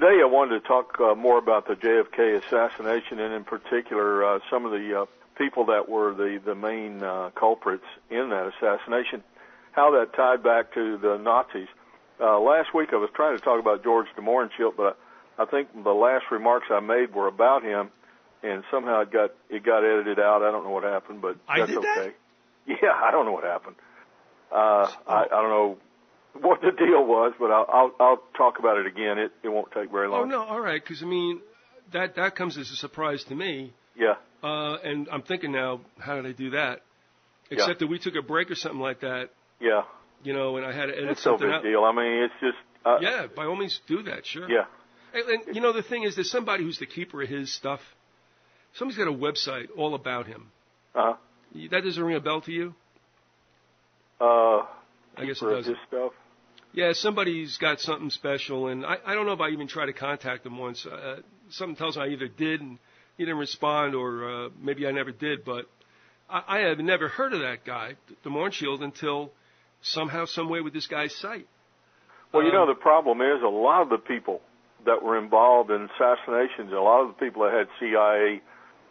today I wanted to talk more about the JFK assassination, and in particular some of the people that were the main culprits in that assassination, how that tied back to the Nazis. Last week I was trying to talk about George de Mohrenschildt, but I think the last remarks I made were about him, and somehow it got edited out. I don't know what happened, but that's okay. Yeah, I don't know what happened. I don't know what the deal was, but I'll talk about it again. It won't take very long. Oh, no, all right, because, I mean, that comes as a surprise to me. Yeah. And I'm thinking now, how did I do that? Except that we took a break or something like that. Yeah. You know, and I had to edit it's something out. It's no big deal. I mean, it's just... yeah, by all means, do that, sure. Yeah. And, you know, the thing is, there's somebody who's the keeper of his stuff. Somebody's got a website all about him. Uh-huh. That doesn't ring a bell to you? I guess it does. His stuff? Yeah, somebody's got something special, and I don't know if I even tried to contact him once. Something tells me I either did and he didn't respond, or maybe I never did, but I have never heard of that guy, de Mohrenschildt, until somehow, some way with this guy's site. Well, you know, the problem is a lot of the people that were involved in assassinations, a lot of the people that had CIA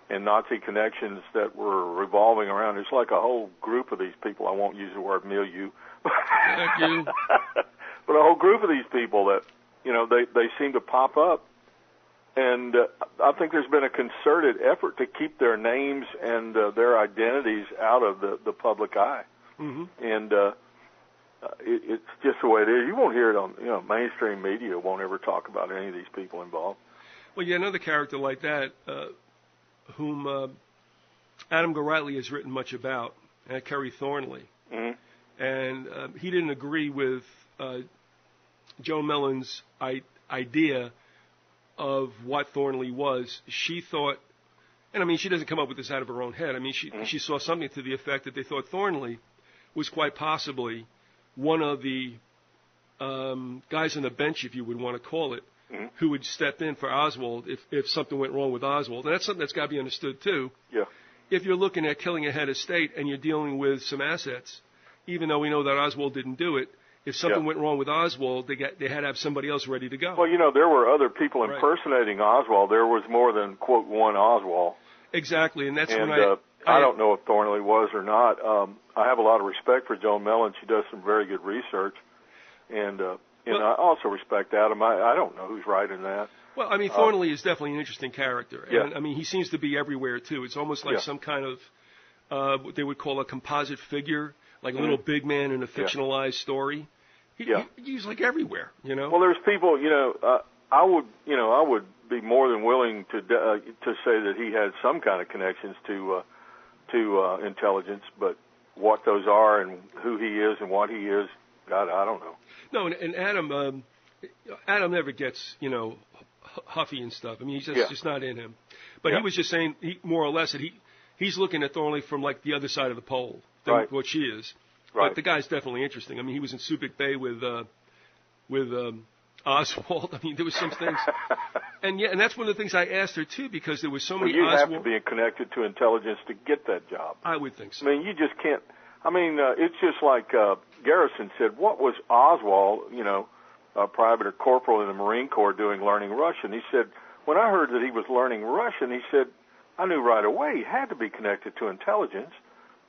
and Nazi connections that were revolving around, it's like a whole group of these people. I won't use the word milieu. Thank you. But a whole group of these people that, you know, they seem to pop up. And I think there's been a concerted effort to keep their names and their identities out of the public eye. Mm-hmm. And it's just the way it is. You won't hear it on, you know, mainstream media won't ever talk about any of these people involved. Well, yeah, another character like that, whom Adam Golightly has written much about, Kerry Thornley. Mm-hmm. And he didn't agree with Joan Mellon's idea of what Thornley was. She thought, and I mean, she doesn't come up with this out of her own head. I mean, she saw something to the effect that they thought Thornley was quite possibly one of the guys on the bench, if you would want to call it, who would step in for Oswald if something went wrong with Oswald. And that's something that's got to be understood, too. Yeah. If you're looking at killing a head of state and you're dealing with some assets, even though we know that Oswald didn't do it, if something went wrong with Oswald, they had to have somebody else ready to go. Well, you know, there were other people impersonating Oswald. There was more than, quote, one Oswald. Exactly, and that's when I don't know if Thornley was or not. I have a lot of respect for Joan Mellon. She does some very good research. And I also respect Adam. I don't know who's right in that. Well, I mean, Thornley is definitely an interesting character. Yeah. And, I mean, he seems to be everywhere, too. It's almost like some kind of what they would call a composite figure, like a little big man in a fictionalized story. He's like everywhere, you know. Well, there's people, you know, I would be more than willing to say that he had some kind of connections to intelligence, but what those are and who he is and what he is, God, I don't know. No, and Adam never gets, you know, huffy and stuff. I mean, he's just not in him. But he was just saying, more or less, that he's looking at Thornley from like the other side of the pole than what she is. Right. But the guy's definitely interesting. I mean, he was in Subic Bay with Oswald. I mean, there was some things. And that's one of the things I asked her, too, because there was so many Oswald. Oswald. You have to be connected to intelligence to get that job. I would think so. I mean, you just can't. I mean, it's just like Garrison said, what was Oswald, you know, a private or corporal in the Marine Corps doing learning Russian? He said, when I heard that he was learning Russian, he said, I knew right away he had to be connected to intelligence.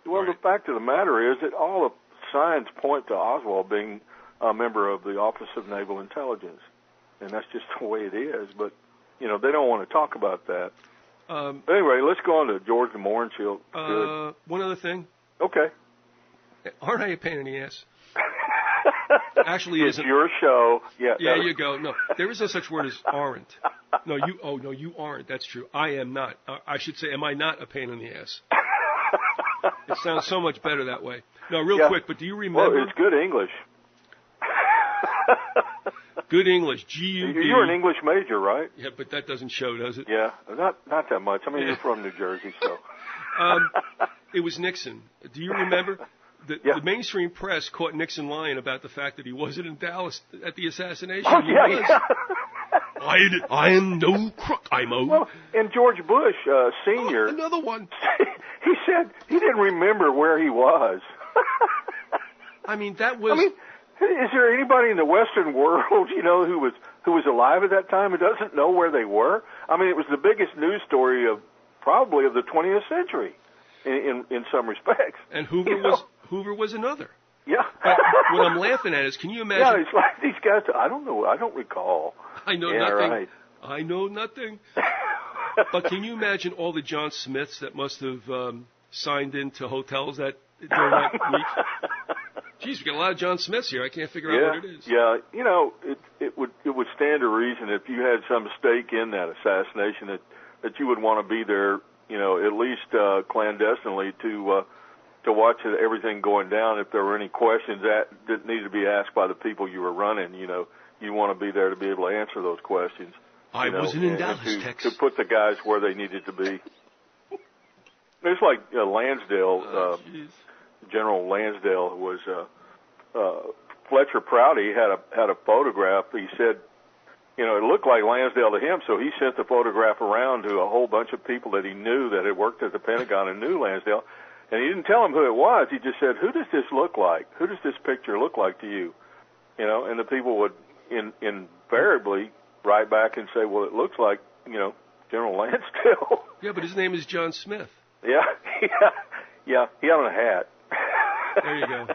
Well, the fact of the matter is that all the signs point to Oswald being a member of the Office of Naval Intelligence, and that's just the way it is. But, you know, they don't want to talk about that. Anyway, let's go on to George de Mohrenschildt. One other thing. Okay. Aren't I a pain in the ass? Actually, it's your show. Yeah. Yeah, you go. No, there is no such word as aren't. No, you aren't. That's true. I am not. I should say, am I not a pain in the ass? It sounds so much better that way. No, real quick, but do you remember? Well, it's good English. Good English. G-U-D. You're an English major, right? Yeah, but that doesn't show, does it? Yeah, not that much. I mean, you're from New Jersey, so. It was Nixon. Do you remember? The mainstream press caught Nixon lying about the fact that he wasn't in Dallas at the assassination. Oh, he was. I am no crook, Well, and George Bush, Sr. Another one. He said he didn't remember where he was. I mean, that was... I mean, is there anybody in the Western world, you know, who was who was alive at that time who doesn't know where they were? I mean, it was the biggest news story of probably of the 20th century in some respects. And Hoover was another. Yeah. But what I'm laughing at is, can you imagine? Yeah, it's like these guys, I don't know, I don't recall. I know yeah, nothing. Right. I know nothing. But can you imagine all the John Smiths that must have signed into hotels during that week? Geez, we got a lot of John Smiths here. I can't figure out what it is. Yeah, you know, it would stand to reason if you had some stake in that assassination that you would want to be there, you know, at least clandestinely to watch everything going down. If there were any questions that needed to be asked by the people you were running, you know, you want to be there to be able to answer those questions. I wasn't in Dallas, Texas. To put the guys where they needed to be. It's like Lansdale, General Lansdale was Fletcher Prouty had a photograph. He said, you know, it looked like Lansdale to him, so he sent the photograph around to a whole bunch of people that he knew that had worked at the Pentagon and knew Lansdale. And he didn't tell them who it was. He just said, who does this look like? Who does this picture look like to you? You know, and the people would invariably write back and say, well, it looks like, you know, General Lansdale. Yeah, but his name is John Smith. Yeah. He had on a hat. There you go.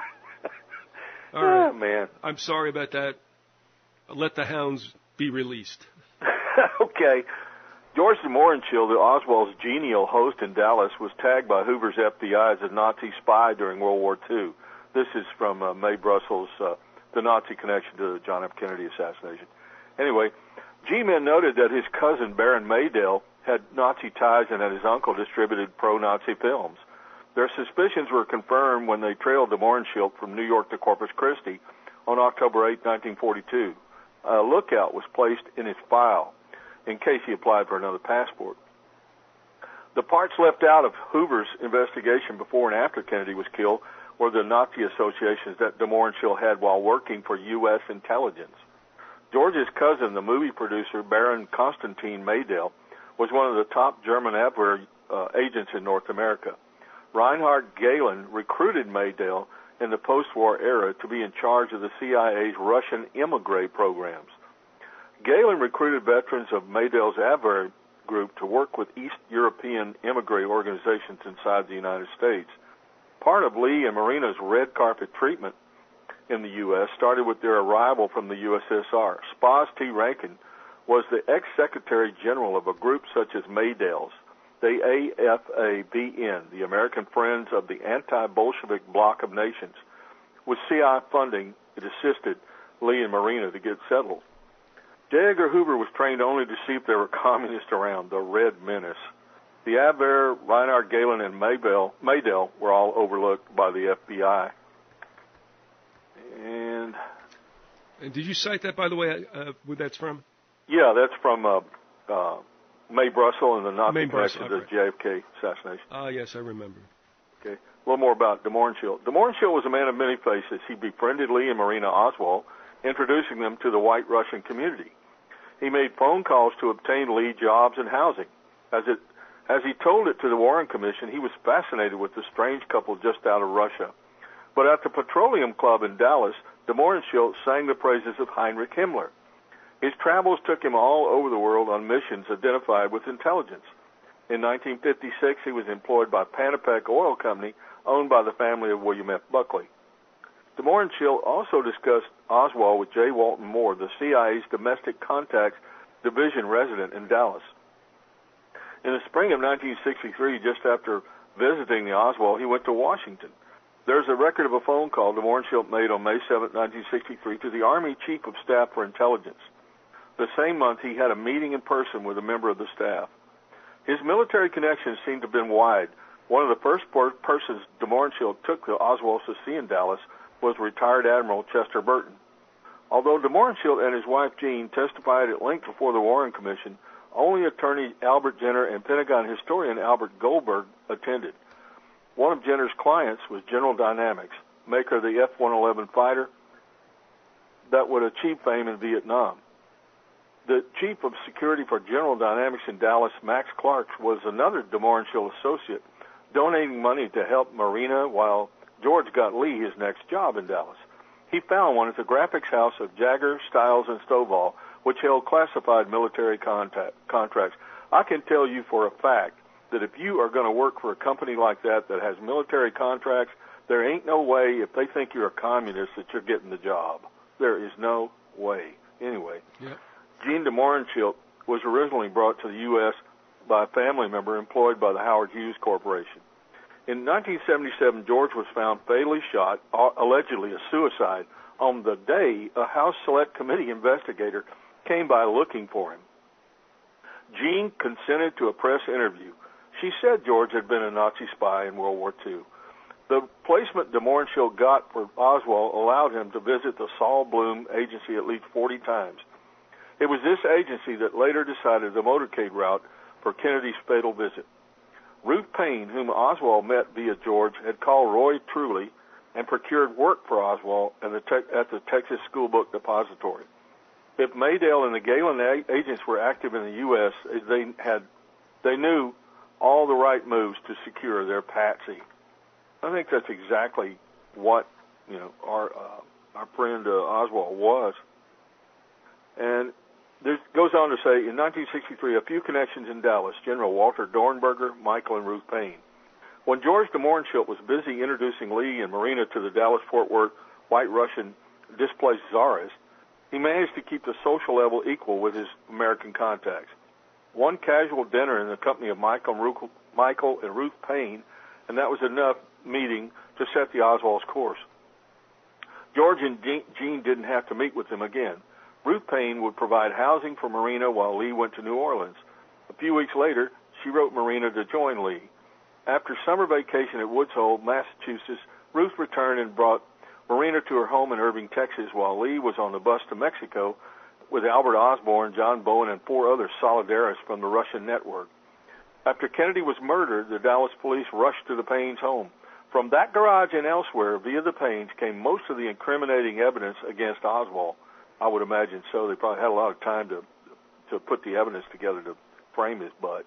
All right. Oh, man. I'm sorry about that. Let the hounds be released. Okay. George de Mohrenschildt, Oswald's genial host in Dallas, was tagged by Hoover's FBI as a Nazi spy during World War II. This is from Mae Brussels' The Nazi Connection to the John F. Kennedy Assassination. Anyway, G-Men noted that his cousin, Baron Maydell, had Nazi ties and that his uncle distributed pro-Nazi films. Their suspicions were confirmed when they trailed de Mohrenschildt from New York to Corpus Christi on October 8, 1942. A lookout was placed in his file in case he applied for another passport. The parts left out of Hoover's investigation before and after Kennedy was killed were the Nazi associations that de Mohrenschildt had while working for U.S. intelligence. George's cousin, the movie producer Baron Constantine Maydell, was one of the top German Abwehr agents in North America. Reinhard Gehlen recruited Maydell in the post-war era to be in charge of the CIA's Russian emigre programs. Gehlen recruited veterans of Maydell's Abwehr group to work with East European emigre organizations inside the United States. Part of Lee and Marina's red carpet treatment in the U.S. started with their arrival from the USSR. Spaz T. Rankin was the ex-secretary general of a group such as Maydell's, the AFABN, the American Friends of the Anti-Bolshevik Bloc of Nations. With CI funding, it assisted Lee and Marina to get settled. J. Edgar Hoover was trained only to see if there were communists around, the Red Menace. The Abwehr, Reinhard Gehlen, and Maydell were all overlooked by the FBI. And did you cite that, by the way, where that's from? Yeah, that's from Mae Brussels and the Nazi Brussels, connection to the JFK assassination. Yes, I remember. Okay. A little more about de Mohrenschildt. De Mohrenschildt was a man of many faces. He befriended Lee and Marina Oswald, introducing them to the white Russian community. He made phone calls to obtain Lee jobs and housing. As he told it to the Warren Commission, he was fascinated with the strange couple just out of Russia. But at the Petroleum Club in Dallas, de Mohrenschildt sang the praises of Heinrich Himmler. His travels took him all over the world on missions identified with intelligence. In 1956, he was employed by Panapec Oil Company, owned by the family of William F. Buckley. De Mohrenschildt also discussed Oswald with J. Walton Moore, the CIA's Domestic Contacts Division resident in Dallas. In the spring of 1963, just after visiting the Oswald, he went to Washington. There's a record of a phone call de Mohrenschildt made on May 7, 1963, to the Army Chief of Staff for Intelligence. The same month, he had a meeting in person with a member of the staff. His military connections seemed to have been wide. One of the first persons de Mohrenschildt took to Oswald to see in Dallas was retired Admiral Chester Burton. Although de Mohrenschildt and his wife Jean testified at length before the Warren Commission, only attorney Albert Jenner and Pentagon historian Albert Goldberg attended. One of Jenner's clients was General Dynamics, maker of the F-111 fighter that would achieve fame in Vietnam. The chief of security for General Dynamics in Dallas, Max Clark, was another de Mohrenschildt associate, donating money to help Marina while George got Lee his next job in Dallas. He found one at the graphics house of Jagger, Stiles, and Stovall, which held classified military contracts. I can tell you for a fact that if you are going to work for a company like that has military contracts, there ain't no way, if they think you're a communist, that you're getting the job. There is no way. Anyway, Jean de Mohrenschildt was originally brought to the U.S. by a family member employed by the Howard Hughes Corporation. In 1977, George was found fatally shot, allegedly a suicide, on the day a House Select Committee investigator came by looking for him. Jean consented to a press interview. She said George had been a Nazi spy in World War II. The placement de Mohrenschildt got for Oswald allowed him to visit the Saul Bloom agency at least 40 times. It was this agency that later decided the motorcade route for Kennedy's fatal visit. Ruth Payne, whom Oswald met via George, had called Roy Truly and procured work for Oswald at the Texas School Book Depository. If Maydale and the Galen agents were active in the U.S., they knew all the right moves to secure their patsy. I think that's exactly what our friend Oswald was. And this goes on to say, in 1963, a few connections in Dallas: General Walter Dornberger, Michael, and Ruth Payne. When George de Mohrenschildt was busy introducing Lee and Marina to the Dallas-Fort Worth White Russian displaced czarist, he managed to keep the social level equal with his American contacts. One casual dinner in the company of Michael and Ruth Payne, and that was enough meeting to set the Oswald's course. George and Jean didn't have to meet with him again. Ruth Payne would provide housing for Marina while Lee went to New Orleans. A few weeks later, she wrote Marina to join Lee. After summer vacation at Woods Hole, Massachusetts, Ruth returned and brought Marina to her home in Irving, Texas, while Lee was on the bus to Mexico with Albert Osborne, John Bowen, and 4 other solidarists from the Russian network. After Kennedy was murdered, the Dallas police rushed to the Paynes' home. From that garage and elsewhere, via the Paynes, came most of the incriminating evidence against Oswald. I would imagine so. They probably had a lot of time to put the evidence together to frame his butt.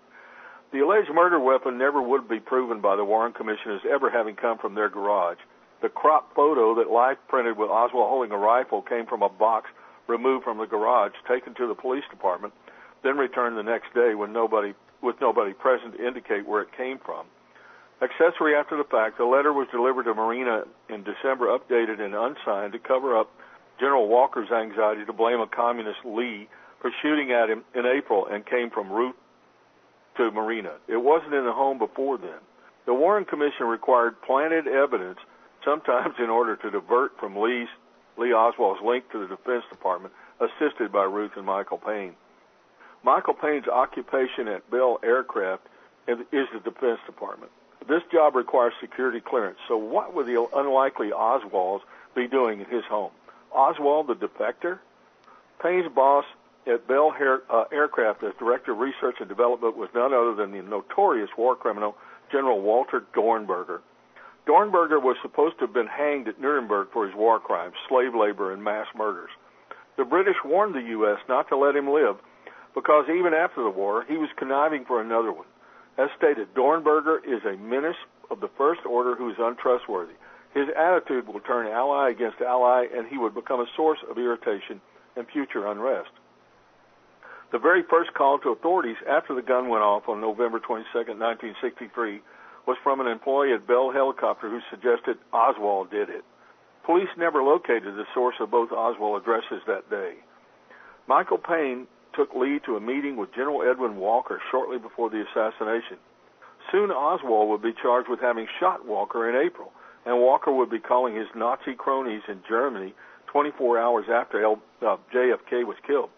The alleged murder weapon never would be proven by the Warren Commission as ever having come from their garage. The crop photo that Life printed with Oswald holding a rifle came from a box removed from the garage, taken to the police department, then returned the next day with nobody present to indicate where it came from. Accessory after the fact, the letter was delivered to Marina in December, updated and unsigned, to cover up General Walker's anxiety to blame a communist Lee for shooting at him in April, and came from Ruth to Marina. It wasn't in the home before then. The Warren Commission required planted evidence, sometimes in order to divert from Lee Oswald's link to the Defense Department, assisted by Ruth and Michael Payne. Michael Payne's occupation at Bell Aircraft is the Defense Department. This job requires security clearance, so what would the unlikely Oswalds be doing in his home? Oswald, the defector? Payne's boss at Bell Aircraft as Director of Research and Development was none other than the notorious war criminal General Walter Dornberger. Dornberger was supposed to have been hanged at Nuremberg for his war crimes, slave labor, and mass murders. The British warned the U.S. not to let him live because even after the war, he was conniving for another one. As stated, Dornberger is a menace of the first order who is untrustworthy. His attitude will turn ally against ally, and he would become a source of irritation and future unrest. The very first call to authorities after the gun went off on November 22, 1963, was from an employee at Bell Helicopter who suggested Oswald did it. Police never located the source of both Oswald addresses that day. Michael Payne took Lee to a meeting with General Edwin Walker shortly before the assassination. Soon Oswald would be charged with having shot Walker in April, and Walker would be calling his Nazi cronies in Germany 24 hours after JFK was killed,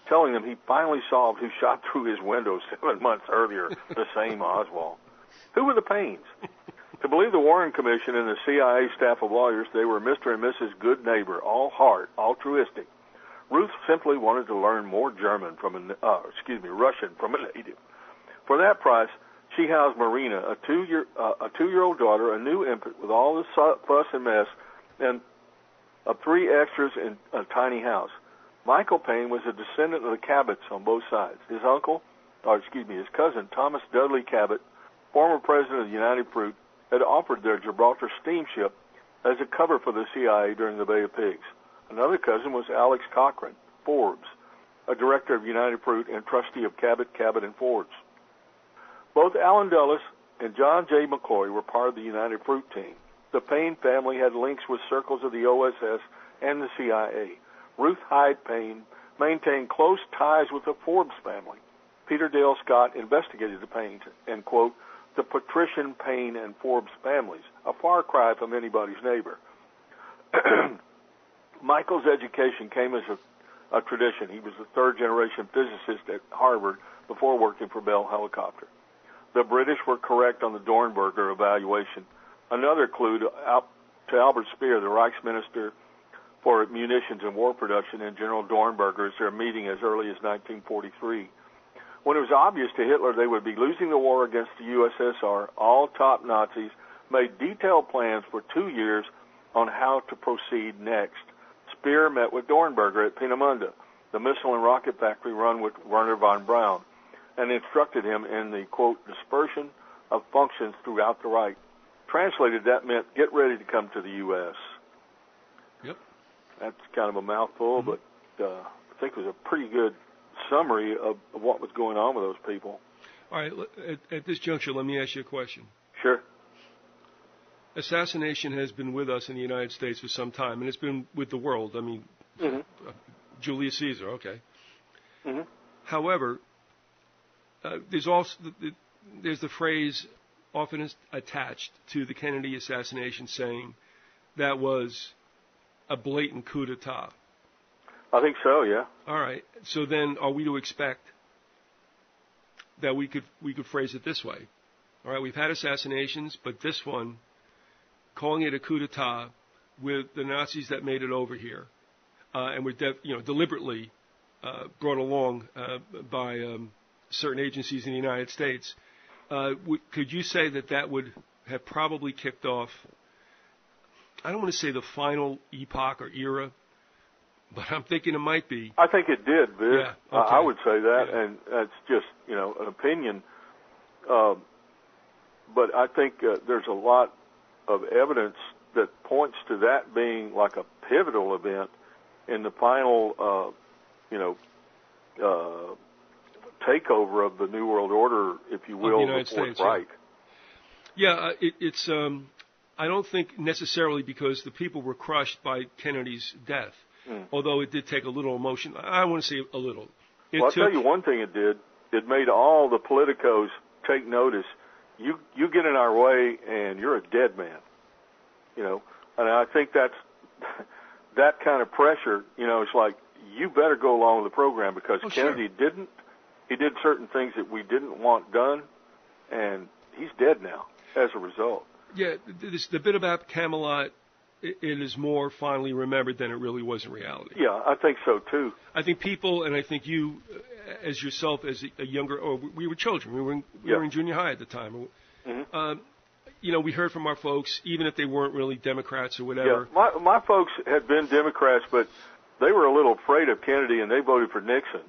telling them he finally solved who shot through his window 7 months earlier, the same Oswald. Who were the Paynes? To believe the Warren Commission and the CIA staff of lawyers, they were Mr. and Mrs. Good Neighbor, all heart, altruistic. Ruth simply wanted to learn more Russian from a native. For that price, she housed Marina, a two-year-old daughter, a new infant with all the fuss and mess, and of 3 extras in a tiny house. Michael Payne was a descendant of the Cabots on both sides. His cousin, Thomas Dudley Cabot, former president of the United Fruit, had offered their Gibraltar steamship as a cover for the CIA during the Bay of Pigs. Another cousin was Alex Cochran, Forbes. a director of United Fruit, and trustee of Cabot, and Fords. Both Allen Dulles and John J. McCloy were part of the United Fruit team. The Payne family had links with circles of the OSS and the CIA. Ruth Hyde Payne maintained close ties with the Forbes family. Peter Dale Scott investigated the Paynes and, quote, the patrician Payne and Forbes families, a far cry from anybody's neighbor. Michael's education came as a tradition. He was a third-generation physicist at Harvard before working for Bell Helicopter. The British were correct on the Dornberger evaluation. Another clue to Albert Speer, the Reichsminister for Munitions and War Production, and General Dornberger, is their meeting as early as 1943. When it was obvious to Hitler they would be losing the war against the USSR, all top Nazis made detailed plans for 2 years on how to proceed next. Speer met with Dornberger at Peenemünde, the missile and rocket factory run with Werner von Braun, and instructed him in the, quote, dispersion of functions throughout the Reich. Translated, that meant get ready to come to the U.S. Yep. That's kind of a mouthful, but I think it was a pretty good summary of what was going on with those people. All right, at this juncture, let me ask you a question. Sure. Assassination has been with us in the United States for some time, and it's been with the world. I mean, Julius Caesar, okay. Mm-hmm. However, there's also there's the phrase often attached to the Kennedy assassination saying that was a blatant coup d'etat. I think so, yeah. All right. So then are we to expect that we could phrase it this way? All right, we've had assassinations, but this one, calling it a coup d'etat with the Nazis that made it over here, and were deliberately brought along by certain agencies in the United States, could you say that would have probably kicked off, I don't want to say the final epoch or era, but I'm thinking it might be. I think it did, Vic. Yeah, okay. I would say that, and that's just, an opinion. But I think there's a lot of evidence that points to that being like a pivotal event in the final, takeover of the New World Order, if you will, the Fourth Reich. Yeah, it's. I don't think necessarily because the people were crushed by Kennedy's death, although it did take a little emotion. I want to say a little. I'll tell you one thing it did. It made all the politicos take notice. You get in our way, and you're a dead man. And I think that's that kind of pressure. It's like you better go along with the program because Kennedy didn't. He did certain things that we didn't want done, and he's dead now as a result. Yeah, the bit about Camelot, it is more fondly remembered than it really was in reality. Yeah, I think so, too. I think people, and I think you, as yourself, as a younger, we were children. We were in junior high at the time. Mm-hmm. We heard from our folks, even if they weren't really Democrats or whatever. Yeah, my folks had been Democrats, but they were a little afraid of Kennedy, and they voted for Nixon.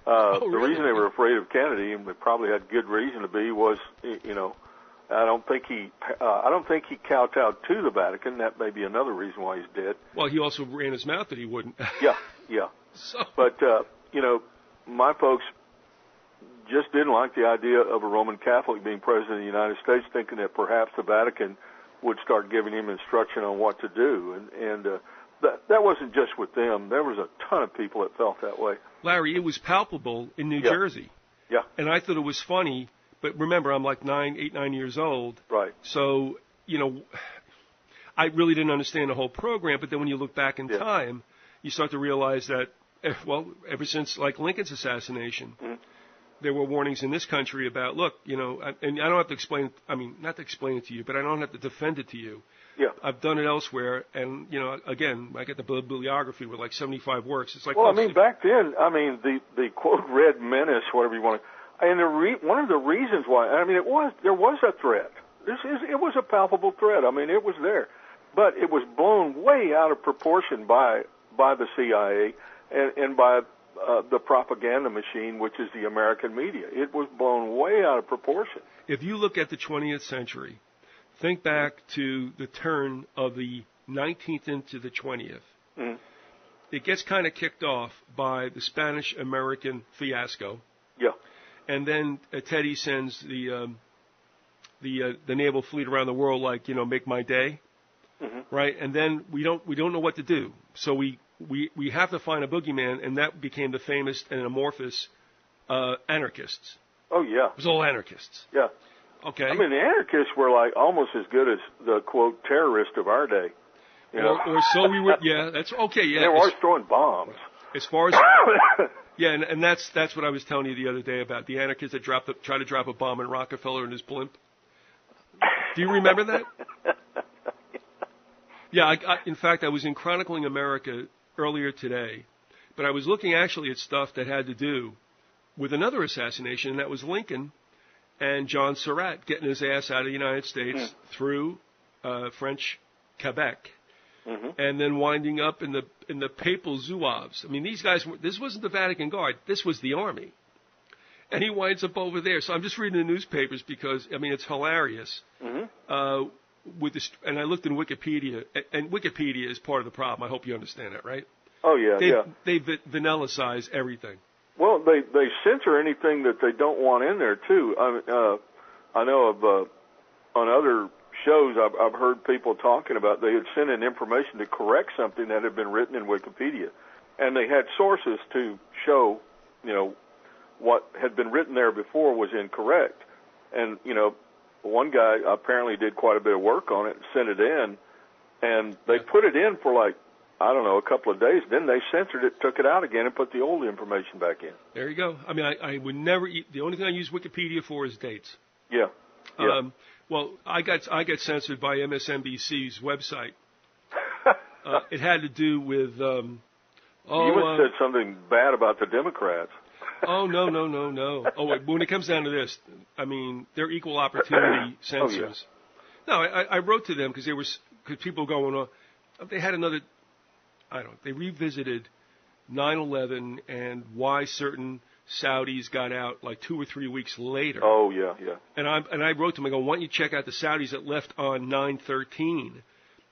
Really? The reason they were afraid of Kennedy, and they probably had good reason to be, was, I don't think he kowtowed to the Vatican. That may be another reason why he's dead. Well, he also ran his mouth that he wouldn't. Yeah. So. But my folks just didn't like the idea of a Roman Catholic being president of the United States, thinking that perhaps the Vatican would start giving him instruction on what to do, and that wasn't just with them. There was a ton of people that felt that way. Larry, it was palpable in New Jersey. Yeah. And I thought it was funny. But remember, I'm like 9 years old. Right. So, I really didn't understand the whole program. But then when you look back in time, you start to realize that, ever since like Lincoln's assassination, there were warnings in this country about, look, and I don't have to explain, not to explain it to you, but I don't have to defend it to you. Yeah. I've done it elsewhere. And, again, I get the bibliography with like 75 works. It's like, back then, the quote, red menace, whatever you want to. And one of the reasons why, there was a threat. It was a palpable threat. It was there. But it was blown way out of proportion by the CIA and by the propaganda machine, which is the American media. It was blown way out of proportion. If you look at the 20th century, think back to the turn of the 19th into the 20th. it gets kind of kicked off by the Spanish-American fiasco. Yeah. And then Teddy sends the naval fleet around the world, like, make my day, right? And then we don't know what to do. So we have to find a boogeyman, and that became the famous and amorphous anarchists. Oh yeah. It was all anarchists. Yeah. Okay. I mean, the anarchists were like almost as good as the quote terrorists of our day. Or so we were. Yeah, that's okay. Yeah. They were always throwing bombs. As far as yeah, and that's what I was telling you the other day about the anarchists that tried to drop a bomb on Rockefeller and his blimp. Do you remember that? Yeah, in fact, I was in Chronicling America earlier today, but I was looking actually at stuff that had to do with another assassination, and that was Lincoln and John Surratt getting his ass out of the United States through French Quebec, and then winding up in the papal zouaves. I mean, these guys, this wasn't the Vatican Guard, this was the army. And he winds up over there. So I'm just reading the newspapers because, I mean, it's hilarious. With this, and I looked in Wikipedia, and Wikipedia is part of the problem. I hope you understand that, right? Oh, yeah, They vanillicize everything. Well, they censor anything that they don't want in there, too. I know of on other shows I've heard people talking about they had sent in information to correct something that had been written in Wikipedia. And they had sources to show, what had been written there before was incorrect. And, one guy apparently did quite a bit of work on it, sent it in, and they put it in for a couple of days. Then they censored it, took it out again, and put the old information back in. There you go. I mean, I would never the only thing I use Wikipedia for is dates. Yeah. Well, I got censored by MSNBC's website. It had to do with you said something bad about the Democrats. Oh, no. Oh, when it comes down to this, I mean, they're equal opportunity censors. No, I wrote to them because people going on, they had they revisited 9/11 and why certain Saudis got out like 2 or 3 weeks later. Oh, yeah. And I wrote to them, I go, why don't you check out the Saudis that left on 9/13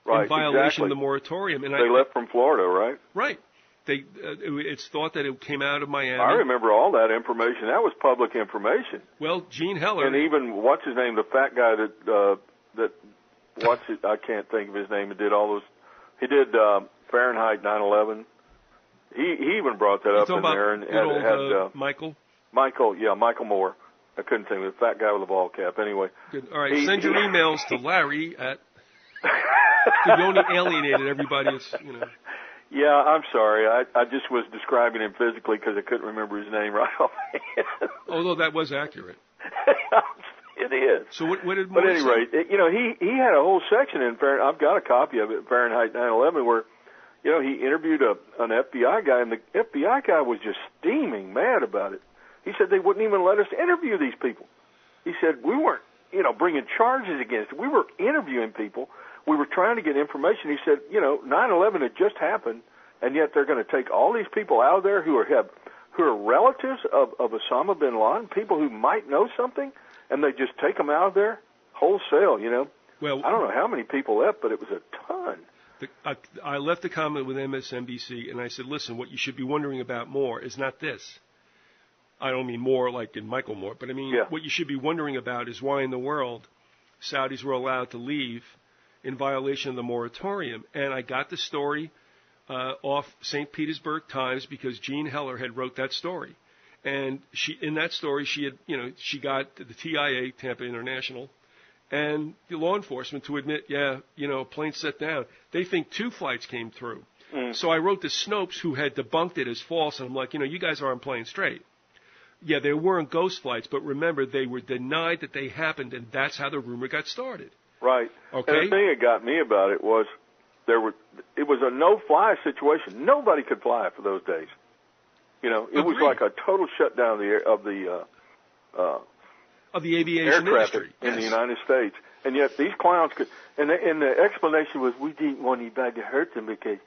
right, in violation exactly. of the moratorium. And they left from Florida, right? Right. It's thought that it came out of Miami. I remember all that information. That was public information. Well, Gene Heller. And even, what's his name, the fat guy I can't think of his name, he did Fahrenheit 9/11. He even brought that up in there. And had Michael? Michael Moore. I couldn't think of it. The fat guy with a ball cap. Anyway. Good. All right, send your emails to Larry at... You only alienated everybody. Yeah, I'm sorry. I just was describing him physically because I couldn't remember his name right offhand. Although that was accurate. It is. So what did But Moore at any rate, he had a whole section in Fahrenheit. I've got a copy of it, Fahrenheit 9/11, where, he interviewed an FBI guy, and the FBI guy was just steaming mad about it. He said they wouldn't even let us interview these people. He said we weren't, bringing charges against it. We were interviewing people. We were trying to get information. He said, 9/11 had just happened, and yet they're going to take all these people out of there who are relatives of Osama bin Laden, people who might know something, and they just take them out of there wholesale. Well, I don't know how many people left, but it was a ton. I left a comment with MSNBC, and I said, listen, what you should be wondering about more is not this. I don't mean more like in Michael Moore, but I mean what you should be wondering about is why in the world Saudis were allowed to leave in violation of the moratorium. And I got the story off St. Petersburg Times because Jean Heller had wrote that story. And in that story, she got the TIA, Tampa International, and the law enforcement to admit, plane set down. They think 2 flights came through. So I wrote to Snopes, who had debunked it as false, and I'm like, you guys aren't playing straight. Yeah, there weren't ghost flights, but remember, they were denied that they happened, and that's how the rumor got started. Right. Okay. And the thing that got me about it was it was a no-fly situation. Nobody could fly for those days. It was like a total shutdown of the aviation air traffic industry in the United States. And yet these clowns could, and the explanation was we didn't want anybody to hurt them because,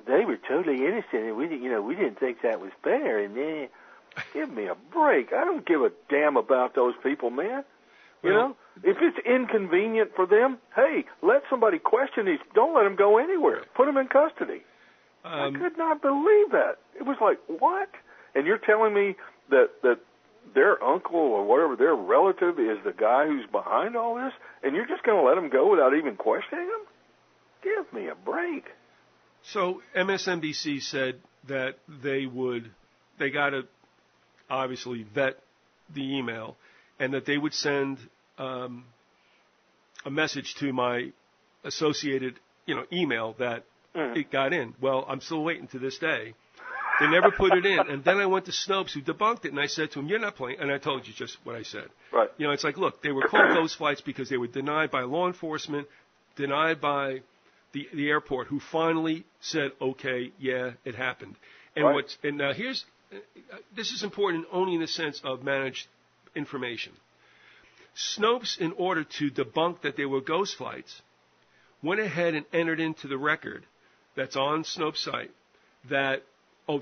they were totally innocent and we didn't think that was fair. And give me a break. I don't give a damn about those people, man. If it's inconvenient for them, hey, let somebody question these. Don't let them go anywhere. Put them in custody. I could not believe that. It was like, what? And you're telling me that their uncle or whatever, their relative, is the guy who's behind all this, and you're just going to let him go without even questioning him? Give me a break. So MSNBC said that they got to obviously vet the email, and that they would send a message to my associated, email that it got in. Well, I'm still waiting to this day. They never put it in. And then I went to Snopes, who debunked it, and I said to him, you're not playing. And I told you just what I said. Right. It's like, look, they were called ghost flights because they were denied by law enforcement, denied by the airport, who finally said, okay, yeah, it happened. And right. This is important only in the sense of managed information. Snopes, in order to debunk that they were ghost flights, went ahead and entered into the record that's on Snopes' site that,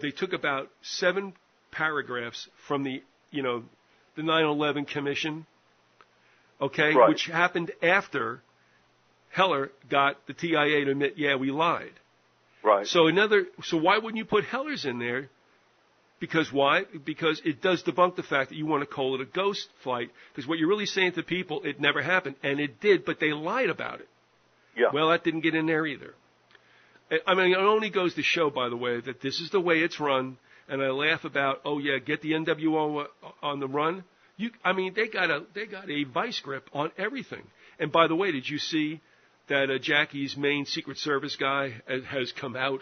they took about 7 paragraphs from the 9/11 Commission, okay, right. which happened after Heller got the TIA to admit, yeah, we lied. Right. So why wouldn't you put Heller's in there? Because why? Because it does debunk the fact that you want to call it a ghost flight. Because what you're really saying to people, it never happened, and it did, but they lied about it. Yeah. Well, that didn't get in there either. I mean, it only goes to show, by the way, that this is the way it's run. And I laugh about, get the NWO on the run. They got a vice grip on everything. And by the way, did you see that Jackie's main Secret Service guy has come out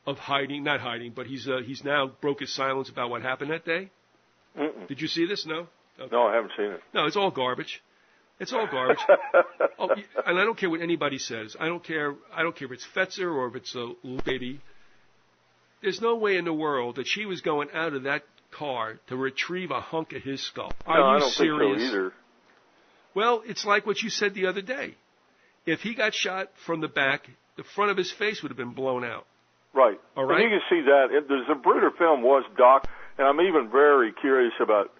of hiding? Not hiding, but he's now broke his silence about what happened that day. Mm-mm. Did you see this? No. Okay. No, I haven't seen it. No, it's all garbage. It's all garbage. And I don't care what anybody says. I don't care if it's Fetzer or if it's a baby. There's no way in the world that she was going out of that car to retrieve a hunk of his skull. Are you I don't serious? think so either. Well, it's like what you said the other day. If he got shot from the back, the front of his face would have been blown out. Right. All right. And you can see that. The Zapruder film was doc, and I'm even very curious about.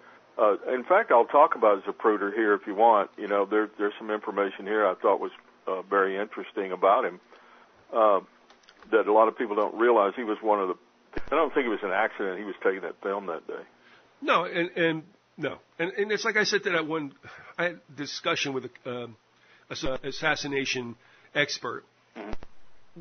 In fact, I'll talk about Zapruder here if you want. There's some information here I thought was very interesting about him that a lot of people don't realize. He was one of the. I don't think it was an accident. He was taking that film that day. No, and it's like I said to that one. I had a discussion with a assassination expert. Mm-hmm.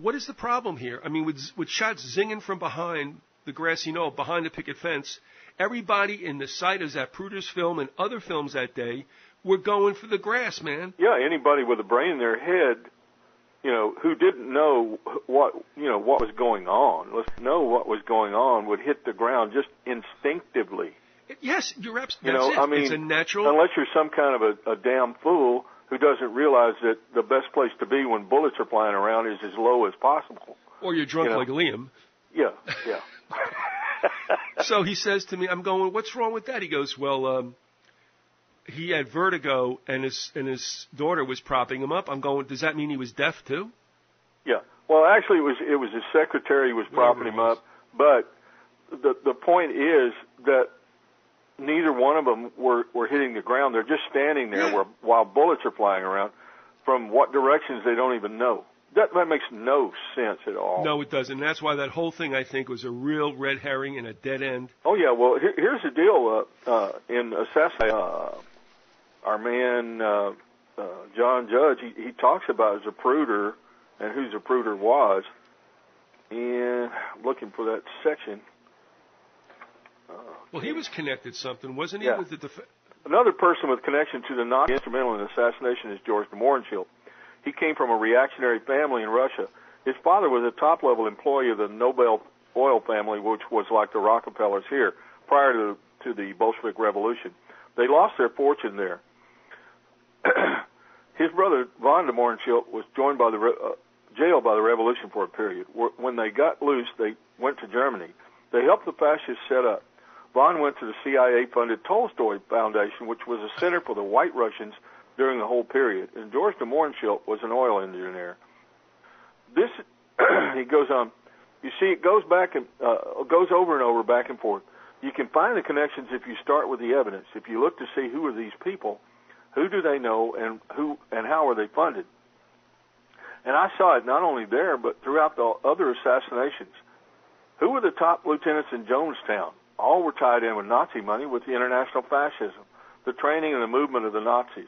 What is the problem here? I mean, with shots zinging from behind the grassy knoll, behind the picket fence, everybody in the sight of Zapruder's film and other films that day were going for the grass, man. Yeah, anybody with a brain in their head, who didn't know what was going on, would hit the ground just instinctively. Yes, you're absolutely. It's a natural. Unless you're some kind of a damn fool who doesn't realize that the best place to be when bullets are flying around is as low as possible. Or you're drunk like Liam. Yeah. So he says to me, I'm going, what's wrong with that? He goes, well, he had vertigo and his daughter was propping him up. I'm going, does that mean he was deaf too? Yeah. Well, actually, it was his secretary who was propping him up. But the point is that neither one of them were hitting the ground. They're just standing there while bullets are flying around from what directions they don't even know. That makes no sense at all. No, it doesn't. That's why that whole thing, I think, was a real red herring and a dead end. Oh, yeah. Well, here's the deal. In assassination, our man, John Judge, he talks about Zapruder and who Zapruder was. And I'm looking for that section. Well, he was connected something, wasn't he? Yeah. With the Another person with connection to the Nazi instrumental in the assassination is George de Mohrenschildt. He came from a reactionary family in Russia. His father was a top-level employee of the Nobel oil family, which was like the Rockefellers here, prior to the Bolshevik Revolution. They lost their fortune there. His brother, von de Mohrenschildt, was joined by jailed by the revolution for a period. When they got loose, they went to Germany. They helped the fascists set up. Von went to the CIA-funded Tolstoy Foundation, which was a center for the White Russians during the whole period. And George de Mohrenschildt was an oil engineer. This, he goes on, you see, it goes back and goes over and over, back and forth. You can find the connections if you start with the evidence. If you look to see who are these people, who do they know, and how are they funded. And I saw it not only there, but throughout the other assassinations. Who were the top lieutenants in Jonestown? All were tied in with Nazi money, with the international fascism, the training and the movement of the Nazis.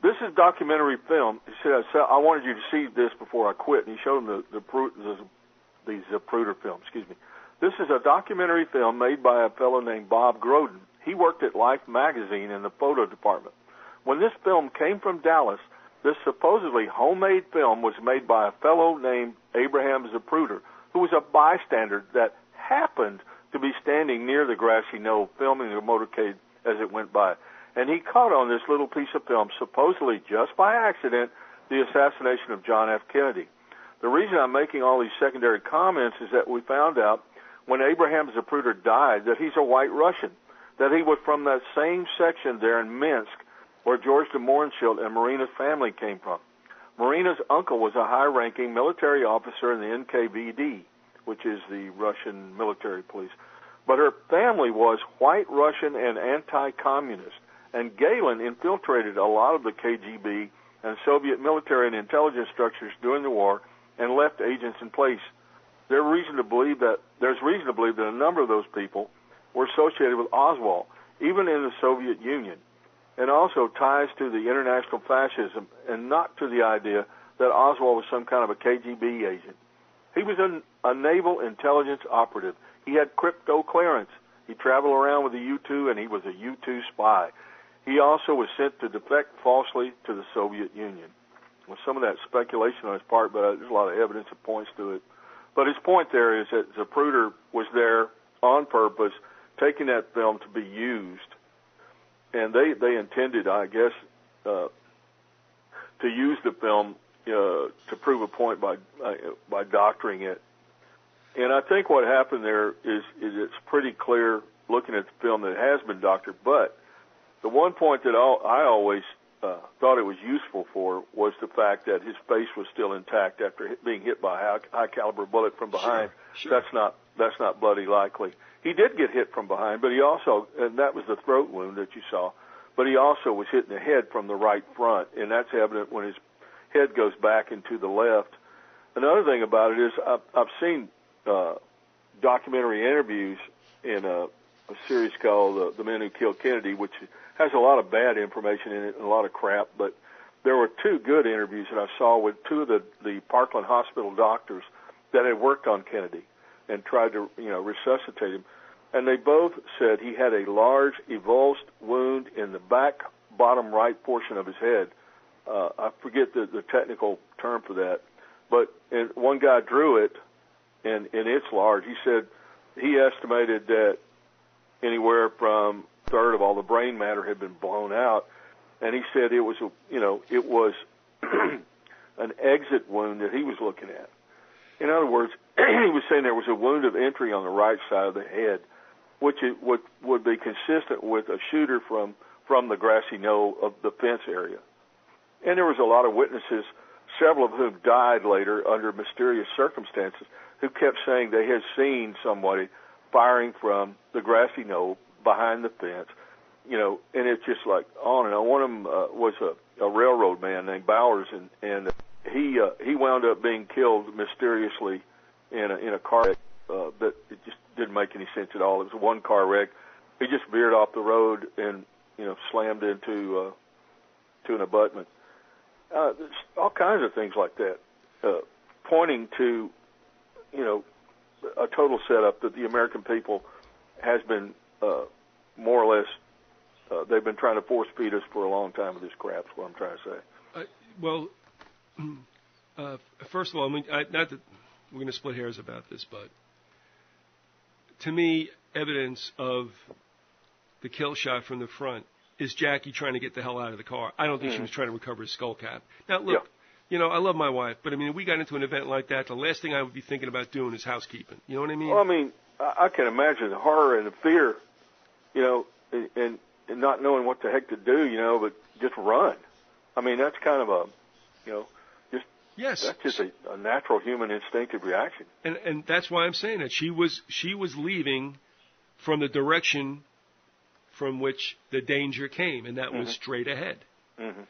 This is documentary film. He said, I wanted you to see this before I quit. And he showed him the Zapruder film. Excuse me. This is a documentary film made by a fellow named Bob Groden. He worked at Life magazine in the photo department. When this film came from Dallas, this supposedly homemade film was made by a fellow named Abraham Zapruder, who was a bystander that happened to be standing near the grassy knoll filming the motorcade as it went by. And he caught on this little piece of film, supposedly just by accident, the assassination of John F. Kennedy. The reason I'm making all these secondary comments is that we found out when Abraham Zapruder died that he's a white Russian, that he was from that same section there in Minsk where George de Mohrenschildt and Marina's family came from. Marina's uncle was a high-ranking military officer in the NKVD, which is the Russian military police. But her family was white Russian and anti-communist. And Galen infiltrated a lot of the KGB and Soviet military and intelligence structures during the war and left agents in place. There's reason to believe that a number of those people were associated with Oswald, even in the Soviet Union, and also ties to the international fascism and not to the idea that Oswald was some kind of a KGB agent. He was a naval intelligence operative. He had crypto clearance. He traveled around with a U-2, and he was a U-2 spy. He also was sent to defect falsely to the Soviet Union. Well, some of that speculation on his part, but there's a lot of evidence that points to it. But his point there is that Zapruder was there on purpose, taking that film to be used, and they intended, I guess, to use the film to prove a point by doctoring it. And I think what happened there is it's pretty clear looking at the film that it has been doctored. But the one point that I always thought it was useful for was the fact that his face was still intact after being hit by a high caliber bullet from behind. Sure. That's not bloody likely. He did get hit from behind, but he also, and that was the throat wound that you saw, but he also was hit in the head from the right front, and that's evident when his head goes back into the left. Another thing about it is I've seen documentary interviews in a series called The Men Who Killed Kennedy, which has a lot of bad information in it and a lot of crap, but there were two good interviews that I saw with two of the Parkland Hospital doctors that had worked on Kennedy and tried to, resuscitate him. And they both said he had a large evulsed wound in the back bottom right portion of his head. I forget the technical term for that, but one guy drew it, and it's large. He said he estimated that anywhere from a third of all the brain matter had been blown out, and he said it was an exit wound that he was looking at. In other words, he was saying there was a wound of entry on the right side of the head, which would be consistent with a shooter from the grassy knoll of the fence area. And there was a lot of witnesses, several of whom died later under mysterious circumstances, who kept saying they had seen somebody firing from the grassy knoll behind the fence, and it's just like on and on. One of them was a railroad man named Bowers, and he wound up being killed mysteriously in a car wreck that it just didn't make any sense at all. It was a one-car wreck. He just veered off the road and slammed into an abutment. There's all kinds of things like that, pointing to a total setup that the American people has been more or less they've been trying to force feed us for a long time with this crap. Is what I'm trying to say. First of all, not that we're going to split hairs about this, but to me, evidence of the kill shot from the front is Jackie trying to get the hell out of the car. I don't think she was trying to recover his skull cap. Now, look, I love my wife, but, if we got into an event like that, the last thing I would be thinking about doing is housekeeping. You know what I mean? Well, I can imagine the horror and the fear, and not knowing what the heck to do, but just run. That's kind of yes, that's just a natural human instinctive reaction. And that's why I'm saying that she was leaving from the direction from which the danger came, and that was straight ahead. Mm-hmm.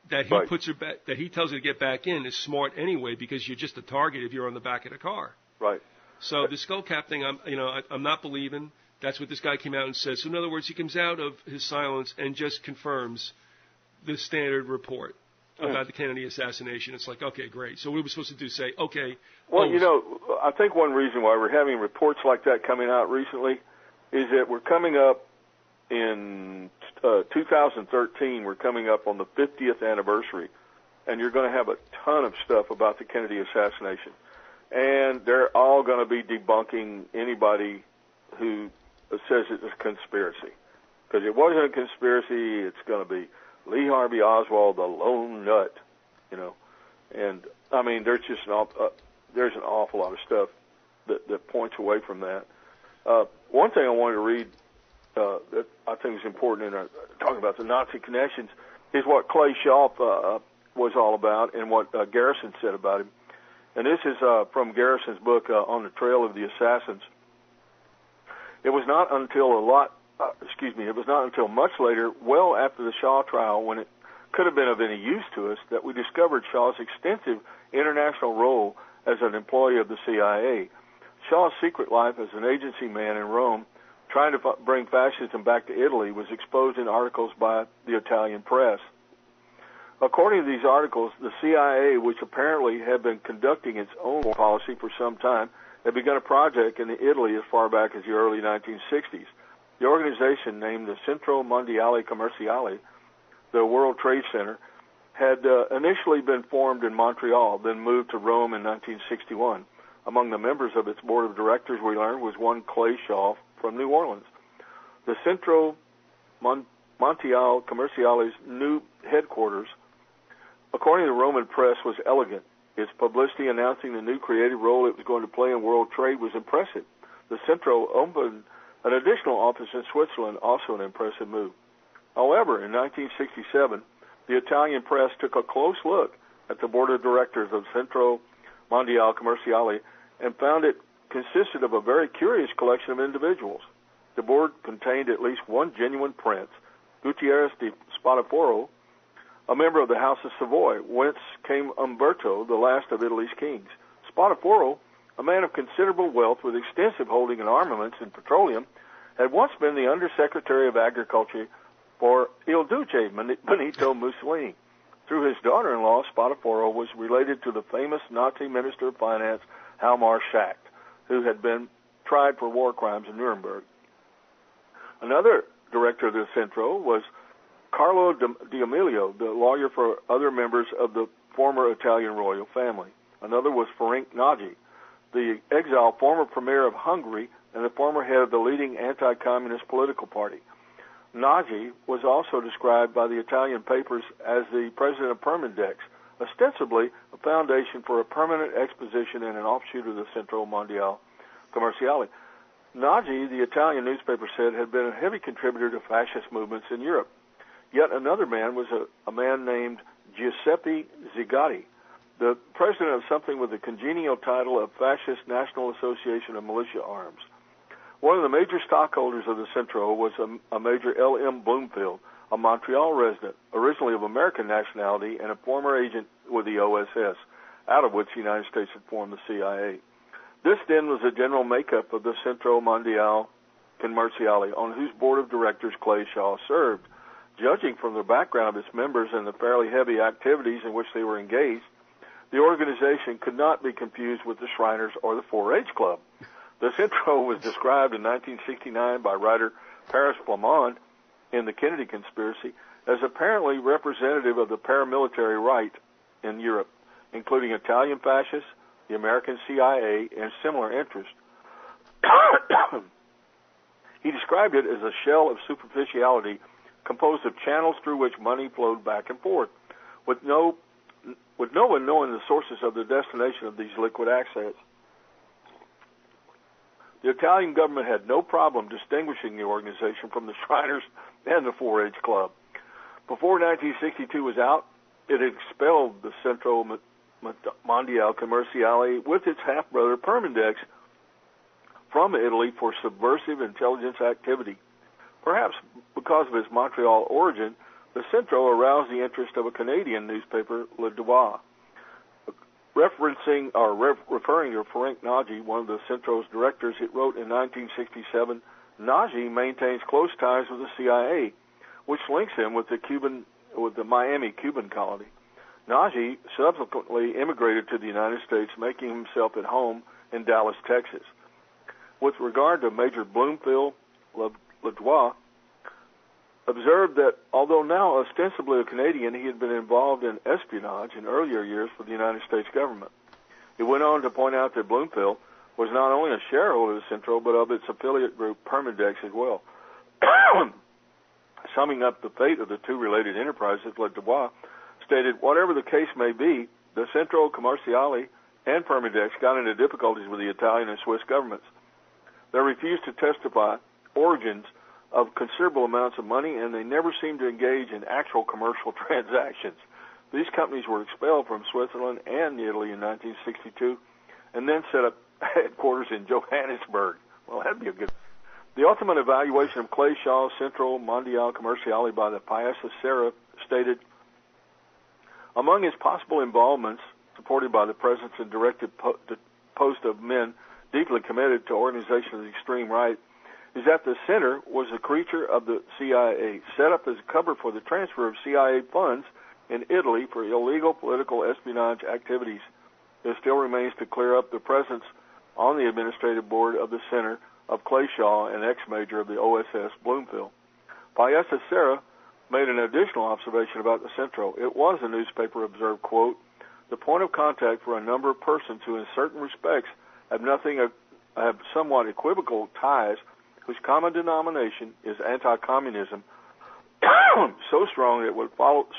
that he puts her back, that he tells her to get back in is smart anyway, because you're just a target if you're on the back of the car. Right. So the skull cap thing, I'm not believing. That's what this guy came out and said. So in other words, he comes out of his silence and just confirms the standard report about the Kennedy assassination. It's like, okay, great. So what are we supposed to do? Say, okay. Well, I think one reason why we're having reports like that coming out recently is that we're coming up in 2013. We're coming up on the 50th anniversary, and you're going to have a ton of stuff about the Kennedy assassination. And they're all going to be debunking anybody who says it's a conspiracy. Because it wasn't a conspiracy, it's going to be Lee Harvey Oswald, the lone nut, And, I mean, there's just there's an awful lot of stuff that points away from that. One thing I wanted to read that I think is important in talking about the Nazi connections is what Clay Shaw was all about and what Garrison said about him. And this is from Garrison's book, On the Trail of the Assassins. It was not until much later, well after the Shaw trial, when it could have been of any use to us, that we discovered Shaw's extensive international role as an employee of the CIA. Shaw's secret life as an agency man in Rome, trying to bring fascism back to Italy, was exposed in articles by the Italian press. According to these articles, the CIA, which apparently had been conducting its own policy for some time, had begun a project in Italy as far back as the early 1960s. The organization, named the Centro Mondiale Commerciale, the World Trade Center, had initially been formed in Montreal, then moved to Rome in 1961. Among the members of its board of directors, we learned, was one Clay Shaw from New Orleans. The Centro Mondiale Commerciale's new headquarters, according to the Roman press, was elegant. Its publicity announcing the new creative role it was going to play in world trade was impressive. The Centro opened an additional office in Switzerland, also an impressive move. However, in 1967, the Italian press took a close look at the board of directors of Centro Mondiale Commerciale and found it consisted of a very curious collection of individuals. The board contained at least one genuine prince, Gutierrez de Spadaforo, a member of the House of Savoy, whence came Umberto, the last of Italy's kings. Spadaforo, a man of considerable wealth with extensive holding in armaments and petroleum, had once been the Undersecretary of Agriculture for Il Duce Benito Mussolini. Through his daughter-in-law, Spadaforo was related to the famous Nazi Minister of Finance, Hjalmar Schacht, who had been tried for war crimes in Nuremberg. Another director of the Centro was Carlo D'Amelio, the lawyer for other members of the former Italian royal family. Another was Ferenc Nagy, the exiled former premier of Hungary and the former head of the leading anti-communist political party. Nagy was also described by the Italian papers as the president of Permandex, ostensibly a foundation for a permanent exposition and an offshoot of the Centro Mondiale Commerciale. Nagy, the Italian newspaper said, had been a heavy contributor to fascist movements in Europe. Yet another man was a man named Giuseppe Zygotti, the president of something with the congenial title of Fascist National Association of Militia Arms. One of the major stockholders of the Centro was a Major L.M. Bloomfield, a Montreal resident, originally of American nationality and a former agent with the OSS, out of which the United States had formed the CIA. This then was the general makeup of the Centro Mondiale Commerciale, on whose board of directors Clay Shaw served. Judging from the background of its members and the fairly heavy activities in which they were engaged, the organization could not be confused with the Shriners or the 4-H Club. The Centro was described in 1969 by writer Paris Flamand in The Kennedy Conspiracy as apparently representative of the paramilitary right in Europe, including Italian fascists, the American CIA, and similar interests. He described it as a shell of superficiality composed of channels through which money flowed back and forth, with no one knowing the sources of the destination of these liquid assets. The Italian government had no problem distinguishing the organization from the Shriners and the 4-H Club. Before 1962 was out, it expelled the Centro Mondiale Commerciale with its half-brother Permandex from Italy for subversive intelligence activity. Perhaps because of its Montreal origin, the the Centro aroused the interest of a Canadian newspaper, Le Devoir. Referring to Frank Nagy, one of the Centro's directors, it wrote in 1967, Nagy maintains close ties with the CIA, which links him with the Miami Cuban colony. Nagy subsequently immigrated to the United States, making himself at home in Dallas, Texas. With regard to Major Bloomfield, Le Devoir observed that although now ostensibly a Canadian, he had been involved in espionage in earlier years for the United States government. He went on to point out that Bloomfield was not only a shareholder of the Centro, but of its affiliate group, Permidex, as well. Summing up the fate of the two related enterprises, Le Devoir stated, whatever the case may be, the Centro Commerciale and Permidex got into difficulties with the Italian and Swiss governments. They refused to testify origins of considerable amounts of money, and they never seemed to engage in actual commercial transactions. These companies were expelled from Switzerland and Italy in 1962, and then set up headquarters in Johannesburg. Well, that'd be a good... The ultimate evaluation of Clay Shaw's Centro Mondiale Commerciale by the Paesa Serra stated, among his possible involvements, supported by the presence and directed post of men deeply committed to organization of the extreme right, is that the center was a creature of the CIA, set up as a cover for the transfer of CIA funds in Italy for illegal political espionage activities. There still remains to clear up the presence on the administrative board of the center of Clay Shaw, an ex-major of the OSS Bloomfield. Paesa Serra made an additional observation about the Centro. It was, the newspaper observed, quote, the point of contact for a number of persons who in certain respects have somewhat equivocal ties, whose common denomination is anti-communism, so strong that it would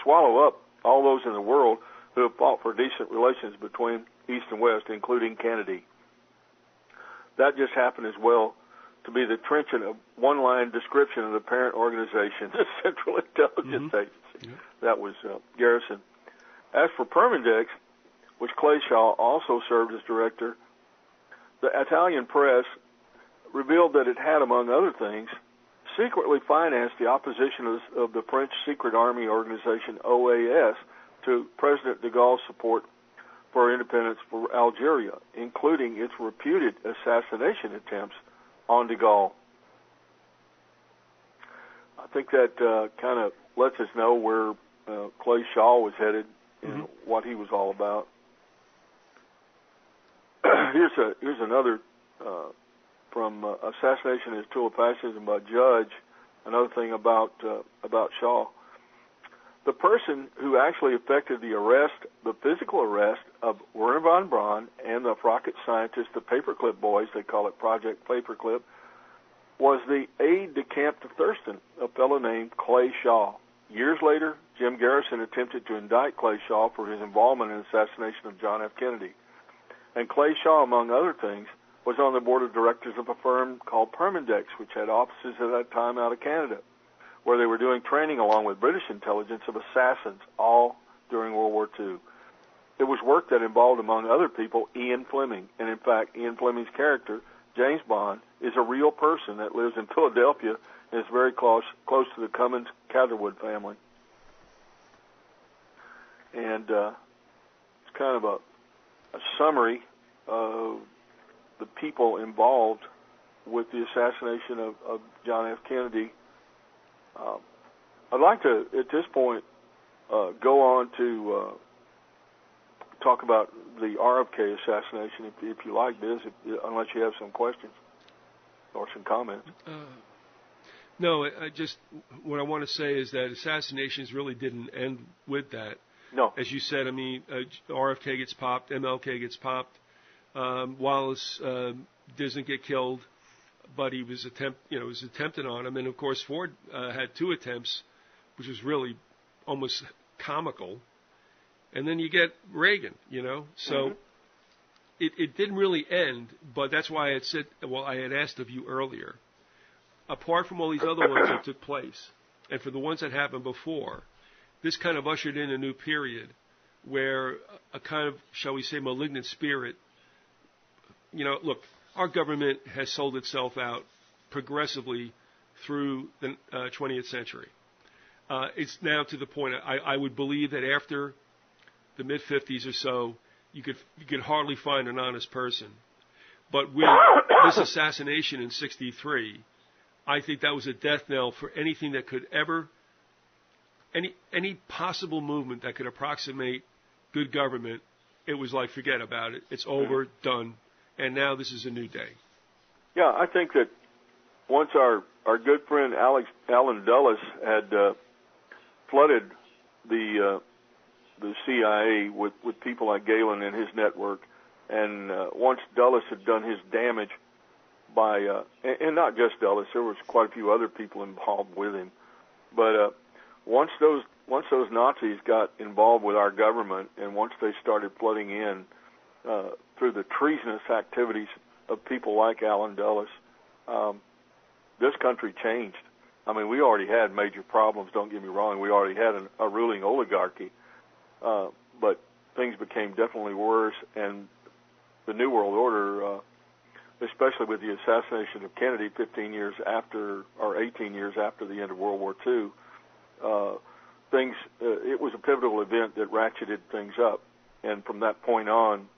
swallow up all those in the world who have fought for decent relations between East and West, including Kennedy. That just happened as well to be the trenchant one-line description of the parent organization, the Central Intelligence Agency. That was Garrison. As for Permidex, which Clay Shaw also served as director, the Italian press revealed that it had, among other things, secretly financed the opposition of the French secret army organization OAS to President de Gaulle's support for independence for Algeria, including its reputed assassination attempts on de Gaulle. I think that kind of lets us know where Clay Shaw was headed and what he was all about. Here's another from Assassination as Tool of Fascism by Judge, another thing about Shaw. The person who actually effected the physical arrest of Werner von Braun and the rocket scientists, the Paperclip boys, they call it Project Paperclip, was the aide-de-camp to Thurston, a fellow named Clay Shaw. Years later, Jim Garrison attempted to indict Clay Shaw for his involvement in the assassination of John F. Kennedy. And Clay Shaw, among other things, was on the board of directors of a firm called Permidex, which had offices at that time out of Canada, where they were doing training along with British intelligence of assassins, all during World War II. It was work that involved, among other people, Ian Fleming. And in fact, Ian Fleming's character, James Bond, is a real person that lives in Philadelphia and is very close to the Cummins Catherwood family. And it's kind of a summary of the people involved with the assassination of John F. Kennedy. I'd like to, at this point, go on to talk about the RFK assassination, if you like, Biz, unless you have some questions or some comments. No, what I want to say is that assassinations really didn't end with that. No. As you said, I mean, RFK gets popped, MLK gets popped, Wallace doesn't get killed, but he was attempted on him, and of course Ford had two attempts, which was really almost comical, and then you get Reagan, so it didn't really end, but that's why I had asked of you earlier, apart from all these other ones that took place, and for the ones that happened before, this kind of ushered in a new period where a kind of, shall we say, malignant spirit, look, our government has sold itself out progressively through the 20th century. It's now to the point I would believe that after the mid-50s or so, you could hardly find an honest person. But with this assassination in '63, I think that was a death knell for anything that could ever, any possible movement that could approximate good government. It was like, forget about it. It's over, done. And now this is a new day. Yeah, I think that once our good friend Alan Dulles had flooded the CIA with people like Galen and his network, and once Dulles had done his damage by, and not just Dulles, there was quite a few other people involved with him, but once those Nazis got involved with our government, and once they started flooding in through the treasonous activities of people like Alan Dulles, this country changed. I mean, we already had major problems, don't get me wrong. We already had a ruling oligarchy, but things became definitely worse, and the New World Order, especially with the assassination of Kennedy 15 years after, or 18 years after the end of World War II, it was a pivotal event that ratcheted things up. And from that point on,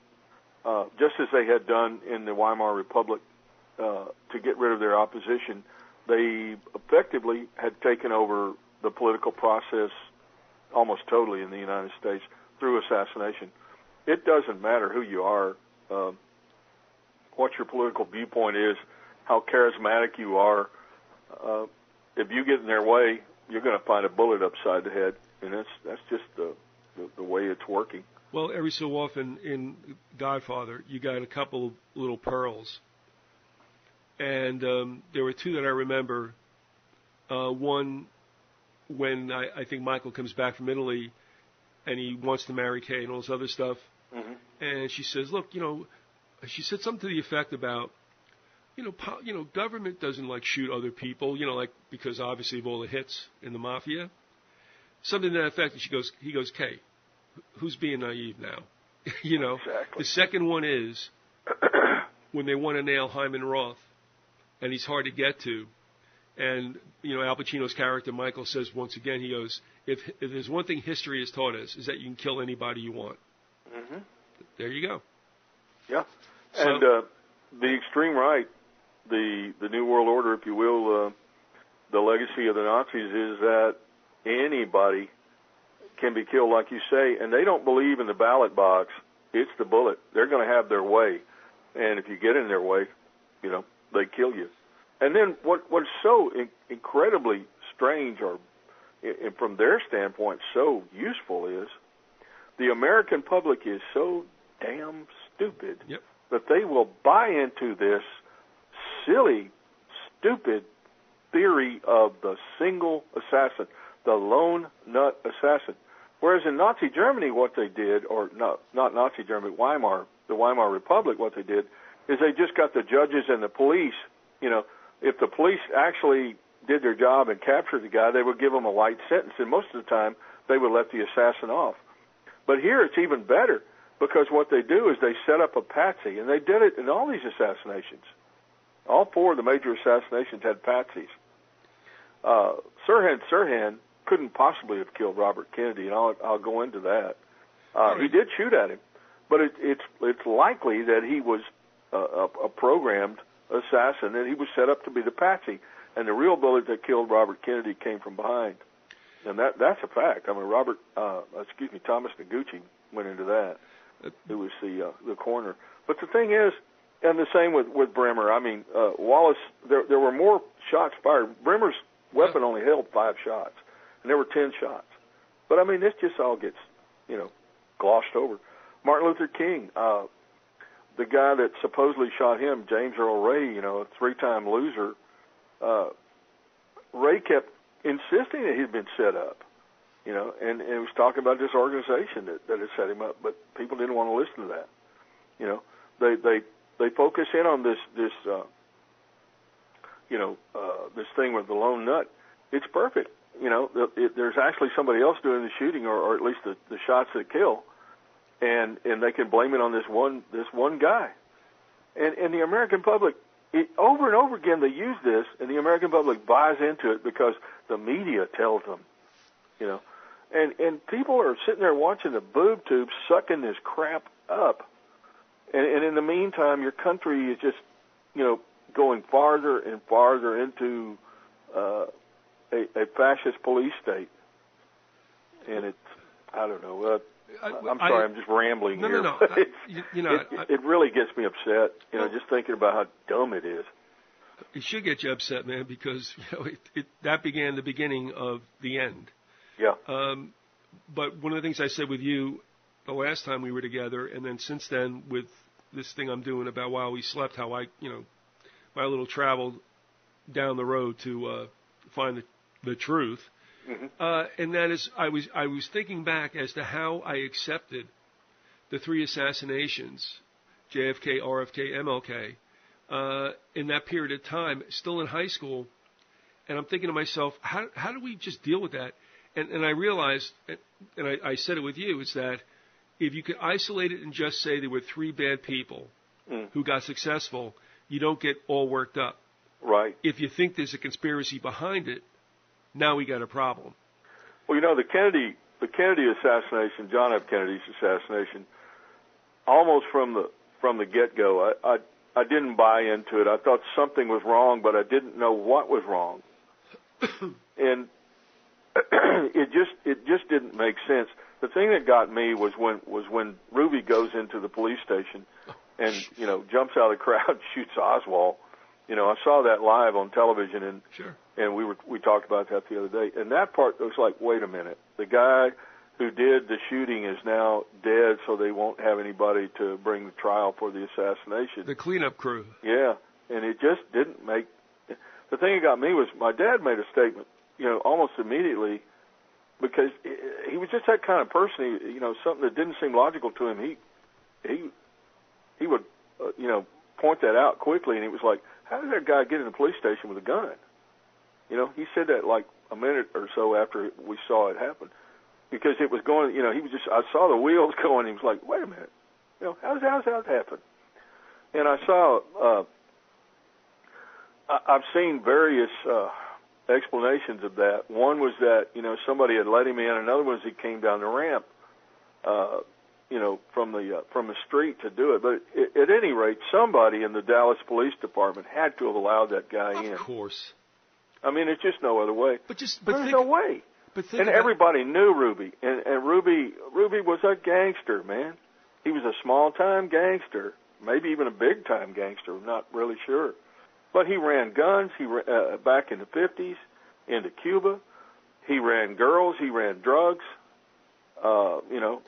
just as they had done in the Weimar Republic to get rid of their opposition, they effectively had taken over the political process almost totally in the United States through assassination. It doesn't matter who you are, what your political viewpoint is, how charismatic you are. If you get in their way, you're going to find a bullet upside the head, and that's just the way it's working. Well, every so often in Godfather, you got a couple of little pearls. And there were two that I remember. One, when I think Michael comes back from Italy, and he wants to marry Kay and all this other stuff. Mm-hmm. And she says, look, she said something to the effect about, government doesn't like shoot other people, because obviously of all the hits in the mafia. Something to that effect. And he goes, Kay, who's being naive now? Exactly. The second one is when they want to nail Hyman Roth, and he's hard to get to. And, Al Pacino's character, Michael, says once again, he goes, if there's one thing history has taught us, is that you can kill anybody you want. Mm-hmm. There you go. Yeah. So, and the extreme right, the New World Order, if you will, the legacy of the Nazis is that anybody can be killed, like you say, and they don't believe in the ballot box. It's the bullet. They're going to have their way. And if you get in their way, they kill you. And then what's so incredibly strange, or from their standpoint so useful, is the American public is so damn stupid that they will buy into this silly, stupid theory of the single assassin, the lone nut assassin. Whereas in Nazi Germany, what they did, or not Nazi Germany, the Weimar Republic, what they did is they just got the judges and the police. If the police actually did their job and captured the guy, they would give him a light sentence, and most of the time they would let the assassin off. But here it's even better, because what they do is they set up a patsy, and they did it in all these assassinations. All four of the major assassinations had patsies. Sirhan couldn't possibly have killed Robert Kennedy, and I'll go into that. He did shoot at him, but it's likely that he was a programmed assassin, and he was set up to be the patsy, and the real bullet that killed Robert Kennedy came from behind, and that's a fact. I mean, Thomas Noguchi went into that. It was the coroner. But the thing is, and the same with Bremer. I mean, Wallace. There were more shots fired. Bremer's weapon only held 5 shots, and there were 10 shots. But I mean, this just all gets glossed over. Martin Luther King. The guy that supposedly shot him, James Earl Ray, a 3-time loser, Ray kept insisting that he'd been set up, and it was talking about this organization that had set him up, but people didn't want to listen to that. They focus in on this thing with the lone nut. It's perfect. There's actually somebody else doing the shooting, or at least the shots that kill. And they can blame it on this one guy, and the American public, over and over again they use this, and the American public buys into it because the media tells them you know. And people are sitting there watching the boob tube sucking this crap up. And in the meantime, your country is just, you know, going farther and farther into a fascist police state. And it's, I don't know. I'm sorry, I'm just rambling here. No. It really gets me upset, you know, just thinking about how dumb it is. It should get you upset, man, because you know that began the beginning of the end. Yeah. But one of the things I said with you the last time we were together, and then since then with this thing I'm doing about while we slept, how I, you know, my little travel down the road to find the truth. Mm-hmm. And that is, I was thinking back as to how I accepted the 3 assassinations, JFK, RFK, MLK, in that period of time, still in high school, and I'm thinking to myself, how do we just deal with that? And I realized, and I said it with you, is that if you could isolate it and just say there were 3 bad people who got successful, you don't get all worked up. Right. If you think there's a conspiracy behind it, now we got a problem. Well, you know, the Kennedy assassination, John F. Kennedy's assassination, almost from the get-go, I didn't buy into it. I thought something was wrong, but I didn't know what was wrong. And it just didn't make sense. The thing that got me was when Ruby goes into the police station and, you know, jumps out of the crowd and shoots Oswald. You know, I saw that live on television, and sure. And we talked about that the other day. And that part was like, wait a minute, the guy who did the shooting is now dead, so they won't have anybody to bring the trial for the assassination. The cleanup crew. Yeah, and it just didn't make. The thing that got me was my dad made a statement, you know, almost immediately, because he was just that kind of person. He, you know, something that didn't seem logical to him, he would, you know, point that out quickly, and he was like, how did that guy get in the police station with a gun? You know, he said that like a minute or so after we saw it happen, because it was going, you know, I saw the wheels going. He was like, wait a minute, you know, how's that happen? And I saw, I've seen various explanations of that. One was that, you know, somebody had let him in. Another was he came down the ramp, you know, from the street to do it. But at any rate, somebody in the Dallas Police Department had to have allowed that guy in. Of course. I mean, it's just no other way. There's no way. And everybody knew Ruby, and Ruby was a gangster, man. He was a small-time gangster, maybe even a big-time gangster. I'm not really sure. But he ran guns. He back in the 50s into Cuba. He ran girls. He ran drugs. You know,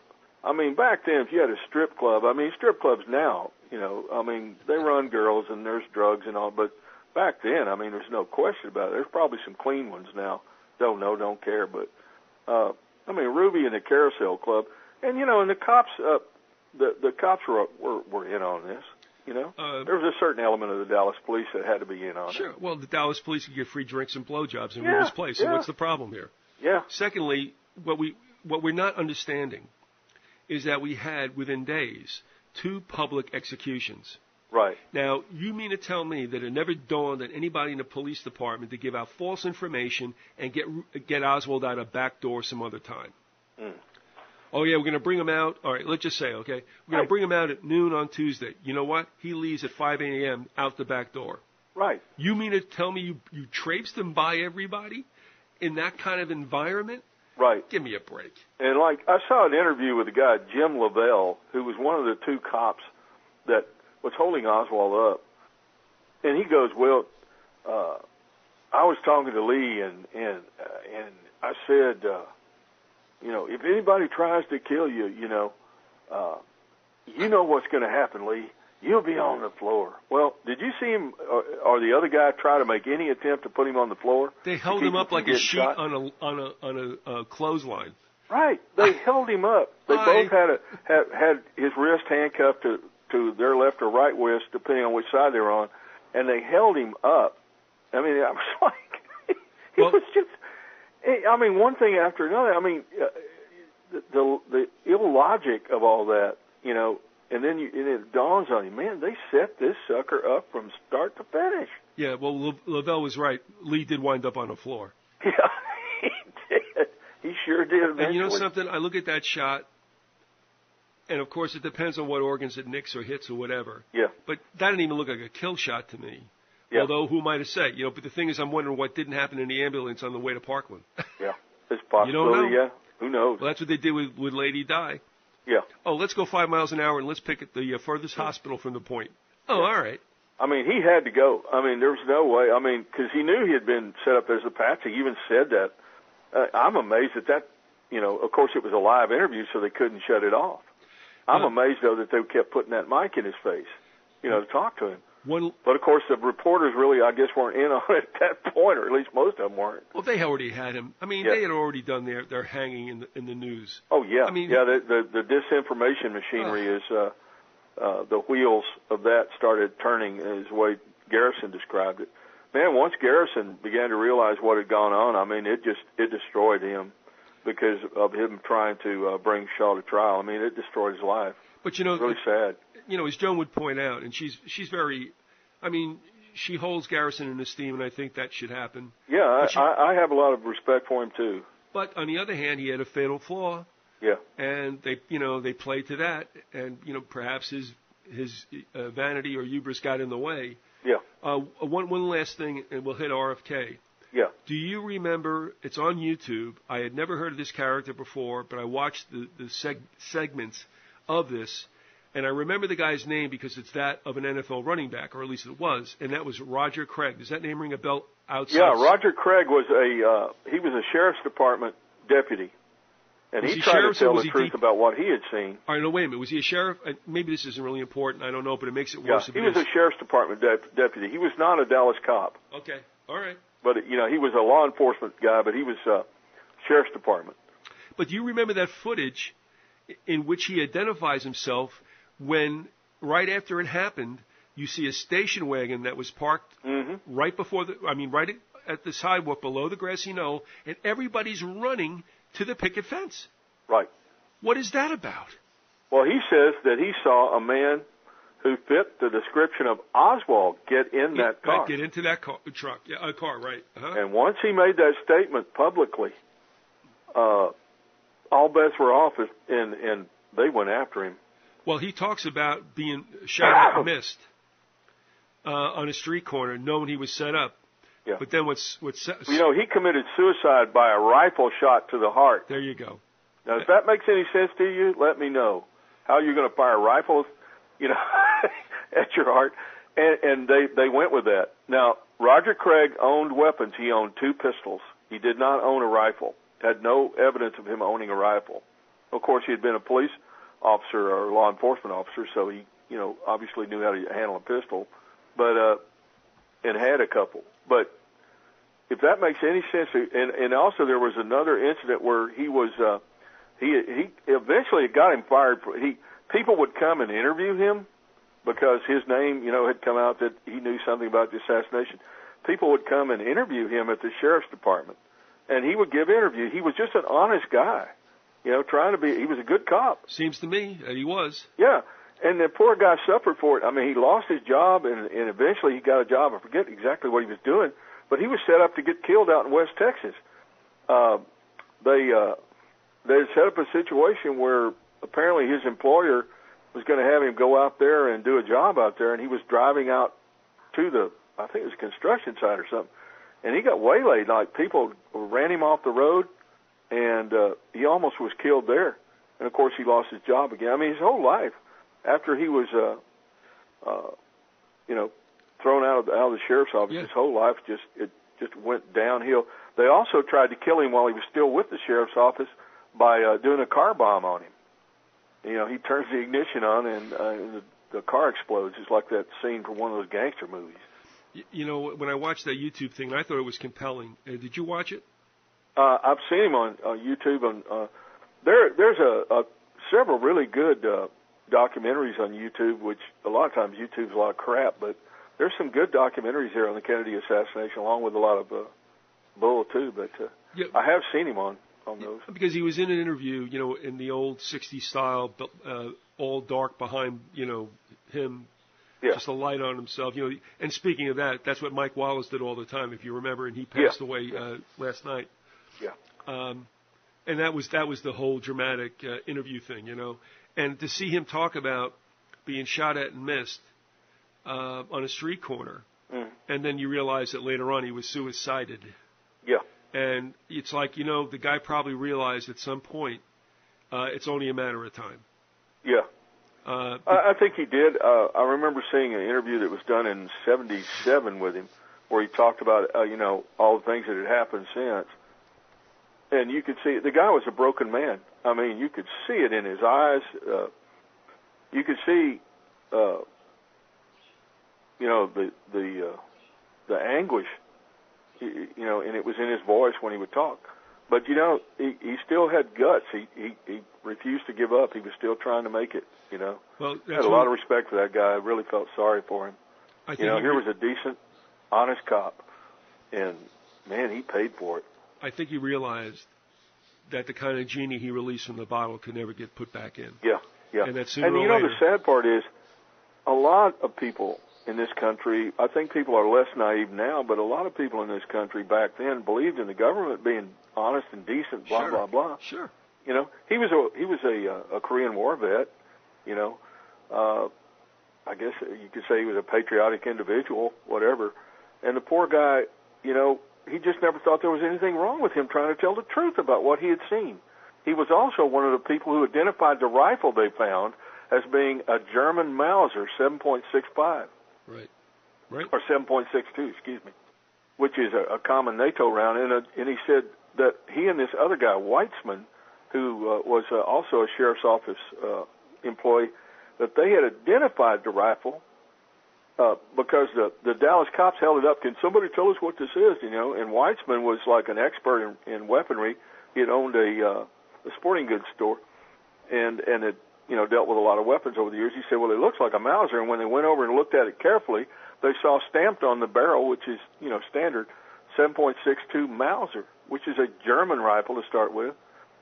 I mean, back then, if you had a strip club, I mean, strip clubs now, you know, I mean, they run girls and there's drugs and all, but back then, I mean, there's no question about it. There's probably some clean ones now. Don't know, don't care. But, I mean, Ruby and the Carousel Club, and, you know, and the cops, the cops were in on this, you know. There was a certain element of the Dallas police that had to be in on it. Sure. Well, the Dallas police could get free drinks and blowjobs in Ruby's place. So what's the problem here? Yeah. Secondly, what we're not understanding is that we had, within days, 2 public executions. Right. Now, you mean to tell me that it never dawned on anybody in the police department to give out false information and get Oswald out a back door some other time? Mm. Oh, yeah, we're going to bring him out. All right, let's just say, okay, we're going to bring him out at noon on Tuesday. You know what? He leaves at 5 a.m. out the back door. Right. You mean to tell me you traipsed him by everybody in that kind of environment? Right. Give me a break. And, like, I saw an interview with a guy, Jim Lavelle, who was one of the 2 cops that was holding Oswald up. And he goes, well, I was talking to Lee, and I said, you know, if anybody tries to kill you, you know what's going to happen, Lee. You'll be on the floor. Well, did you see him or the other guy try to make any attempt to put him on the floor? They held him up like a sheet on a clothesline. Right. They held him up. They both had his wrist handcuffed to their left or right wrist, depending on which side they were on, and they held him up. I mean, I was like, it was just. I mean, one thing after another. I mean, the illogic of all that, you know. And then it dawns on you, man, they set this sucker up from start to finish. Yeah, well, Lavelle was right. Lee did wind up on the floor. Yeah, he did. He sure did eventually. And you know something? I look at that shot, and of course it depends on what organs it nicks or hits or whatever. Yeah. But that didn't even look like a kill shot to me. Yeah. Although, who am I to say? But the thing is, I'm wondering what didn't happen in the ambulance on the way to Parkland. Yeah. It's possible. You don't know. Yeah. Who knows? Well, that's what they did with Lady Di. Yeah. Oh, let's go 5 miles an hour and let's pick at the furthest hospital from the point. Oh, all right. I mean, he had to go. I mean, there was no way. I mean, because he knew he had been set up as a patsy. He even said that. I'm amazed that, of course it was a live interview, so they couldn't shut it off. I'm amazed, though, that they kept putting that mic in his face, to talk to him. But, of course, the reporters really, I guess, weren't in on it at that point, or at least most of them weren't. Well, they already had him. I mean, they had already done their hanging in the news. Oh, yeah. I mean, the disinformation machinery is, the wheels of that started turning, as the way Garrison described it. Man, once Garrison began to realize what had gone on, I mean, it destroyed him because of him trying to bring Shaw to trial. I mean, it destroyed his life. But, it's really sad. As Joan would point out, and she's very, I mean, she holds Garrison in esteem, and I think that should happen. Yeah, I have a lot of respect for him, too. But on the other hand, he had a fatal flaw. Yeah. And they played to that, and, perhaps his vanity or hubris got in the way. Yeah. One last thing, and we'll hit RFK. Yeah. Do you remember, it's on YouTube, I had never heard of this character before, but I watched the segments of this, and I remember the guy's name because it's that of an NFL running back, or at least it was, and that was Roger Craig. Does that name ring a bell outside? Yeah, Roger Craig was he was a sheriff's department deputy. And he tried to tell the truth about what he had seen. All right, no, wait a minute. Was he a sheriff? Maybe this isn't really important. I don't know, but it makes it worse. Yeah, he was a sheriff's department deputy. He was not a Dallas cop. Okay, all right. But, he was a law enforcement guy, but he was sheriff's department. But do you remember that footage in which he identifies himself when, right after it happened, you see a station wagon that was parked right before right at the sidewalk below the grassy knoll, and everybody's running to the picket fence. Right. What is that about? Well, he says that he saw a man who fit the description of Oswald get in that car. Right, get into that truck. Yeah, a car, right. Uh-huh. And once he made that statement publicly, all bets were off, and they went after him. Well, he talks about being shot and missed on a street corner, knowing he was set up. Yeah. But then he committed suicide by a rifle shot to the heart. There you go. Now, if that makes any sense to you, let me know. How you're going to fire rifles, at your heart. And they went with that. Now, Roger Craig owned weapons. He owned 2 pistols. He did not own a rifle. Had no evidence of him owning a rifle. Of course, he had been a police officer or law enforcement officer, so he, obviously knew how to handle a pistol, but and had a couple. But if that makes any sense, and also there was another incident where he was, he eventually got him fired. People would come and interview him because his name, had come out that he knew something about the assassination. People would come and interview him at the sheriff's department, and he would give interviews. He was just an honest guy, he was a good cop. Seems to me that he was. Yeah. And the poor guy suffered for it. I mean, he lost his job, and eventually he got a job. I forget exactly what he was doing, but he was set up to get killed out in West Texas. They set up a situation where apparently his employer was going to have him go out there and do a job out there, and he was driving out to I think it was a construction site or something, and he got waylaid. Like, people ran him off the road, and he almost was killed there. And, of course, he lost his job again. I mean, his whole life. After he was, thrown out of the sheriff's office, his whole life just went downhill. They also tried to kill him while he was still with the sheriff's office by doing a car bomb on him. He turns the ignition on and the car explodes. It's like that scene from one of those gangster movies. When I watched that YouTube thing, I thought it was compelling. Did you watch it? I've seen him on YouTube. There's several really good documentaries on YouTube, which a lot of times YouTube's a lot of crap, but there's some good documentaries there on the Kennedy assassination, along with a lot of bull too. But I have seen him on those. Because he was in an interview, in the old 60s style, all dark behind, him, just a light on himself. And speaking of that, that's what Mike Wallace did all the time, if you remember, and he passed away last night. Yeah. And that was the whole dramatic interview thing, you know. And to see him talk about being shot at and missed on a street corner, and then you realize that later on he was suicided. Yeah. And it's like, you know, the guy probably realized at some point it's only a matter of time. Yeah. I think he did. I remember seeing an interview that was done in '77 with him, where he talked about, you know, all the things that had happened since. And you could see the guy was a broken man. I mean, you could see it in his eyes. You could see, you know, the anguish, you know, and it was in his voice when he would talk. But, you know, he still had guts. He refused to give up. He was still trying to make it, you know. Well, I had a lot of respect for that guy. I really felt sorry for him. You know, here was a decent, honest cop, and, man, he paid for it. I think he realized that the kind of genie he released from the bottle could never get put back in. Yeah, yeah. And that sooner and you or know, later, the sad part is, a lot of people in this country, I think people are less naive now, but a lot of people in this country back then believed in the government being honest and decent, blah, sure. blah, blah. Sure. You know, he was a Korean War vet, you know. I guess you could say he was a patriotic individual, whatever. And the poor guy, you know, he just never thought there was anything wrong with him trying to tell the truth about what he had seen. He was also one of the people who identified the rifle they found as being a German Mauser 7.65. Right. Right. Or 7.62, excuse me, which is a common NATO round. And he said that he and this other guy, Weitzman, who was also a sheriff's office employee, that they had identified the rifle because the Dallas cops held it up. Can somebody tell us what this is? You know, and Weitzman was like an expert in weaponry. He had owned a sporting goods store, and had, you know, dealt with a lot of weapons over the years. He said, well, it looks like a Mauser. And when they went over and looked at it carefully, they saw stamped on the barrel, which is, you know, standard, 7.62 Mauser, which is a German rifle to start with.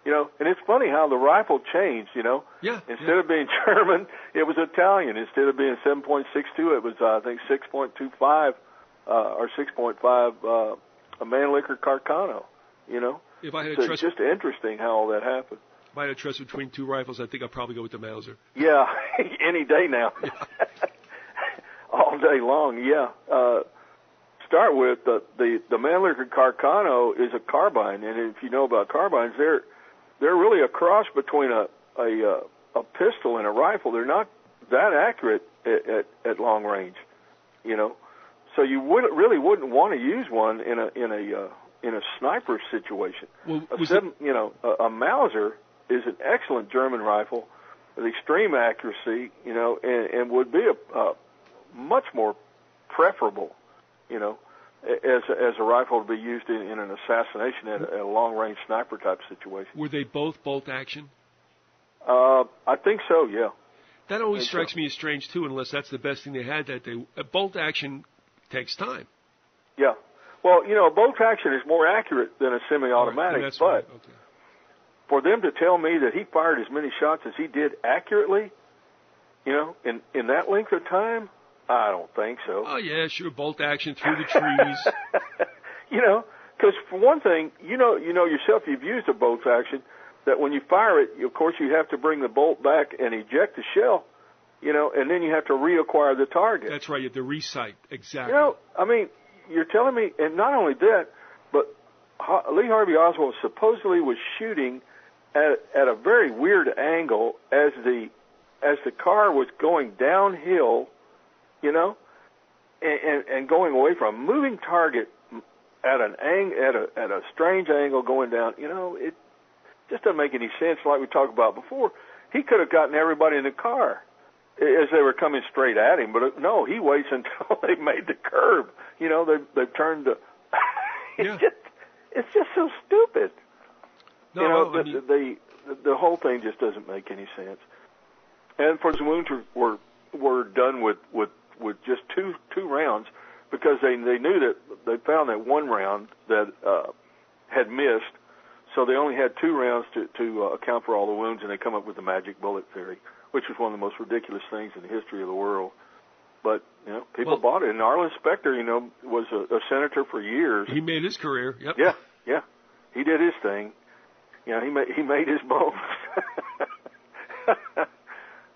You know, and it's funny how the rifle changed, you know. Yeah. Instead of being German, it was Italian. Instead of being 7.62, it was, I think, 6.25 or 6.5 a Mannlicher Carcano, you know. If I had so it's just interesting how all that happened. If I had a trust between two rifles, I think I'd probably go with the Mauser. Yeah, any day now. All day long, yeah. Start with the Mannlicher Carcano is a carbine, and if you know about carbines, they're really a cross between a pistol and a rifle. They're not that accurate at long range, you know. So you really wouldn't want to use one in a sniper situation. Well, a Mauser is an excellent German rifle with extreme accuracy, you know, and would be a much more preferable, you know, as a rifle to be used in an assassination at a long-range sniper type situation. Were they both bolt action? I think so, yeah. That always strikes me as strange, too, unless that's the best thing they had that day. Bolt action takes time. Yeah. Well, you know, bolt action is more accurate than a semi-automatic, right, but right. Okay. For them to tell me that he fired as many shots as he did accurately, you know, in that length of time, I don't think so. Oh, yeah, sure, bolt action through the trees. You know, because for one thing, you know yourself, you've used a bolt action, that when you fire it, of course, you have to bring the bolt back and eject the shell, you know, and then you have to reacquire the target. That's right, you have to recite, exactly. You know, I mean, you're telling me, and not only that, but Lee Harvey Oswald supposedly was shooting at a very weird angle as the car was going downhill, you know, and going away from a moving target at a strange angle going down. You know, it just doesn't make any sense. Like we talked about before, he could have gotten everybody in the car as they were coming straight at him, but no, he waits until they made the curve. You know, they've turned to. It's just so stupid. No, you know, I mean, the whole thing just doesn't make any sense. And for the wounds were done with just two rounds, because they knew that they found that one round that had missed, so they only had 2 rounds to account for all the wounds, and they come up with the magic bullet theory, which was one of the most ridiculous things in the history of the world. But, you know, people bought it. And Arlen Specter, you know, was a senator for years. He made his career, yep. Yeah. He did his thing. You know, he made his bones.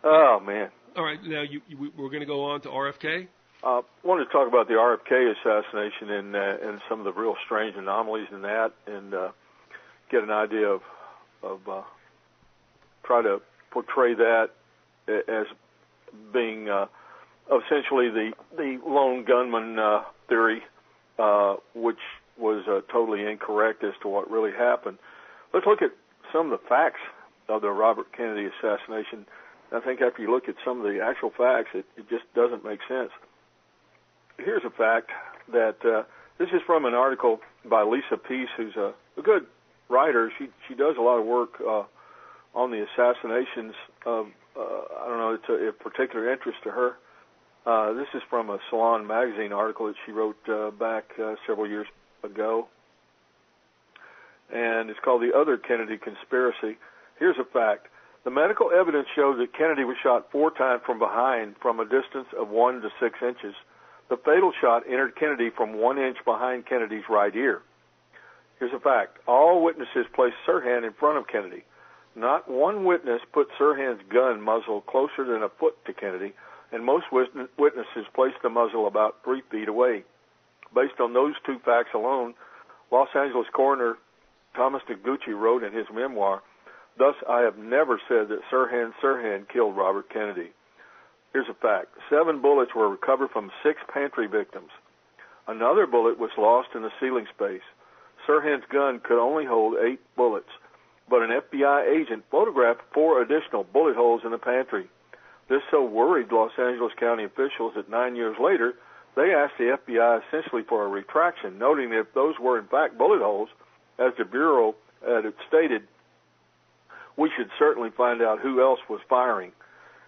Oh man! All right, now we're going to go on to RFK. I wanted to talk about the RFK assassination and some of the real strange anomalies in that, and get an idea of try to portray that as being essentially the lone gunman theory, which was totally incorrect as to what really happened. Let's look at some of the facts of the Robert Kennedy assassination. I think after you look at some of the actual facts, it just doesn't make sense. Here's a fact that this is from an article by Lisa Peace, who's a good writer. She does a lot of work on the assassinations of, I don't know, it's a particular interest to her. This is from a Salon magazine article that she wrote back several years ago, and it's called The Other Kennedy Conspiracy. Here's a fact. The medical evidence shows that Kennedy was shot 4 times from behind from a distance of 1 to 6 inches. The fatal shot entered Kennedy from 1 inch behind Kennedy's right ear. Here's a fact. All witnesses placed Sirhan in front of Kennedy. Not one witness put Sirhan's gun muzzle closer than a foot to Kennedy, and most witnesses placed the muzzle about 3 feet away. Based on those 2 facts alone, Los Angeles coroner Thomas Noguchi wrote in his memoir, "Thus I have never said that Sirhan killed Robert Kennedy." Here's a fact. 7 bullets were recovered from 6 pantry victims. Another bullet was lost in the ceiling space. Sirhan's gun could only hold 8 bullets, but an FBI agent photographed 4 additional bullet holes in the pantry. This so worried Los Angeles County officials that 9 years later, they asked the FBI essentially for a retraction, noting that if those were in fact bullet holes, as the Bureau had stated, we should certainly find out who else was firing.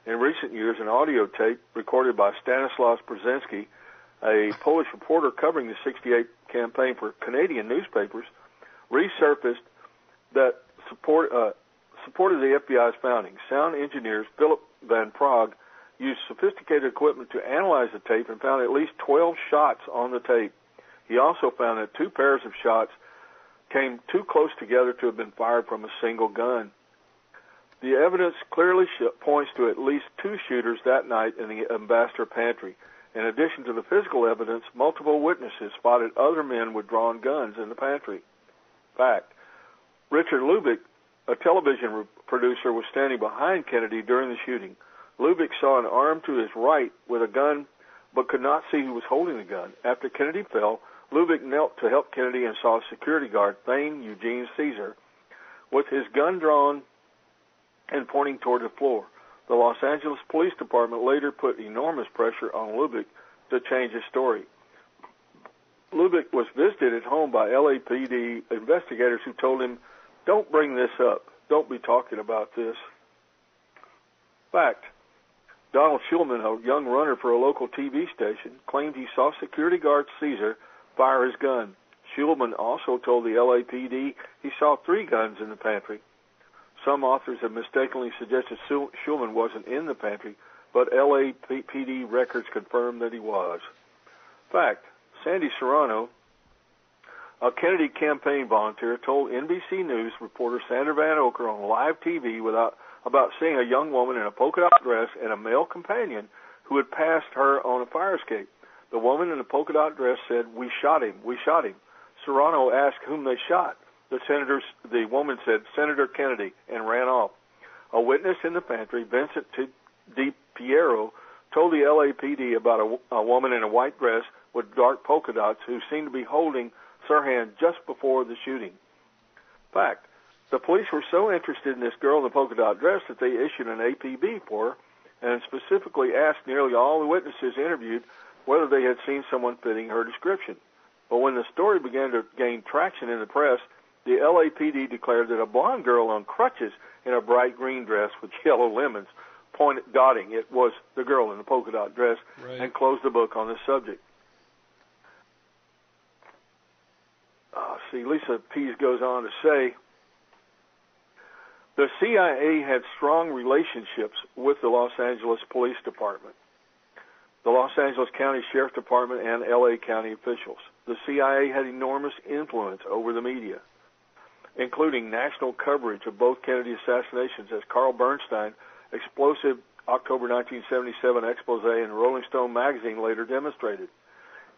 In recent years, an audio tape recorded by Stanislaus Brzezinski, a Polish reporter covering the '68 campaign for Canadian newspapers, resurfaced that supported the FBI's founding. Sound engineers Philip Van Praag used sophisticated equipment to analyze the tape and found at least 12 shots on the tape. He also found that 2 pairs of shots came too close together to have been fired from a single gun. The evidence clearly points to at least 2 shooters that night in the Ambassador pantry. In addition to the physical evidence, multiple witnesses spotted other men with drawn guns in the pantry. Fact. Richard Lubick, a television producer, was standing behind Kennedy during the shooting. Lubick saw an arm to his right with a gun, but could not see who was holding the gun. After Kennedy fell, Lubick knelt to help Kennedy and saw security guard Thane Eugene Caesar with his gun drawn and pointing toward the floor. The Los Angeles Police Department later put enormous pressure on Lubick to change his story. Lubick was visited at home by LAPD investigators who told him, "Don't bring this up. Don't be talking about this." Fact. Donald Shulman, a young runner for a local TV station, claimed he saw security guard Caesar fire his gun. Shulman also told the LAPD he saw 3 guns in the pantry. Some authors have mistakenly suggested Shulman wasn't in the pantry, but LAPD records confirm that he was. Fact. Sandy Serrano, a Kennedy campaign volunteer, told NBC News reporter Sandra Van Oker on live TV about seeing a young woman in a polka dot dress and a male companion who had passed her on a fire escape. The woman in the polka dot dress said, "We shot him, we shot him." Serrano asked whom they shot. The woman said, "Senator Kennedy," and ran off. A witness in the pantry, Vincent DiPiero, told the LAPD about a woman in a white dress with dark polka dots who seemed to be holding Sirhan just before the shooting. Fact. The police were so interested in this girl in the polka dot dress that they issued an APB for her and specifically asked nearly all the witnesses interviewed whether they had seen someone fitting her description. But when the story began to gain traction in the press, the LAPD declared that a blonde girl on crutches in a bright green dress with yellow lemons dotting it was the girl in the polka dot dress, right, and closed the book on the subject. Lisa Pease goes on to say, the CIA had strong relationships with the Los Angeles Police Department, the Los Angeles County Sheriff Department, and LA County officials. The CIA had enormous influence over the media. including national coverage of both Kennedy assassinations, as Carl Bernstein's explosive October 1977 expose in Rolling Stone magazine later demonstrated.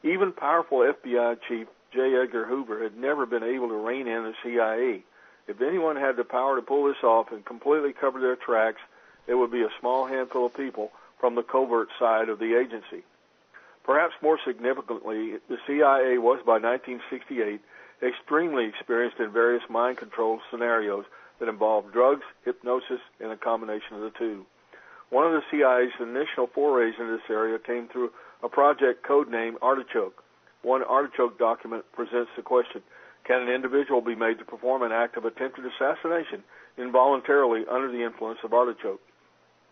Even powerful FBI chief J. Edgar Hoover had never been able to rein in the CIA. If anyone had the power to pull this off and completely cover their tracks, it would be a small handful of people from the covert side of the agency. Perhaps more significantly, the CIA was by 1968 extremely experienced in various mind control scenarios that involved drugs, hypnosis, and a combination of the two. One of the CIA's initial forays into this area came through a project codenamed Artichoke. One Artichoke document presents the question, can an individual be made to perform an act of attempted assassination involuntarily under the influence of Artichoke?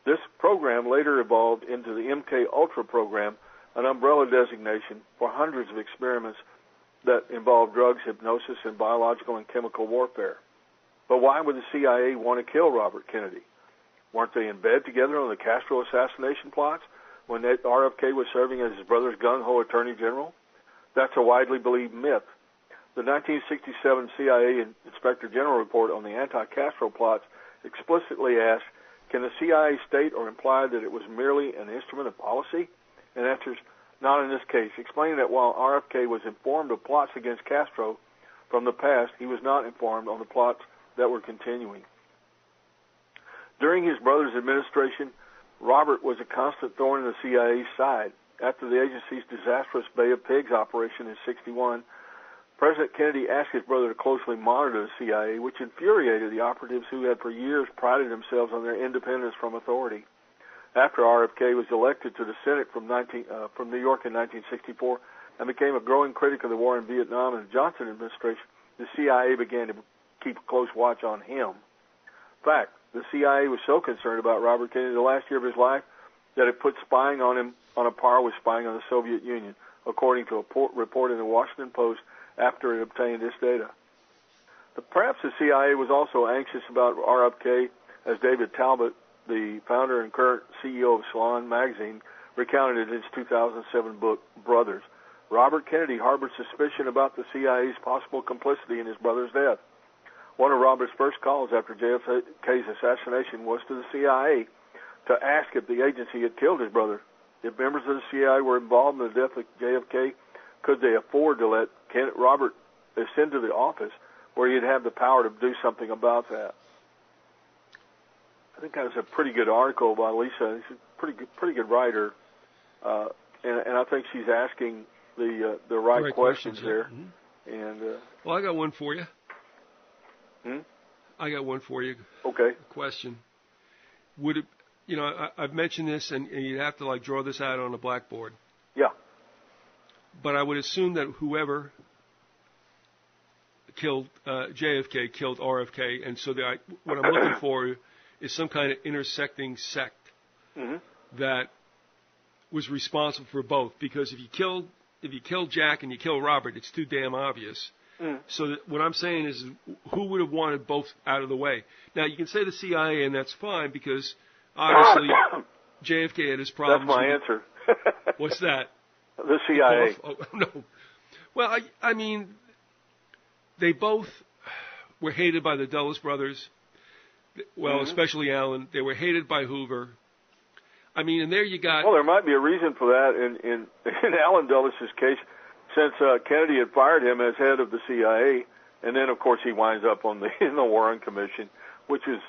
This program later evolved into the MK Ultra program, an umbrella designation for hundreds of experiments that involve drugs, hypnosis, and biological and chemical warfare. But why would the CIA want to kill Robert Kennedy? Weren't they in bed together on the Castro assassination plots when RFK was serving as his brother's gung-ho attorney general? That's a widely believed myth. The 1967 CIA Inspector General report on the anti-Castro plots explicitly asked, can the CIA state or imply that it was merely an instrument of policy? And answers, not in this case, explaining that while RFK was informed of plots against Castro from the past, he was not informed on the plots that were continuing. During his brother's administration, Robert was a constant thorn in the CIA's side. After the agency's disastrous Bay of Pigs operation in '61, President Kennedy asked his brother to closely monitor the CIA, which infuriated the operatives who had for years prided themselves on their independence from authority. After RFK was elected to the Senate from New York in 1964 and became a growing critic of the war in Vietnam and the Johnson administration, the CIA began to keep a close watch on him. In fact, the CIA was so concerned about Robert Kennedy the last year of his life that it put spying on him on a par with spying on the Soviet Union, according to a report in the Washington Post after it obtained this data. Perhaps the CIA was also anxious about RFK, as David Talbot, the founder and current CEO of Salon magazine, recounted in his 2007 book, Brothers. Robert Kennedy harbored suspicion about the CIA's possible complicity in his brother's death. One of Robert's first calls after JFK's assassination was to the CIA to ask if the agency had killed his brother. If members of the CIA were involved in the death of JFK, could they afford to let Robert ascend to the office where he'd have the power to do something about that? I think that was a pretty good article by Lisa. She's a pretty good writer, and I think she's asking the right questions there. Mm-hmm. And well, I got one for you. I got one for you. Okay. Question: would it? You know, I've mentioned this, and you'd have to draw this out on a blackboard. Yeah. But I would assume that whoever killed JFK killed RFK, and so what I'm looking for is some kind of intersecting sect that was responsible for both. Because if you kill Jack and you kill Robert, it's too damn obvious. So what I'm saying is, who would have wanted both out of the way? Now you can say the CIA, and that's fine because obviously JFK had his problems. That's my answer. What's that? The CIA. Oh, no. Well, I mean, they both were hated by the Dulles brothers. Well, especially Allen. They were hated by Hoover. I mean, and there you got... Well, there might be a reason for that in Allen Dulles' case, since Kennedy had fired him as head of the CIA, and then, of course, he winds up in the Warren Commission, which is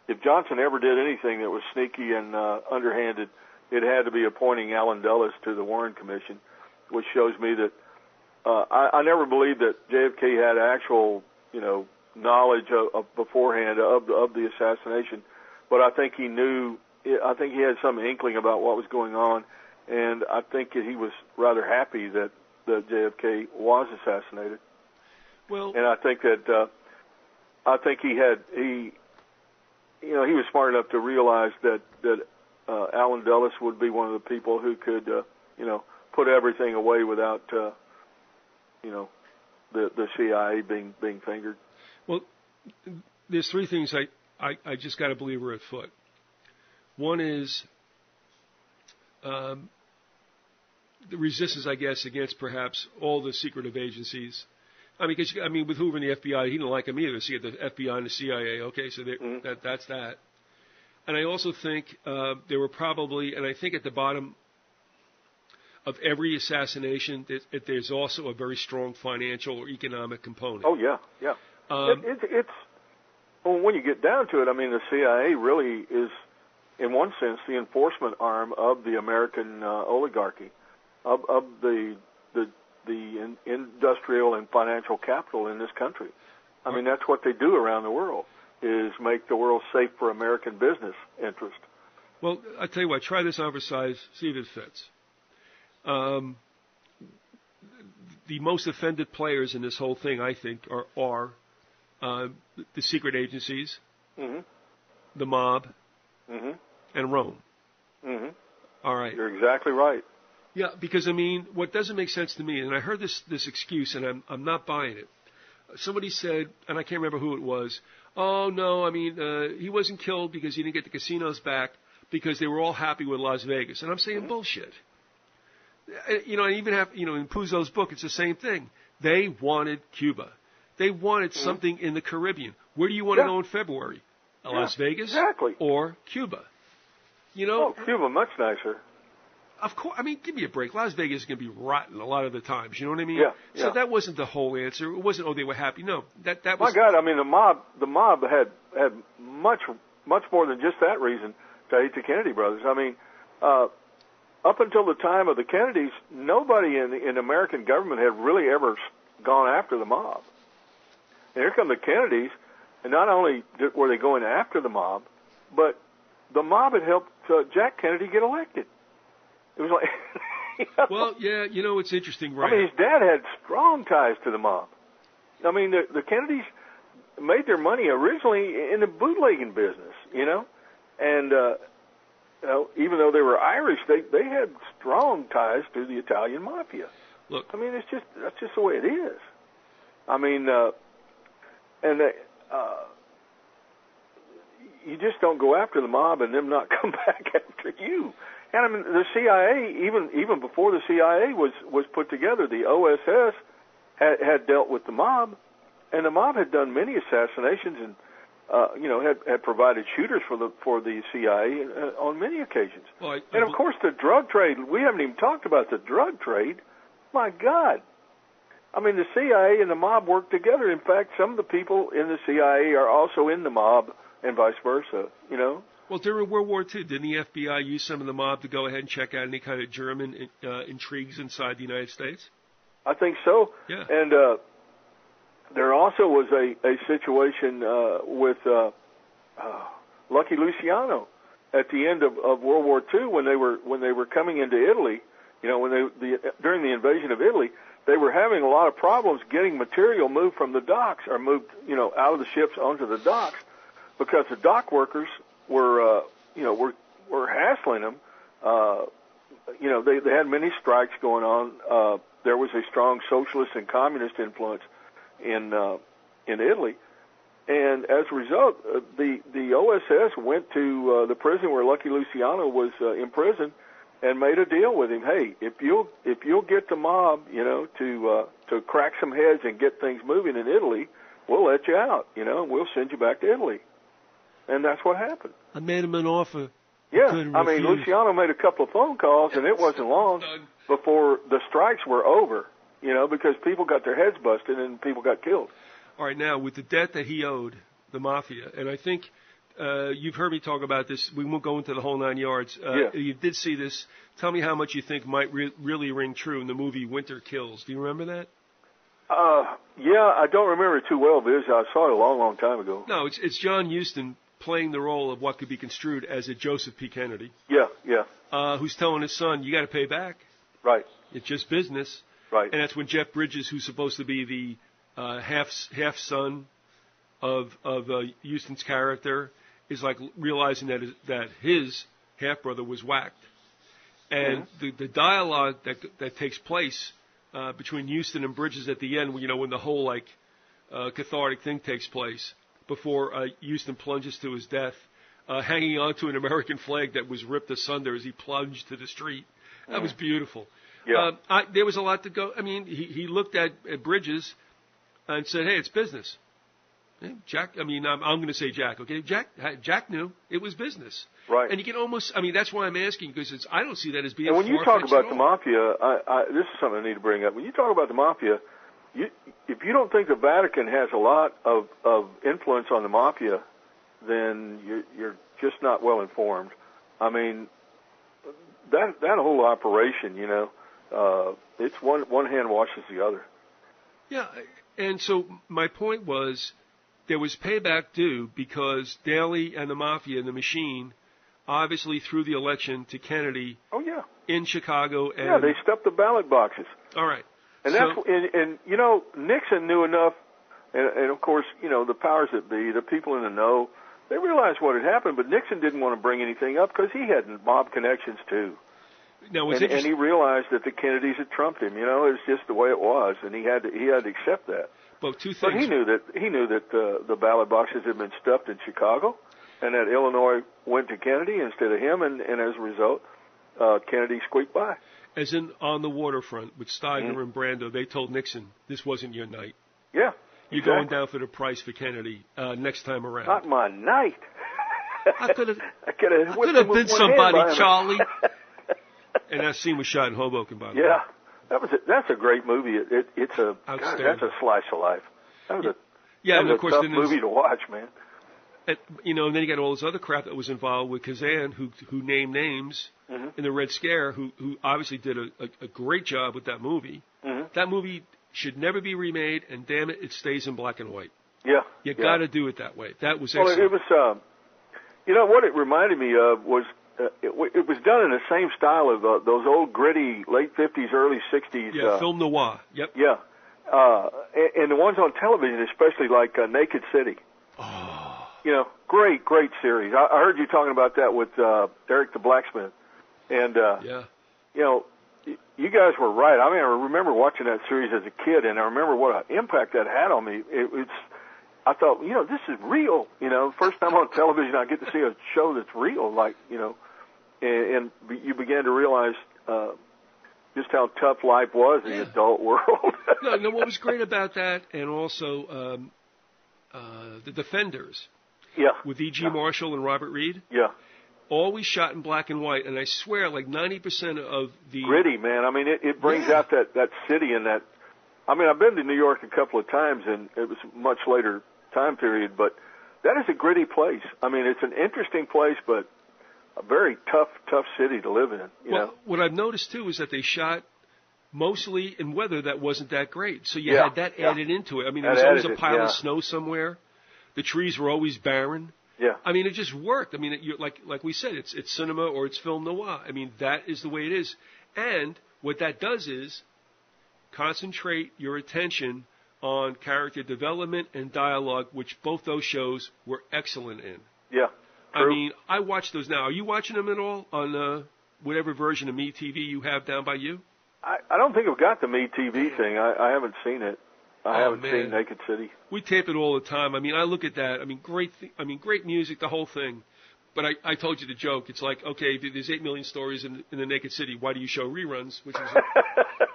if Johnson ever did anything that was sneaky and underhanded, it had to be appointing Allen Dulles to the Warren Commission, which shows me that I never believed that JFK had actual, knowledge of beforehand of the assassination, but I think he knew. I think he had some inkling about what was going on, and I think that he was rather happy that JFK was assassinated. Well, and I think that he was smart enough to realize that Allen Dulles would be one of the people who could, put everything away without, the CIA being fingered. Well, there's three things I just got to believe are at foot. One is the resistance, I guess, against perhaps all the secretive agencies I mean, with Hoover and the FBI, he didn't like him either. So you get the FBI and the CIA. Okay, so that's that. And I also think there were probably, and I think at the bottom of every assassination, there's also a very strong financial or economic component. Oh yeah. It's well, when you get down to it, I mean, the CIA really is, in one sense, the enforcement arm of the American oligarchy, of the industrial and financial capital in this country. I mean, that's what they do around the world, is make the world safe for American business interest. Well, I tell you what, try this on for size, see if it fits. The most offended players in this whole thing, I think, are the secret agencies, the mob, and Rome. All right. You're exactly right. Yeah, because, I mean, what doesn't make sense to me, and I heard this excuse, and I'm not buying it. Somebody said, and I can't remember who it was, oh, no, I mean, he wasn't killed because he didn't get the casinos back because they were all happy with Las Vegas. And I'm saying bullshit. You know, I even have, in Puzo's book, it's the same thing. They wanted Cuba. They wanted something in the Caribbean. Where do you want to go in February? Las Vegas? Exactly. Or Cuba? You know? Oh, Cuba, much nicer. Of course. I mean, give me a break. Las Vegas is going to be rotten a lot of the times. You know what I mean? Yeah. So that wasn't the whole answer. It wasn't, they were happy. No, that was. My God, I mean, the mob had much more than just that reason to hate the Kennedy brothers. I mean, up until the time of the Kennedys, nobody in American government had really ever gone after the mob. And here come the Kennedys, and not only were they going after the mob, but the mob had helped Jack Kennedy get elected. It was like, Well, yeah, it's interesting, right? I mean, his dad had strong ties to the mob. I mean, the Kennedys made their money originally in the bootlegging business, and even though they were Irish, they had strong ties to the Italian mafia. Look, I mean, that's just the way it is. I mean, you just don't go after the mob and them not come back after you. And I mean, the CIA, even before the CIA was put together, the OSS had dealt with the mob, and the mob had done many assassinations and had provided shooters for the CIA on many occasions. Well, and of course, the drug trade. We haven't even talked about the drug trade. My God. I mean, the CIA and the mob work together. In fact, some of the people in the CIA are also in the mob, and vice versa. Well, during World War II, didn't the FBI use some of the mob to go ahead and check out any kind of German intrigues inside the United States? I think so. Yeah. And there also was a situation with Lucky Luciano at the end of World War II when they were coming into Italy. During the invasion of Italy, they were having a lot of problems getting material moved from the docks or moved out of the ships onto the docks because the dock workers were hassling them. They had many strikes going on. There was a strong socialist and communist influence in Italy, and as a result, the OSS went to the prison where Lucky Luciano was imprisoned and made a deal with him. Hey, if you'll get the mob, to crack some heads and get things moving in Italy, we'll let you out. We'll send you back to Italy. And that's what happened. I made him an offer. Yeah, I mean, Luciano made a couple of phone calls, and it wasn't long before the strikes were over, because people got their heads busted and people got killed. All right, now, with the debt that he owed the mafia, and I think you've heard me talk about this. We won't go into the whole 9 yards. You did see this. Tell me how much you think might really ring true in the movie Winter Kills. Do you remember that? Yeah, I don't remember it too well, Viz. I saw it a long, long time ago. No, it's John Huston playing the role of what could be construed as a Joseph P. Kennedy. Yeah. Who's telling his son, you got to pay back. Right. It's just business. Right. And that's when Jeff Bridges, who's supposed to be the half son of Huston's character, is like realizing that his half brother was whacked. And the dialogue that takes place between Huston and Bridges at the end, when the whole cathartic thing takes place, before Huston plunges to his death, hanging onto an American flag that was ripped asunder as he plunged to the street. That was beautiful. Yeah. There was a lot to go. I mean, he looked at Bridges and said, "Hey, it's business." Jack, I mean, I'm going to say Jack, okay? Jack knew it was business. Right. And you can almost, I mean, that's why I'm asking, because I don't see that as being. And when you talk about the mafia, this is something I need to bring up. When you talk about the mafia, if you don't think the Vatican has a lot of influence on the mafia, then you're just not well informed. I mean, that whole operation, it's one hand washes the other. Yeah, and so my point was, there was payback due because Daley and the mafia and the machine obviously threw the election to Kennedy. Oh yeah. In Chicago. And they stuffed the ballot boxes. All right. And Nixon knew enough, and of course, the powers that be, the people in the know, they realized what had happened, but Nixon didn't want to bring anything up because he had mob connections too. Now, and he realized that the Kennedys had trumped him. It's just the way it was, and he had to accept that. Well, two things. But he knew that the ballot boxes had been stuffed in Chicago, and that Illinois went to Kennedy instead of him, and as a result, Kennedy squeaked by. As in on the waterfront with Steiger and Brando, they told Nixon, "This wasn't your night. Yeah, you're going down for the price for Kennedy next time around." Not my night. I could have been somebody, Charlie. And that scene was shot in Hoboken, by the way. Yeah, that's a great movie. That's a slice of life. That was of course, a tough movie to watch, man. And then you got all this other crap that was involved with Kazan, who named names in the Red Scare, who obviously did a great job with that movie. That movie should never be remade, and damn it, it stays in black and white. Yeah, you got to do it that way. That was excellent. It was. What it reminded me of was it was done in the same style of those old gritty late 50s, early 60s. Yeah, film noir. Yep. Yeah, and the ones on television, especially like Naked City. Oh. Great series. I heard you talking about that with Eric the Blacksmith, and you guys were right. I mean, I remember watching that series as a kid, and I remember what an impact that had on me. I thought, this is real. First time on television, I get to see a show that's real, and you began to realize just how tough life was in the adult world. No, what was great about that, and also the Defenders. Yeah. With E.G. Marshall and Robert Reed. Yeah. Always shot in black and white, and I swear, like 90% of the gritty, man. I mean, it brings out that city and that. I mean, I've been to New York a couple of times, and it was a much later time period, but that is a gritty place. I mean, it's an interesting place, but a very tough city to live in. What I've noticed too is that they shot mostly in weather that wasn't that great, so you had that added into it. I mean, there was always a pile of snow somewhere. The trees were always barren. Yeah. I mean, it just worked. I mean, like we said, it's cinema or it's film noir. I mean, that is the way it is. And what that does is concentrate your attention on character development and dialogue, which both those shows were excellent in. Yeah. True. I mean, I watch those now. Are you watching them at all on whatever version of MeTV you have down by you? I don't think I've got the MeTV thing. I haven't seen it. I haven't seen Naked City. We tape it all the time. I mean, I look at that. I mean, great music, the whole thing. But I told you the joke. It's like, okay, there's 8 million stories in the Naked City. Why do you show reruns? Which is,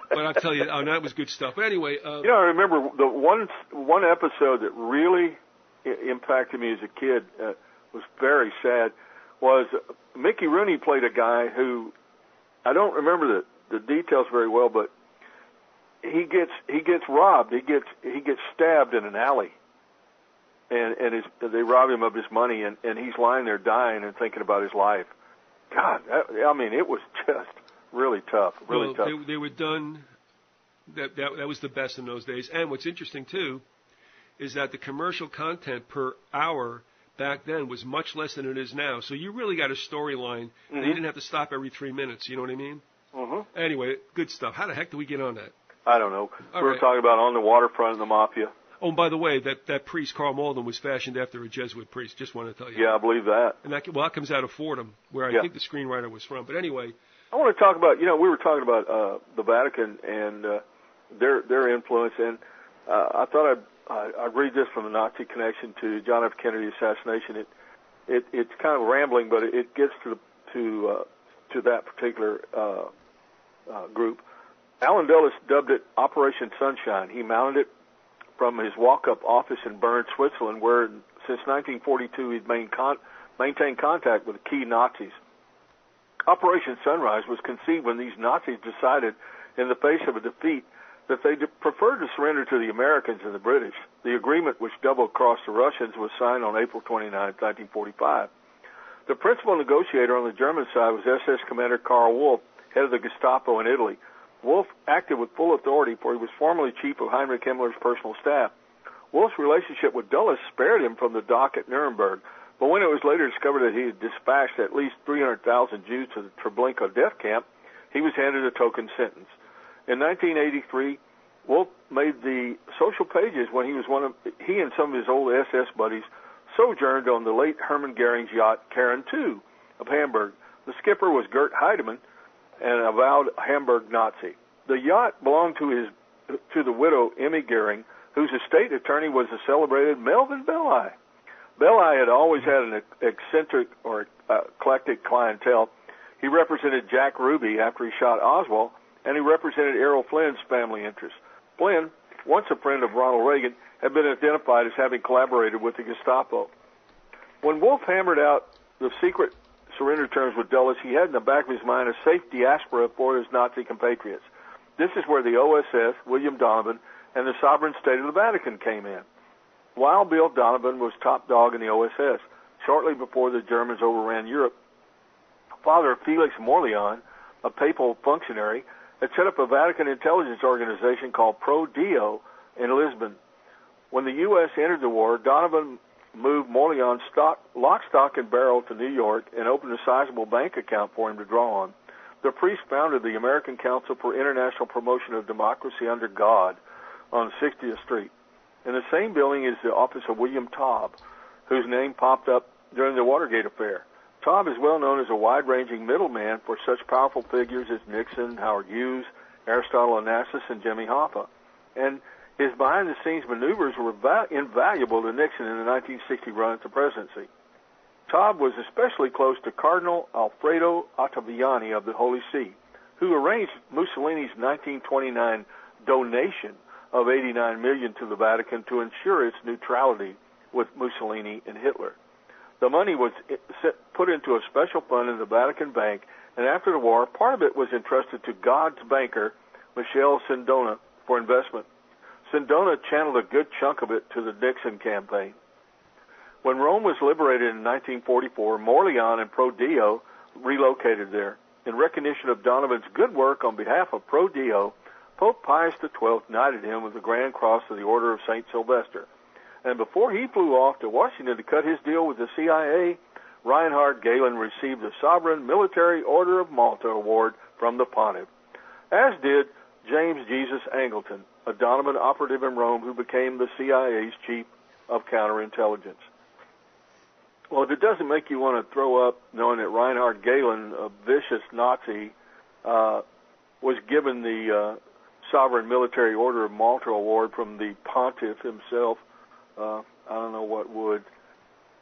but I'll tell you, that was good stuff. But anyway, I remember the one episode that really impacted me as a kid. Was very sad. Was Mickey Rooney played a guy who I don't remember the details very well, but he gets robbed. He gets stabbed in an alley, and they rob him of his money, and he's lying there dying and thinking about his life. God, it was just really tough. Really tough. They were done. That was the best in those days. And what's interesting too is that the commercial content per hour back then was much less than it is now. So you really got a storyline that you didn't have to stop every 3 minutes. You know what I mean? Mm-hmm. Anyway, good stuff. How the heck do we get on that? I don't know. We were talking about On the Waterfront and the Mafia. Oh, and by the way, that priest, Carl Malden, was fashioned after a Jesuit priest. Just want to tell you. Yeah, I believe that. And that comes out of Fordham, where I think the screenwriter was from. But anyway. I want to talk about, we were talking about the Vatican and their influence. And I thought I'd read this from the Nazi connection to John F. Kennedy assassination. It's kind of rambling, but it gets to that particular group. Alan Dulles dubbed it Operation Sunshine. He mounted it from his walk-up office in Bern, Switzerland, where since 1942 he'd maintained contact with key Nazis. Operation Sunrise was conceived when these Nazis decided, in the face of a defeat, that they preferred to surrender to the Americans and the British. The agreement, which double-crossed the Russians, was signed on April 29, 1945. The principal negotiator on the German side was SS Commander Karl Wolff, head of the Gestapo in Italy. Wolff acted with full authority, for he was formerly chief of Heinrich Himmler's personal staff. Wolff's relationship with Dulles spared him from the dock at Nuremberg, but when it was later discovered that he had dispatched at least 300,000 Jews to the Treblinka death camp, he was handed a token sentence. In 1983, Wolff made the social pages when he and some of his old SS buddies sojourned on the late Hermann Goering's yacht Karen II of Hamburg. The skipper was Gert Heidemann, an avowed Hamburg Nazi. The yacht belonged to the widow Emmy Goering, whose estate attorney was the celebrated Melvin Belli. Belli had always had an eccentric or eclectic clientele. He represented Jack Ruby after he shot Oswald, and he represented Errol Flynn's family interests. Flynn, once a friend of Ronald Reagan, had been identified as having collaborated with the Gestapo. When Wolff hammered out the secret surrender terms with Dulles, he had in the back of his mind a safe diaspora for his Nazi compatriots. This is where the OSS, William Donovan, and the sovereign state of the Vatican came in. Wild Bill Donovan was top dog in the OSS. Shortly before the Germans overran Europe, Father Felix Morleon, a papal functionary, had set up a Vatican intelligence organization called Pro Dio in Lisbon. When the U.S. entered the war, Donovan moved Morleon lock, stock, and barrel to New York and opened a sizable bank account for him to draw on. The priest founded the American Council for International Promotion of Democracy Under God on 60th Street. In the same building is the office of William Taub, whose name popped up during the Watergate affair. Taub is well known as a wide-ranging middleman for such powerful figures as Nixon, Howard Hughes, Aristotle Onassis, and Jimmy Hoffa. And his behind-the-scenes maneuvers were invaluable to Nixon in the 1960 run at the presidency. Taub was especially close to Cardinal Alfredo Ottaviani of the Holy See, who arranged Mussolini's 1929 donation of $89 million to the Vatican to ensure its neutrality with Mussolini and Hitler. The money was put into a special fund in the Vatican Bank, and after the war, part of it was entrusted to God's banker, Michel Sindona, for investment. Sindona channeled a good chunk of it to the Nixon campaign. When Rome was liberated in 1944, Morleon and Pro Dio relocated there. In recognition of Donovan's good work on behalf of Pro Dio, Pope Pius XII knighted him with the Grand Cross of the Order of St. Sylvester. And before he flew off to Washington to cut his deal with the CIA, Reinhard Gehlen received the Sovereign Military Order of Malta Award from the Pontiff, as did James Jesus Angleton, a Donovan operative in Rome who became the CIA's chief of counterintelligence. Well, if it doesn't make you want to throw up knowing that Reinhard Gehlen, a vicious Nazi, was given the Sovereign Military Order of Malta Award from the Pontiff himself, I don't know what would.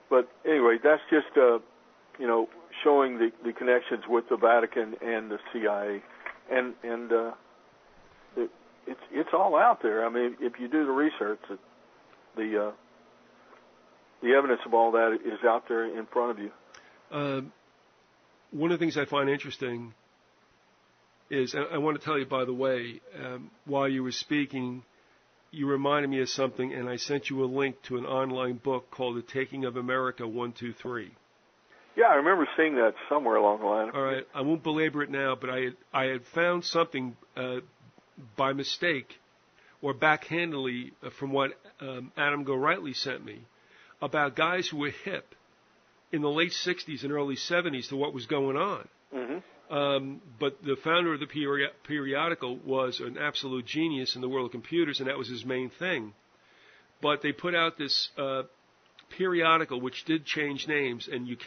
But anyway, that's just, showing the connections with the Vatican and the CIA. And it's all out there. I mean, if you do the research, the evidence of all that is out there in front of you. One of the things I find interesting is, I want to tell you, by the way, while you were speaking, you reminded me of something, and I sent you a link to an online book called The Taking of America 1, 2, 3. Yeah, I remember seeing that somewhere along the line. All right, I won't belabor it now, but I had found something by mistake or backhandedly from what Adam Gorightly sent me about guys who were hip in the late 60s and early 70s to what was going on. Mm-hmm. But the founder of the periodical was an absolute genius in the world of computers, and that was his main thing. But they put out this periodical, which did change names, and you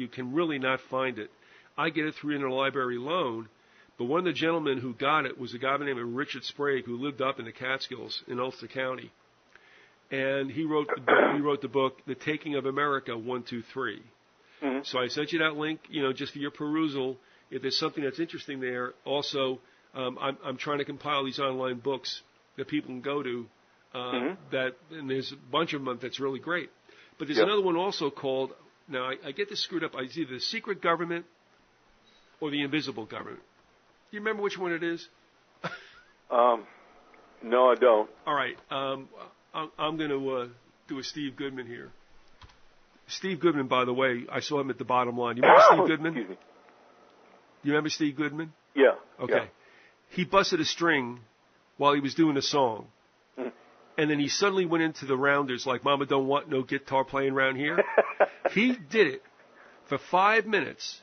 can really not find it. I get it through interlibrary loan, but one of the gentlemen who got it was a guy by the name of Richard Sprague, who lived up in the Catskills in Ulster County, and he wrote the book The Taking of America 1, 2, 3. Mm-hmm. So I sent you that link, just for your perusal. If there's something that's interesting there, also, I'm trying to compile these online books that people can go to that, and there's a bunch of them that's really great. But there's another one also called, now I get this screwed up, it's either the Secret Government or the Invisible Government. Do you remember which one it is? No, I don't. All right. I'm going to do a Steve Goodman here. Steve Goodman, by the way, I saw him at the Bottom Line. You remember Steve Goodman? Excuse me. You remember Steve Goodman? Yeah. Okay. Yeah. He busted a string while he was doing a song. And then he suddenly went into the rounders like, Mama don't want no guitar playing around here. He did it for 5 minutes.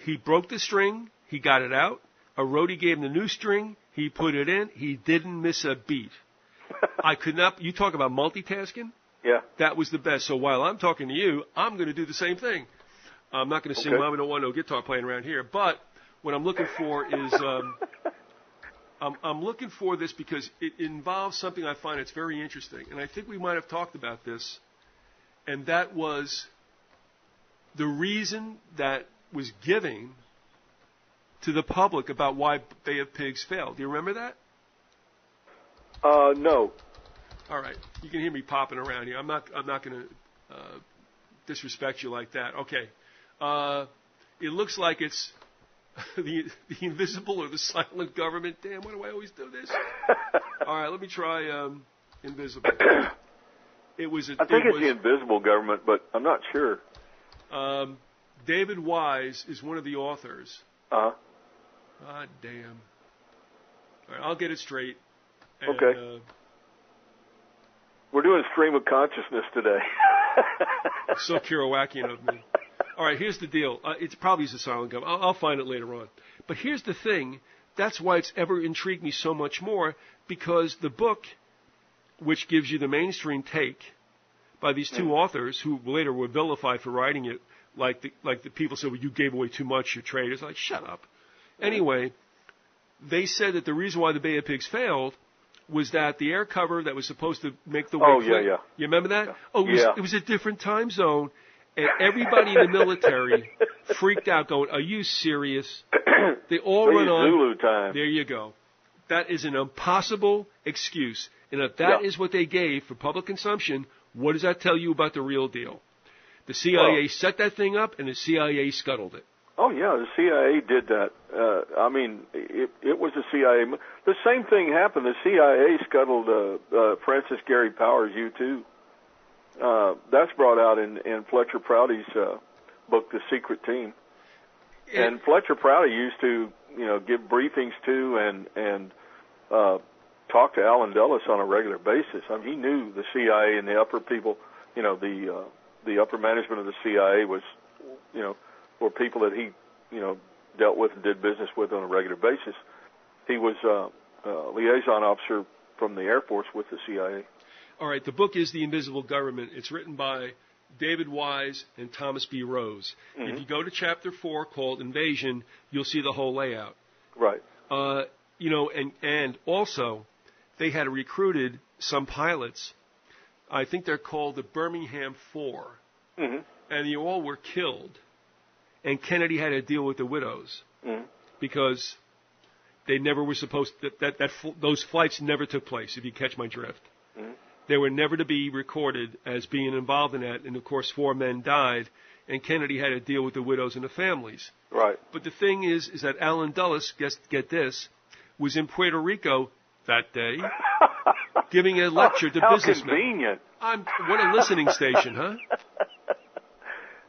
He broke the string. He got it out. A roadie gave him the new string. He put it in. He didn't miss a beat. I could not. You talk about multitasking? Yeah. That was the best. So while I'm talking to you, I'm going to do the same thing. I'm not going to sing Mama Don't Want No Guitar Playing Around Here. But what I'm looking for is I'm looking for this because it involves something I find that's very interesting. And I think we might have talked about this. And that was the reason that was given to the public about why Bay of Pigs failed. Do you remember that? No. All right. You can hear me popping around here. I'm not going to disrespect you like that. Okay. It looks like it's the invisible or the silent government. Damn, why do I always do this? All right, let me try invisible. I think it's the invisible government, but I'm not sure. David Wise is one of the authors. Uh-huh. Ah, damn. All right, I'll get it straight. And, okay. We're doing stream of consciousness today. So Kerouacian of me. All right, here's the deal. It's probably the silent government. I'll find it later on. But here's the thing. That's why it's ever intrigued me so much more, because the book, which gives you the mainstream take by these two authors who later were vilified for writing it, like the people said, well, you gave away too much, you're traitors. Like, shut up. Anyway, they said that the reason why the Bay of Pigs failed was that the air cover that was supposed to make the way clear. Yeah. You remember that? Yeah. Oh, it was a different time zone, and everybody in the military freaked out going, are you serious? They all run on. Zulu time. There you go. That is an impossible excuse. And if that is what they gave for public consumption, what does that tell you about the real deal? The CIA set that thing up, and the CIA scuttled it. Oh, yeah, the CIA did that. It was the CIA. The same thing happened. The CIA scuttled Francis Gary Powers' U-2. That's brought out in Fletcher Prouty's book, The Secret Team. And Fletcher Prouty used to, give briefings to and talk to Alan Dulles on a regular basis. I mean, he knew the CIA and the upper people, the upper management of the CIA was, were people that he, dealt with and did business with on a regular basis. He was a liaison officer from the Air Force with the CIA. All right, the book is The Invisible Government. It's written by David Wise and Thomas B. Rose. Mm-hmm. If you go to Chapter 4 called Invasion, you'll see the whole layout. Right. And also, they had recruited some pilots. I think they're called the Birmingham Four. Mm-hmm. And they all were killed. And Kennedy had to deal with the widows because they never were supposed those flights never took place, if you catch my drift. Mm-hmm. They were never to be recorded as being involved in that. And, of course, 4 men died, and Kennedy had to deal with the widows and the families. Right. But the thing is that Alan Dulles, get this, was in Puerto Rico that day giving a lecture to businessmen. How convenient. What a listening station, huh?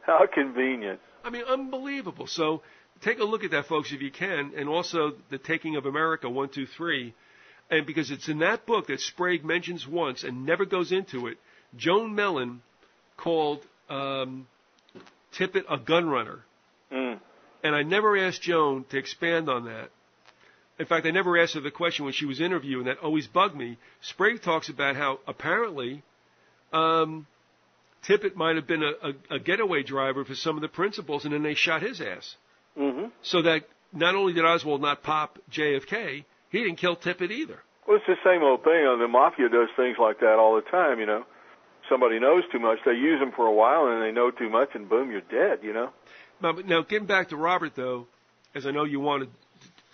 How convenient. I mean, unbelievable. So take a look at that, folks, if you can, and also The Taking of America, 1, 2, 3. And because it's in that book that Sprague mentions once and never goes into it, Joan Mellon called Tippit a gun runner. Mm. And I never asked Joan to expand on that. In fact, I never asked her the question when she was interviewing. That always bugged me. Sprague talks about how apparently Tippit might have been a getaway driver for some of the principals, and then they shot his ass. Mm-hmm. So that not only did Oswald not pop JFK, he didn't kill Tippit either. Well, it's the same old thing. The mafia does things like that all the time, Somebody knows too much. They use them for a while, and they know too much, and boom, you're dead, Now, getting back to Robert, though, as I know you wanted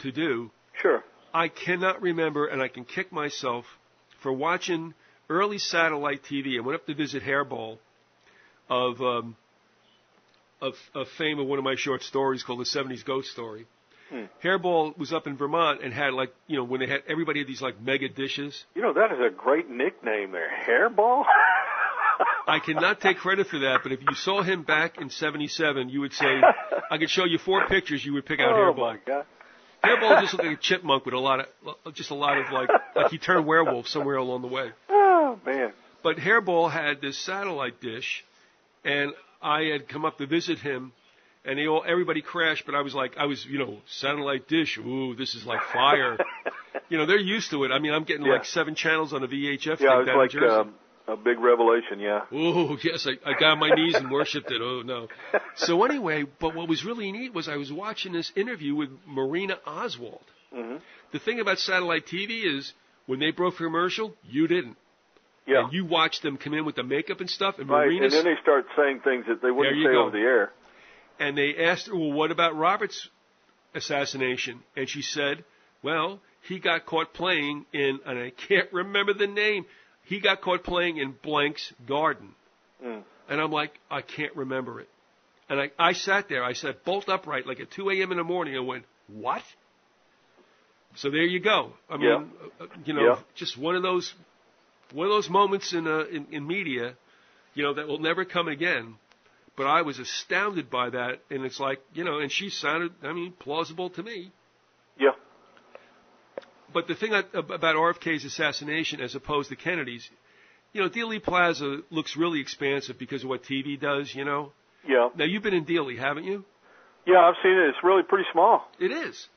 to do. Sure. I cannot remember, and I can kick myself for watching early satellite TV. I went up to visit Hairball of fame of one of my short stories called The 70s Ghost Story. Hairball was up in Vermont and had when they had everybody had these mega dishes. That is a great nickname there, Hairball. I cannot take credit for that, but if you saw him back in '77, you would say, I could show you 4 pictures, you would pick out Hairball. Oh my God. Hairball just looked like a chipmunk with a lot of like he turned werewolf somewhere along the way. Oh man. But Hairball had this satellite dish, and I had come up to visit him, and everybody crashed, but I was satellite dish, ooh, this is like fire. They're used to it. I mean, I'm getting 7 channels on a VHF. Yeah, it was like a big revelation, yeah. Oh, yes, I got on my knees and worshipped it. Oh, no. So anyway, but what was really neat was I was watching this interview with Marina Oswald. Mm-hmm. The thing about satellite TV is when they broke commercial, you didn't. Yeah. And you watched them come in with the makeup and stuff. And right, Marina's, and then they start saying things that they wouldn't say over the air. And they asked her, well, what about Robert's assassination? And she said, well, he got caught playing in, and I can't remember the name, he got caught playing in blank's garden. Mm. And I'm like, I can't remember it. And I sat there, I sat bolt upright like at 2 a.m. in the morning and went, what? So there you go. I mean, just one of those moments in media, that will never come again. But I was astounded by that, and it's like, and she sounded, plausible to me. Yeah. But the thing about RFK's assassination as opposed to Kennedy's, Dealey Plaza looks really expansive because of what TV does, Yeah. Now, you've been in Dealey, haven't you? Yeah, I've seen it. It's really pretty small. It is.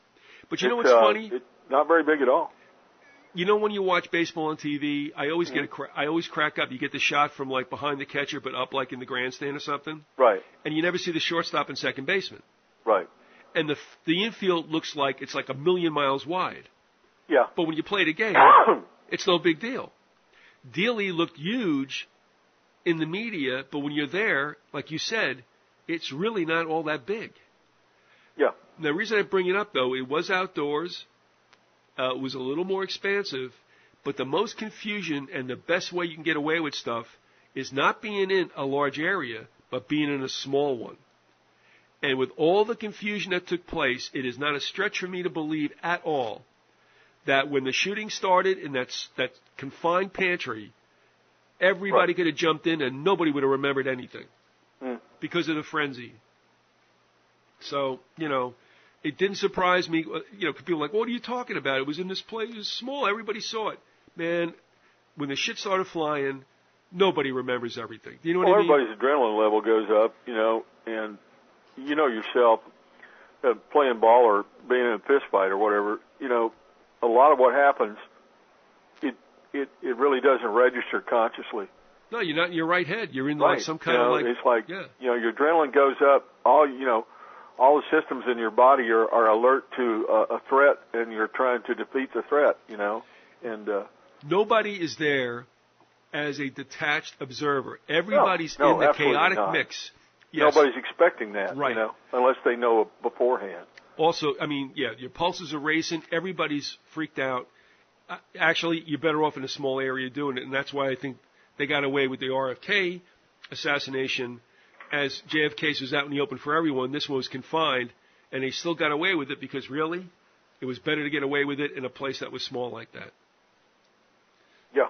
But you know what's funny? It's not very big at all. When you watch baseball on TV, I always I always crack up. You get the shot from behind the catcher, but up in the grandstand or something. Right. And you never see the shortstop and second baseman. Right. And the infield looks like it's like a million miles wide. Yeah. But when you play the game, it's no big deal. Dealey looked huge in the media, but when you're there, like you said, it's really not all that big. Yeah. Now, the reason I bring it up, though, it was outdoors. It was a little more expansive, but the most confusion and the best way you can get away with stuff is not being in a large area, but being in a small one. And with all the confusion that took place, it is not a stretch for me to believe at all that when the shooting started in that confined pantry, everybody could have jumped in and nobody would have remembered anything because of the frenzy. So, it didn't surprise me. People were like, what are you talking about? It was in this place. It was small. Everybody saw it. Man, when the shit started flying, nobody remembers everything. Do you know what I mean? Everybody's adrenaline level goes up, and yourself, playing ball or being in a fist fight or whatever, a lot of what happens, it really doesn't register consciously. No, you're not in your right head. You're in some kind of it's like, your adrenaline goes up, all the systems in your body are alert to a threat, and you're trying to defeat the threat, and nobody is there as a detached observer. Everybody's in the chaotic mix. Yes. Nobody's expecting that, right. Unless they know beforehand. Also, your pulses are racing. Everybody's freaked out. Actually, you're better off in a small area doing it, and that's why I think they got away with the RFK assassination. As JFK's was out in the open for everyone, this one was confined, and they still got away with it because, really, it was better to get away with it in a place that was small like that. Yeah.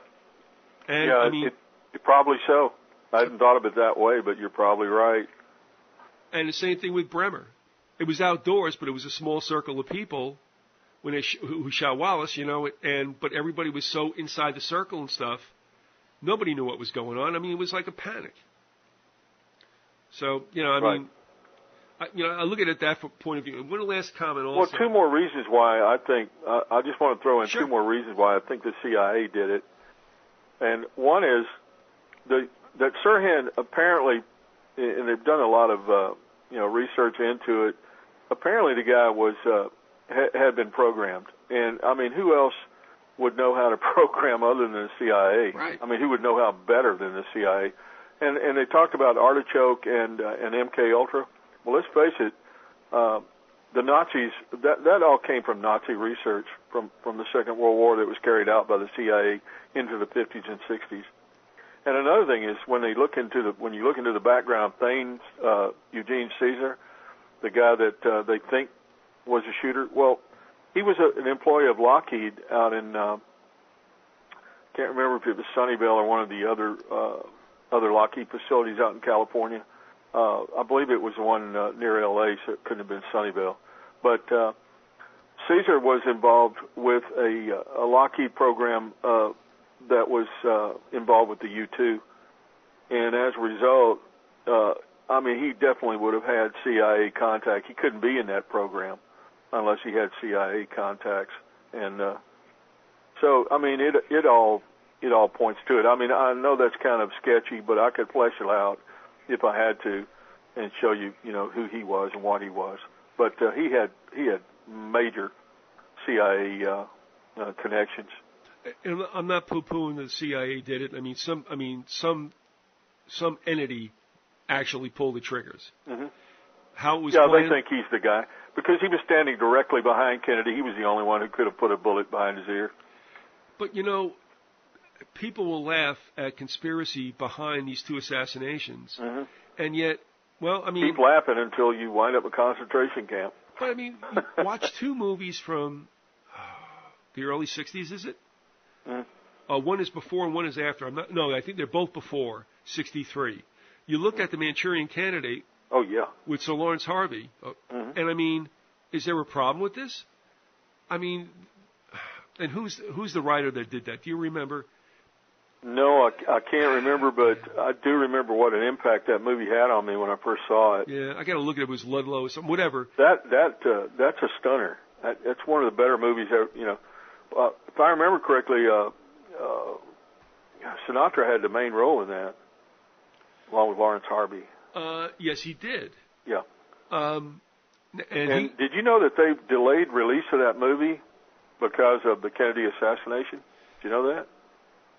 And, it probably so. I hadn't thought of it that way, but you're probably right. And the same thing with Bremer. It was outdoors, but it was a small circle of people when they who shot Wallace, but everybody was so inside the circle and stuff, nobody knew what was going on. It was like a panic. So, I look at it that point of view. One last comment also. Well, 2 more reasons why I think, I just want to throw in 2 more reasons why I think the CIA did it. And one is that Sirhan apparently, and they've done a lot of, research into it, apparently the guy was, had been programmed. And, who else would know how to program other than the CIA? Right. Who would know how better than the CIA? And they talked about Artichoke and MK Ultra. Well, let's face it, the Nazis, that all came from Nazi research from the Second World War that was carried out by the CIA into the 50s and 60s. And another thing is when you look into the background of Thanes, Eugene Caesar, the guy that they think was a shooter. Well, he was an employee of Lockheed out in can't remember if it was Sunnyvale or one of the other Lockheed facilities out in California. I believe it was the one near L.A., so it couldn't have been Sunnyvale. But Caesar was involved with a Lockheed program that was involved with the U-2. And as a result, he definitely would have had CIA contact. He couldn't be in that program unless he had CIA contacts. And it all points to it. I know that's kind of sketchy, but I could flesh it out if I had to and show you, who he was and what he was. But he had major CIA connections. And I'm not poo-pooing that the CIA did it. Some entity actually pulled the triggers. Mm-hmm. How it was planned? They think he's the guy because he was standing directly behind Kennedy. He was the only one who could have put a bullet behind his ear. But people will laugh at conspiracy behind these two assassinations, mm-hmm. and yet, keep laughing until you wind up a concentration camp. But you watch two movies from the early '60s, is it? Mm-hmm. One is before and one is after. I think they're both before '63. You look at the Manchurian Candidate. Oh yeah. With Sir Lawrence Harvey, mm-hmm. and is there a problem with this? And who's the writer that did that? Do you remember? No, I can't remember, but I do remember what an impact that movie had on me when I first saw it. Yeah, I got to look at it. It was Ludlow or something, whatever. That's a stunner. That's one of the better movies ever. If I remember correctly, Sinatra had the main role in that, along with Lawrence Harvey. Yes, he did. Yeah. And did you know that they delayed release of that movie because of the Kennedy assassination? Did you know that?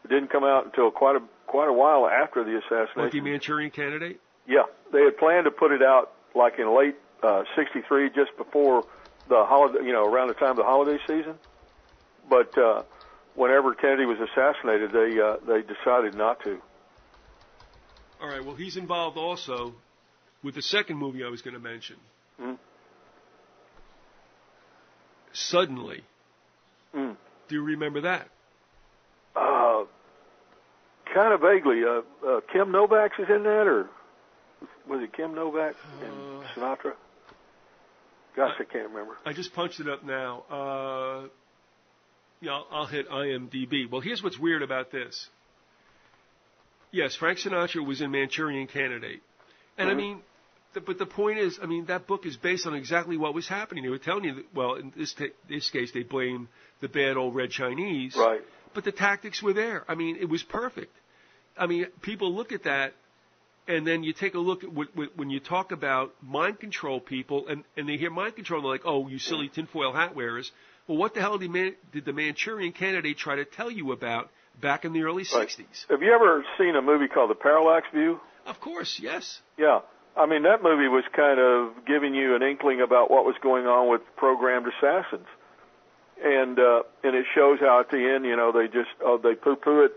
It didn't come out until quite a while after the assassination. Like the Manchurian Candidate? Yeah. They had planned to put it out like in late '63, just before the holiday, around the time of the holiday season. But whenever Kennedy was assassinated, they decided not to. All right. Well, he's involved also with the second movie I was going to mention. Mm-hmm. Suddenly. Mm. Do you remember that? Kind of vaguely. Kim Novak is in that, or was it Kim Novak and Sinatra? Gosh, I can't remember. I just punched it up now. I'll hit IMDb. Well, here's what's weird about this. Yes, Frank Sinatra was in Manchurian Candidate. And mm-hmm. But the point is, that book is based on exactly what was happening. They were telling you that, in this case, they blame the bad old Red Chinese. Right. But the tactics were there. It was perfect. People look at that, and then you take a look at when you talk about mind control people, and they hear mind control, and they're like, oh, you silly tinfoil hat wearers. Well, what the hell did the Manchurian Candidate try to tell you about back in the early 60s? Have you ever seen a movie called The Parallax View? Of course, yes. Yeah. That movie was kind of giving you an inkling about what was going on with programmed assassins. And it shows how at the end, they poo-poo it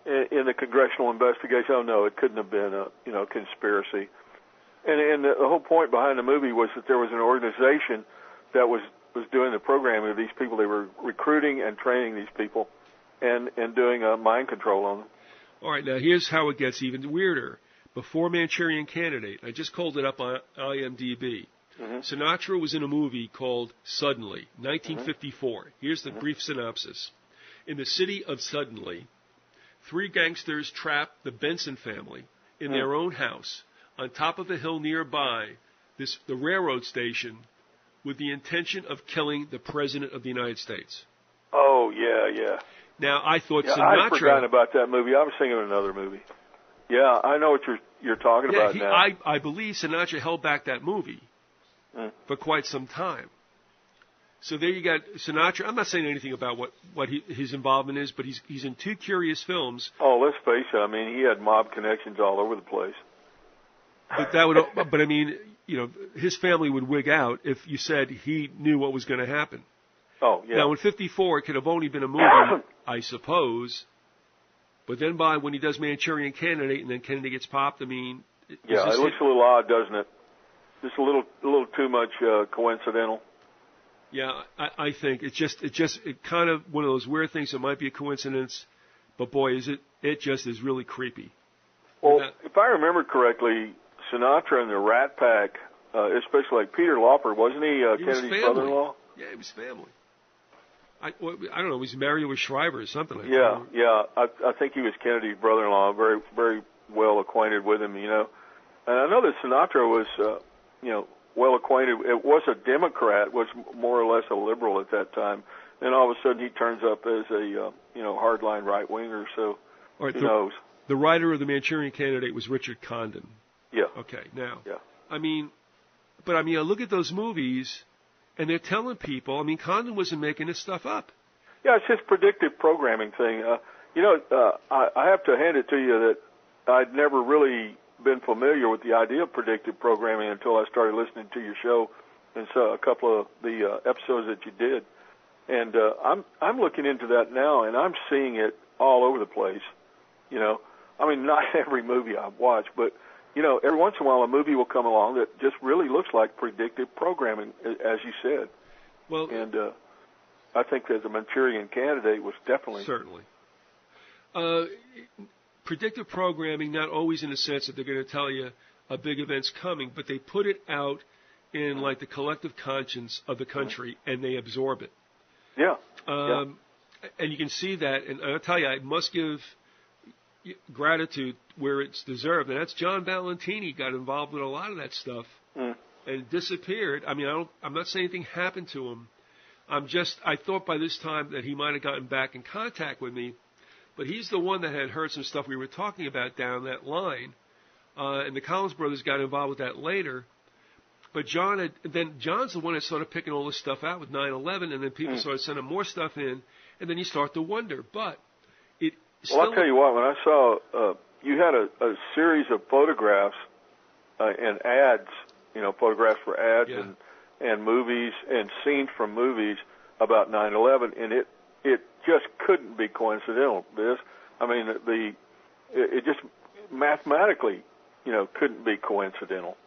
in the congressional investigation. Oh, no, it couldn't have been a conspiracy. And the whole point behind the movie was that there was an organization that was doing the programming of these people. They were recruiting and training these people and doing mind control on them. All right, now here's how it gets even weirder. Before Manchurian Candidate, I just called it up on IMDb. Mm-hmm. Sinatra was in a movie called Suddenly, 1954. Mm-hmm. Here's the brief synopsis. In the city of Suddenly, 3 gangsters trap the Benson family in their own house on top of a hill nearby the railroad station with the intention of killing the President of the United States. Oh, yeah. Now, I thought Sinatra... I'd forgotten about that movie. I was thinking of another movie. Yeah, I know what you're talking about now. I believe Sinatra held back that movie for quite some time. So there you got Sinatra. I'm not saying anything about what his involvement is, but he's in 2 curious films. Oh, let's face it. He had mob connections all over the place. But I mean, his family would wig out if you said he knew what was going to happen. Oh, yeah. Now, in 54, it could have only been a movie, I suppose. But then when he does Manchurian Candidate and then Kennedy gets popped, I mean... Yeah, it looks a little odd, doesn't it? Just a little too much coincidental. Yeah, I think it's kind of one of those weird things that might be a coincidence, but boy, it just is really creepy. Well, if I remember correctly, Sinatra and the Rat Pack, especially like Peter Lawford, wasn't he Kennedy's brother-in-law? Yeah, he was family. I don't know, he was married with Shriver or something like that. Yeah, I think he was Kennedy's brother-in-law, very, very well acquainted with him, And I know that Sinatra was, well acquainted. It was a Democrat, was more or less a liberal at that time. Then all of a sudden he turns up as a, hardline right-winger, so who knows? The writer of the Manchurian Candidate was Richard Condon. Yeah. Okay, now. Yeah. I look at those movies, and they're telling people, Condon wasn't making this stuff up. Yeah, it's his predictive programming thing. I have to hand it to you that I'd never really been familiar with the idea of predictive programming until I started listening to your show and saw a couple of the episodes that you did. And I'm looking into that now, and I'm seeing it all over the place. Not every movie I watch, but every once in a while a movie will come along that just really looks like predictive programming, as you said. Well, and I think that the Manchurian Candidate was definitely certainly predictive programming. Not always in the sense that they're going to tell you a big event's coming, but they put it out in like the collective conscience of the country, and they absorb it. Yeah. And you can see that, and I'll tell you, I must give gratitude where it's deserved, and that's John Valentini got involved with a lot of that stuff and disappeared. I'm not saying anything happened to him. I thought by this time that he might have gotten back in contact with me, but he's the one that had heard some stuff we were talking about down that line, and the Collins brothers got involved with that later. But John's the one that started picking all this stuff out with 9/11, and then people started sending more stuff in, and then you start to wonder. But I'll tell you what, when I saw you had a series of photographs and ads, photographs for ads and movies and scenes from movies about 9/11, and it just couldn't be coincidental. It just mathematically, couldn't be coincidental.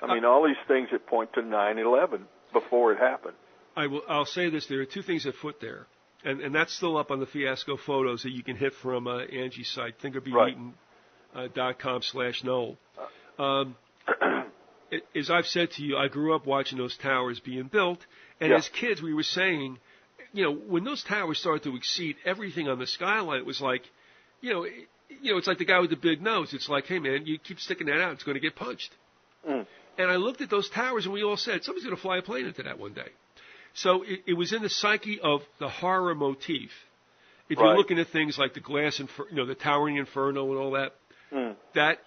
All these things that point to 9/11 before it happened. I'll say this: there are two things afoot there. And that's still up on the Fiasco photos that you can hit from Angie's site, thinkerbeeaten.com/Noel. As I've said to you, I grew up watching those towers being built, and as kids we were saying, when those towers started to exceed everything on the skyline, it was like, it's like the guy with the big nose. It's like, hey man, you keep sticking that out, it's going to get punched. And I looked at those towers, and we all said, somebody's going to fly a plane into that one day. So it was in the psyche of the horror motif. If you're looking at things like the glass, the towering inferno and all that, that,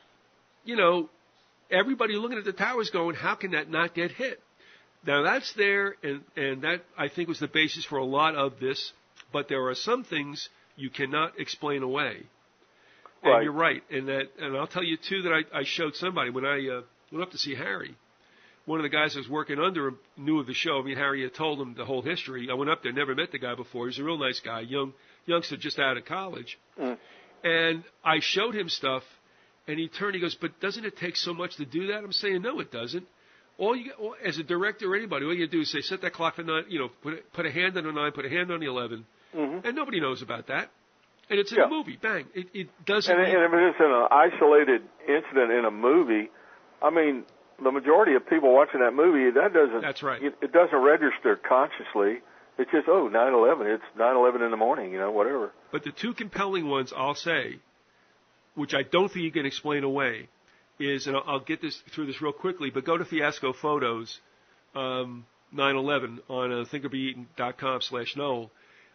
everybody looking at the towers going, how can that not get hit? Now that's there, and that I think was the basis for a lot of this. But there are some things you cannot explain away. And you're right, and I'll tell you too that I showed somebody when I went up to see Harry. One of the guys I was working under him knew of the show. Harry had told him the whole history. I went up there, never met the guy before. He's a real nice guy, youngster just out of college. And I showed him stuff, and he turned, he goes, but doesn't it take so much to do that? I'm saying, no, it doesn't. As a director or anybody, all you do is say, set that clock for 9, put a hand on the 9, put a hand on the 11, and nobody knows about that. And it's in a movie, bang. It doesn't. And if it's an isolated incident in a movie, the majority of people watching that movie, That's right. It doesn't register consciously. It's just, 9/11. It's 9/11 in the morning, whatever. But the two compelling ones, I'll say, which I don't think you can explain away, is, and I'll get through this real quickly, but go to Fiasco Photos, 9/11 on thinkerbeeaten.com/Noel,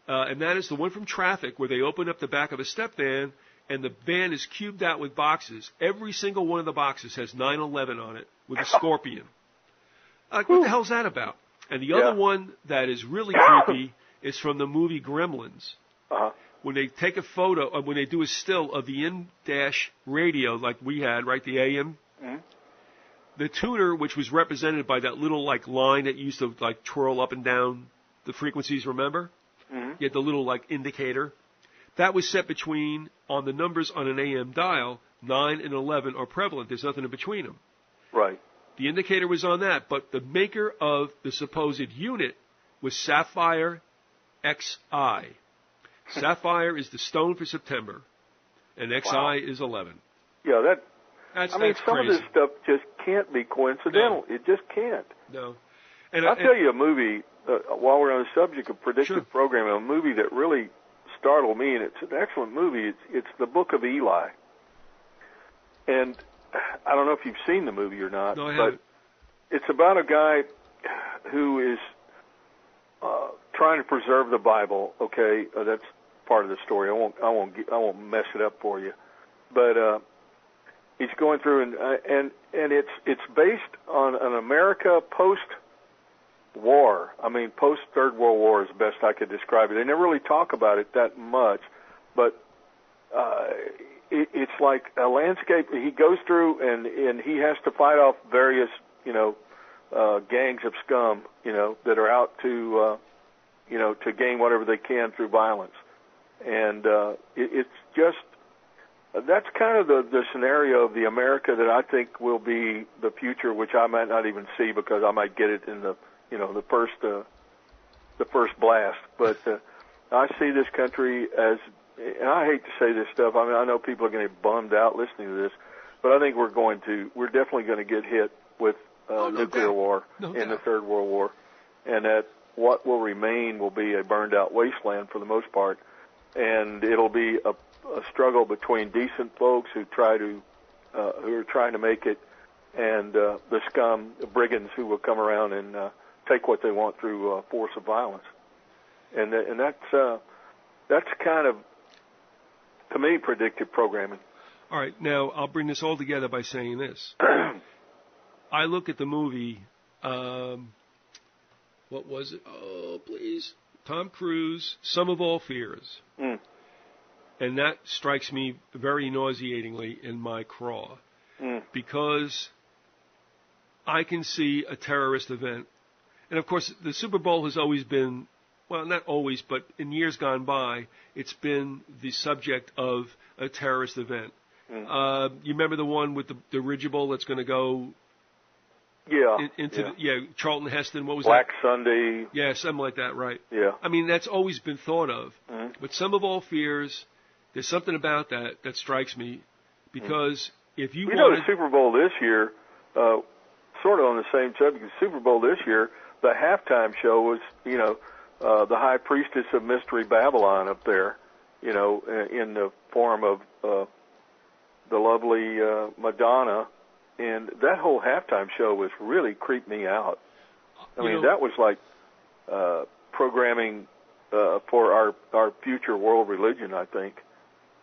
and that is the one from Traffic where they open up the back of a step van, and the van is cubed out with boxes. Every single one of the boxes has 9/11 on it with a scorpion. What the hell's that about? And the other one that is really creepy is from the movie Gremlins. When they take a photo, when they do a still of the in-dash radio like we had, right, the AM, the tuner, which was represented by that little like line that used to like twirl up and down the frequencies, remember? Mm-hmm. You had the little like indicator. That was set between, on the numbers on an AM dial, 9 and 11 are prevalent. There's nothing in between them. Right. The indicator was on that, but the maker of the supposed unit was Sapphire XI. Sapphire is the stone for September, and XI is 11. Yeah, that's some crazy. of this stuff just can't be coincidental. No. It just can't. No. And I'll tell you a movie, while we're on the subject of predictive programming, a movie that really startled me, and it's an excellent movie. It's The Book of Eli. And I don't know if you've seen the movie or not, no, I but haven't. it's about a guy who is trying to preserve the Bible. Okay, that's part of the story. I won't mess it up for you. But he's going through and it's based on an America post-war. I mean, post-Third World War is the best I could describe it. They never really talk about it that much, but it's like a landscape. He goes through and he has to fight off various, gangs of scum, that are out to, to gain whatever they can through violence. And it's just, that's kind of the scenario of the America that I think will be the future, which I might not even see because I might get it in the first blast. But I see this country as, and I hate to say this stuff. I mean, I know people are going to get bummed out listening to this, but I think we're definitely going to get hit with nuclear war in the Third World War, and that what will remain will be a burned-out wasteland for the most part, and it'll be a struggle between decent folks who are trying to make it, and the scum, the brigands who will come around and take what they want through force of violence, and that's kind of, to me, predictive programming. All right, now I'll bring this all together by saying this. I look at the movie, what was it? Oh, please. Tom Cruise, Sum of All Fears. Mm. And that strikes me very nauseatingly in my craw. Because I can see a terrorist event. And, of course, the Super Bowl has always been, well, not always, but in years gone by, it's been the subject of a terrorist event. You remember the one with the dirigible that's going to go into Charlton Heston? What was Black that? Sunday. Yeah, something like that, right. Yeah. I mean, that's always been thought of. But Sum of All Fears, there's something about that strikes me, because if you know, the Super Bowl this year, sort of on the same subject, the Super Bowl this year, the halftime show was, the high priestess of Mystery Babylon up there, in the form of the lovely Madonna, and that whole halftime show was really creeped me out. I mean, that was like programming for our future world religion, I think,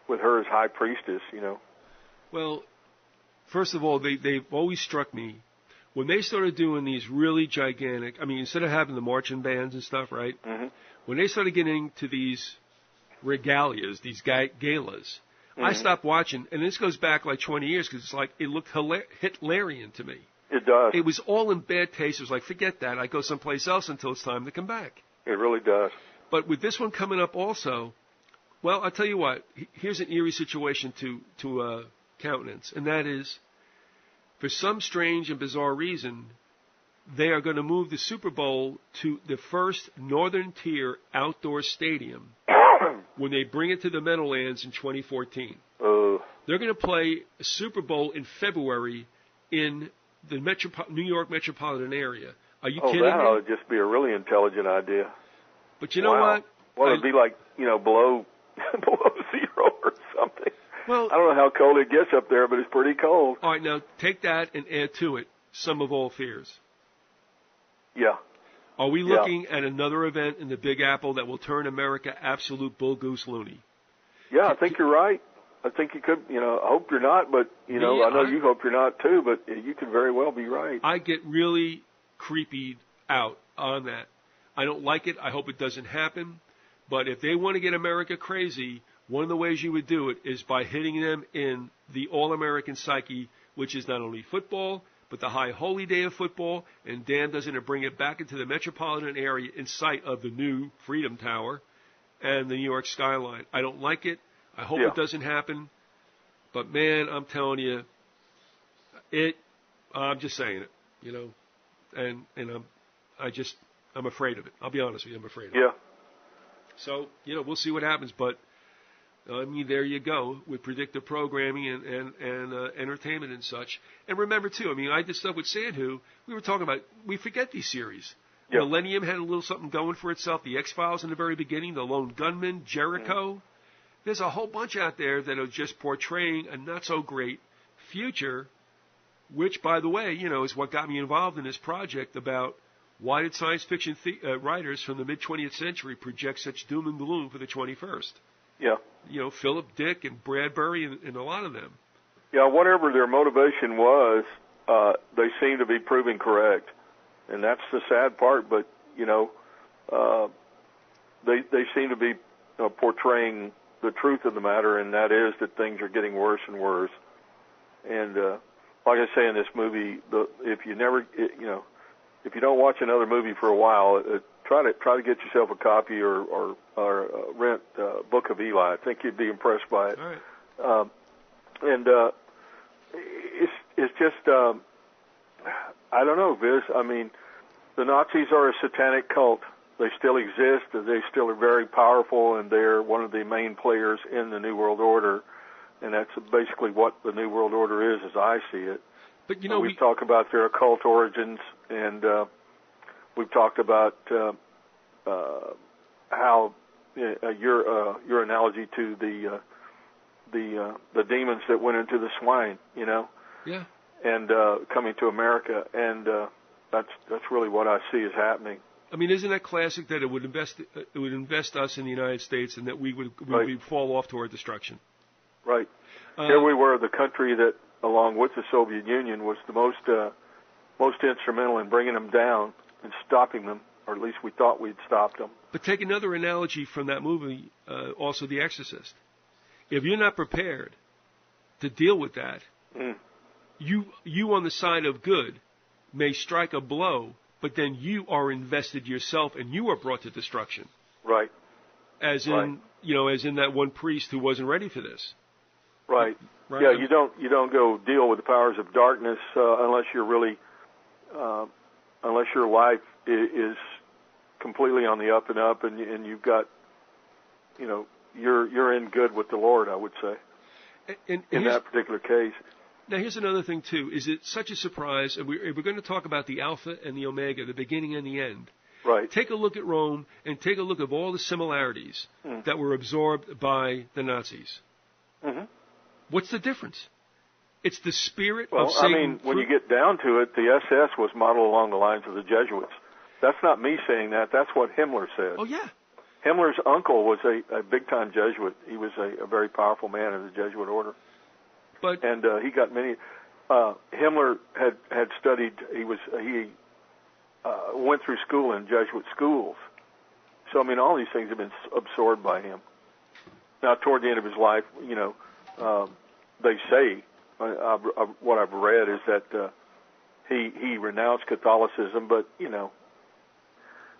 with her as high priestess, Well, first of all, they've always struck me when they started doing these really gigantic, I mean, instead of having the marching bands and stuff, right? Mm-hmm. When they started getting to these regalias, these galas, I stopped watching, and this goes back like 20 years because it's like it looked Hitlerian to me. It does. It was all in bad taste. It was like, forget that. I go someplace else until it's time to come back. It really does. But with this one coming up also, well, I'll tell you what. Here's an eerie situation to countenance, and that is, for some strange and bizarre reason, they are going to move the Super Bowl to the first Northern Tier outdoor stadium when they bring it to the Meadowlands in 2014. They're going to play a Super Bowl in February in the New York metropolitan area. Are you kidding me? That ought to just be a really intelligent idea. But you know what? Well, it'd be like, below zero or something. Well, I don't know how cold it gets up there, but it's pretty cold. All right, now take that and add to it Sum of All Fears. Yeah. Are we looking at another event in the Big Apple that will turn America absolute bull goose loony? Yeah, I think you're right. I think you could, I hope you're not, but, I know you hope you're not too, but you could very well be right. I get really creepy out on that. I don't like it. I hope it doesn't happen. But if they want to get America crazy, one of the ways you would do it is by hitting them in the all-American psyche, which is not only football, but the high holy day of football, and damn doesn't it bring it back into the metropolitan area in sight of the new Freedom Tower and the New York skyline. I don't like it. I hope it doesn't happen. But, man, I'm telling you, I'm just saying it, you know, and I'm afraid of it. I'll be honest with you, I'm afraid of it. Yeah. So, you know, we'll see what happens, but I mean, there you go with predictive programming and entertainment and such. And remember, too, I mean, I did stuff with Sandhu. We were talking about, we forget these series. Yep. Millennium had a little something going for itself. The X-Files in the very beginning, The Lone Gunman, Jericho. There's a whole bunch out there that are just portraying a not-so-great future, which, by the way, you know, is what got me involved in this project about why did science fiction writers from the mid-20th century project such doom and gloom for the 21st? Yeah. You know, Philip Dick and Bradbury and a lot of them. Yeah, whatever their motivation was, they seem to be proving correct. And that's the sad part, but, you know, they seem to be portraying the truth of the matter, and that is that things are getting worse and worse. And like I say in this movie, if you don't watch another movie for a while, try to get yourself a copy or rent Book of Eli. I think you'd be impressed by it. All right. It's just I don't know, Viz. I mean, the Nazis are a satanic cult. They still exist. They still are very powerful, and they're one of the main players in the New World Order. And that's basically what the New World Order is, as I see it. But you know, we talk about their occult origins, and we've talked about how your analogy to the demons that went into the swine, you know, and coming to America, and that's really what I see is happening. I mean, isn't that classic that it would invest us in the United States, and that we would fall off to our destruction? Right. Here we were, the country that, along with the Soviet Union, was the most instrumental in bringing them down and stopping them, or at least we thought we'd stopped them. But take another analogy from that movie, also The Exorcist. If you're not prepared to deal with that, you on the side of good may strike a blow, but then you are invested yourself and you are brought to destruction. Right. As in that one priest who wasn't ready for this. Right. Yeah, you don't go deal with the powers of darkness unless you're really unless your life is completely on the up and up, and you've got, you know, you're in good with the Lord, I would say, in that particular case. Now, here's another thing, too. Is it such a surprise? And we're going to talk about the Alpha and the Omega, the beginning and the end. Right. Take a look at Rome and take a look at all the similarities that were absorbed by the Nazis. Mm-hmm. What's the difference? It's the spirit of Satan. Well, I mean, when you get down to it, the SS was modeled along the lines of the Jesuits. That's not me saying that. That's what Himmler said. Oh, yeah. Himmler's uncle was a big-time Jesuit. He was a very powerful man in the Jesuit order. And he got many. Himmler had studied. He went through school in Jesuit schools. So I mean, all these things have been absorbed by him. Now, toward the end of his life, you know, they say what I've read is that he renounced Catholicism, but you know,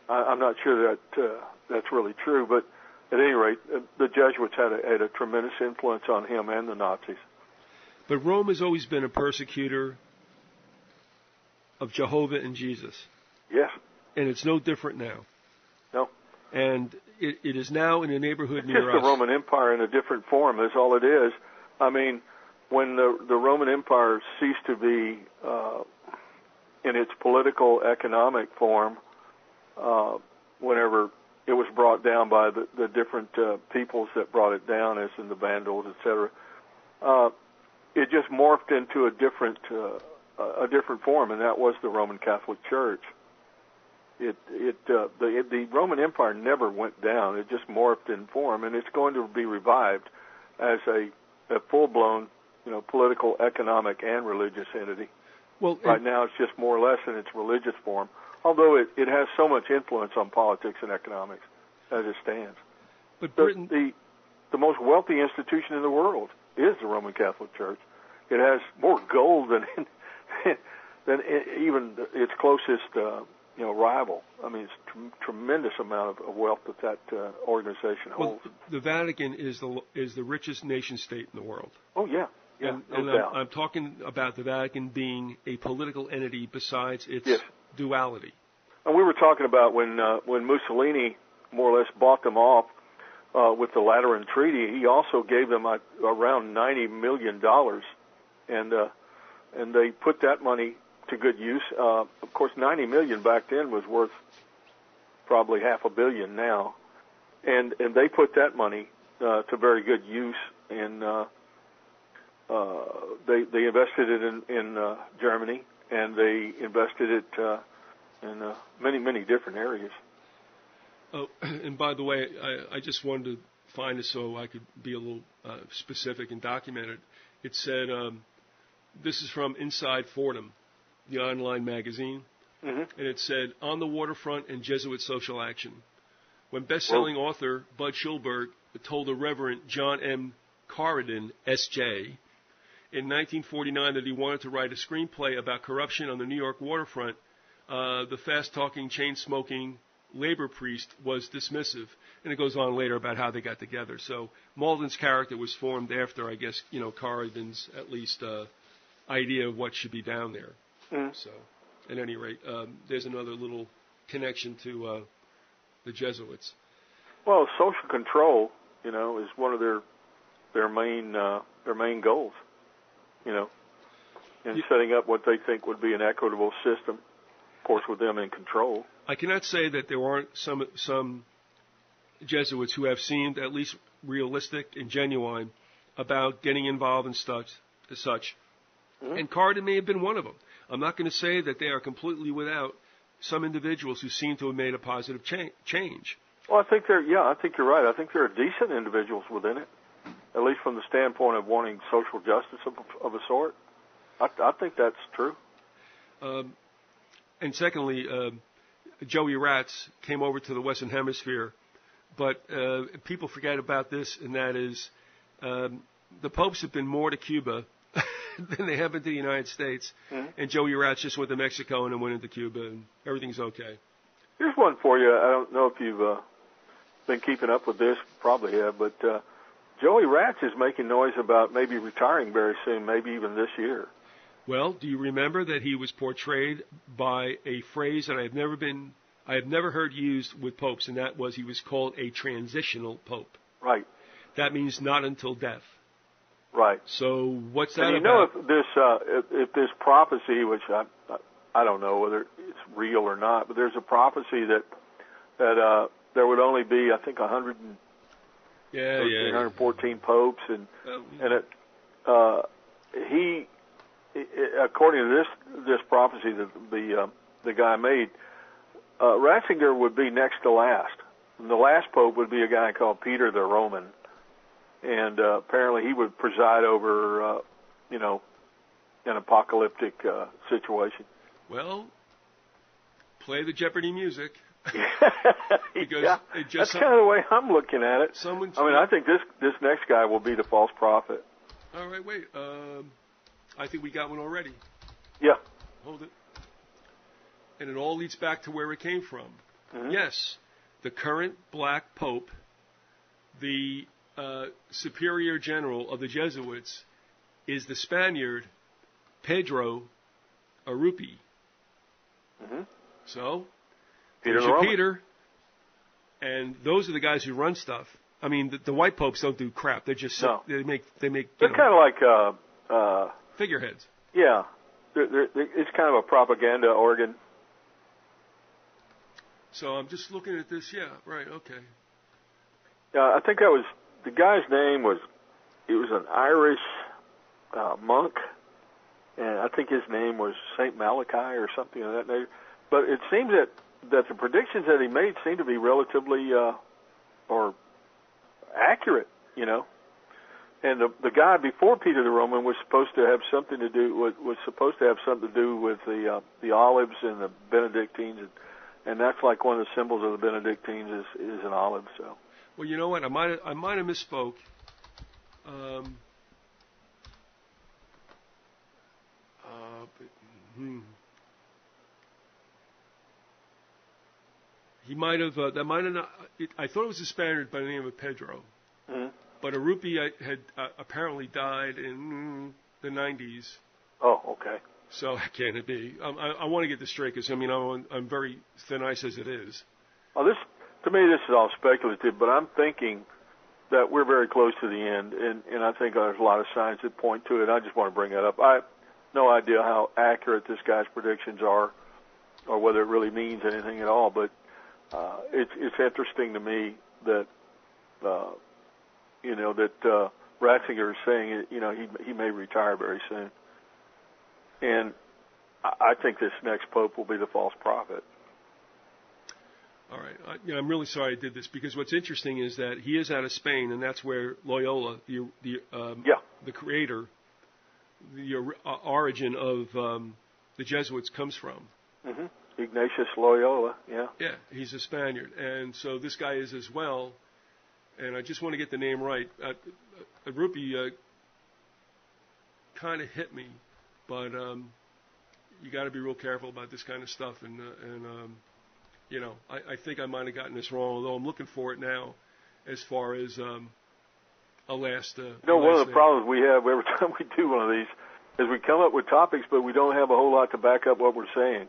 I'm not sure that that's really true. But at any rate, the Jesuits had a tremendous influence on him and the Nazis. But Rome has always been a persecutor of Jehovah and Jesus. Yes. And it's no different now. No. And it is now in a neighborhood near us. It's just the Roman Empire in a different form. That's all it is. I mean, when the Roman Empire ceased to be in its political, economic form, whenever it was brought down by the different peoples that brought it down, as in the Vandals, etc., it just morphed into a different form, and that was the Roman Catholic Church. The Roman Empire never went down; it just morphed in form, and it's going to be revived as a full-blown, you know, political, economic, and religious entity. Well, right now it's just more or less in its religious form, although it has so much influence on politics and economics as it stands. But Britain, the most wealthy institution in the world is the Roman Catholic Church. It has more gold than even its closest rival. I mean, it's tremendous amount of wealth that organization holds. Well, the Vatican is the richest nation state in the world. Oh yeah, and no doubt. I'm talking about the Vatican being a political entity besides its duality. And we were talking about when Mussolini more or less bought them off with the Lateran Treaty. He also gave them around $90 million, and they put that money to good use. Of course, $90 million back then was worth probably $500 million now, and they put that money to very good use, and they invested it in Germany, and they invested it in many different areas. Oh, and by the way, I just wanted to find it so I could be a little specific and document it. It said, this is from Inside Fordham, the online magazine, and it said, on the waterfront and Jesuit social action. When best-selling author Bud Schulberg told the Reverend John M. Corridon, S.J., in 1949 that he wanted to write a screenplay about corruption on the New York waterfront, the fast-talking, chain-smoking labor priest was dismissive. And it goes on later about how they got together. So Malden's character was formed after, I guess, Corridon's at least idea of what should be down there. So, at any rate, there's another little connection to the Jesuits. Well, social control, is one of their main goals. In setting up what they think would be an equitable system, of course, with them in control. I cannot say that there aren't some Jesuits who have seemed at least realistic and genuine about getting involved in such. And Corridon may have been one of them. I'm not going to say that they are completely without some individuals who seem to have made a positive change. Well, I think you're right. I think there are decent individuals within it, at least from the standpoint of wanting social justice of a sort. I think that's true. And secondly, Joey Ratz came over to the Western Hemisphere, but people forget about this, and that is the popes have been more to Cuba than they have been to the United States, and Joey Ratz just went to Mexico and then went into Cuba, and everything's okay. Here's one for you. I don't know if you've been keeping up with this, probably have, but Joey Ratz is making noise about maybe retiring very soon, maybe even this year. Well, do you remember that he was portrayed by a phrase that I have never heard used with popes, and that was he was called a transitional pope. Right. That means not until death. Right. So what's that and about? If this prophecy, which I don't know whether it's real or not, but there's a prophecy that there would only be, I think, 114 popes, and he, according to this prophecy that the guy made, Ratzinger would be next to last, and the last pope would be a guy called Peter the Roman, and apparently he would preside over, an apocalyptic situation. Well, play the Jeopardy music. Because that's kind of the way I'm looking at it. I think this next guy will be the false prophet. All right, wait. I think we got one already. Yeah. Hold it. And it all leads back to where it came from. Yes, the current black pope, the superior general of the Jesuits, is the Spaniard Pedro Arrupi. So, Peter, and those are the guys who run stuff. I mean, the white popes don't do crap. They just they make. They're kind of like figureheads. Yeah, it's kind of a propaganda organ. So I'm just looking at this. Yeah, right. Okay. Yeah, I think that was the guy's name was. He was an Irish monk, and I think his name was Saint Malachi or something of that nature. But it seems that the predictions that he made seem to be relatively or accurate, And the guy before Peter the Roman was supposed to have something to do with the olives and the Benedictines, and that's like one of the symbols of the Benedictines is an olive. So. Well, you know what? I might have misspoke. He might have. That might have not. I thought it was a Spaniard by the name of Pedro. Mm-hmm. But Arupi had apparently died in the 90s. Oh, okay. So can it be? I want to get this straight because I'm very thin ice as it is. Well, to me, this is all speculative, but I'm thinking that we're very close to the end, and I think there's a lot of signs that point to it. I just want to bring that up. I have no idea how accurate this guy's predictions are, or whether it really means anything at all. But it's interesting to me that that Ratzinger is saying he may retire very soon, and I think this next pope will be the false prophet. All right. I'm really sorry I did this because what's interesting is that he is out of Spain, and that's where Loyola, the creator, the origin of the Jesuits comes from. Mm-hmm. Ignatius Loyola, yeah. Yeah, he's a Spaniard, and so this guy is as well. And I just want to get the name right. Rupi kind of hit me, but you got to be real careful about this kind of stuff, and I think I might have gotten this wrong, although I'm looking for it now as far as a last... one of the problems we have every time we do one of these is we come up with topics, but we don't have a whole lot to back up what we're saying.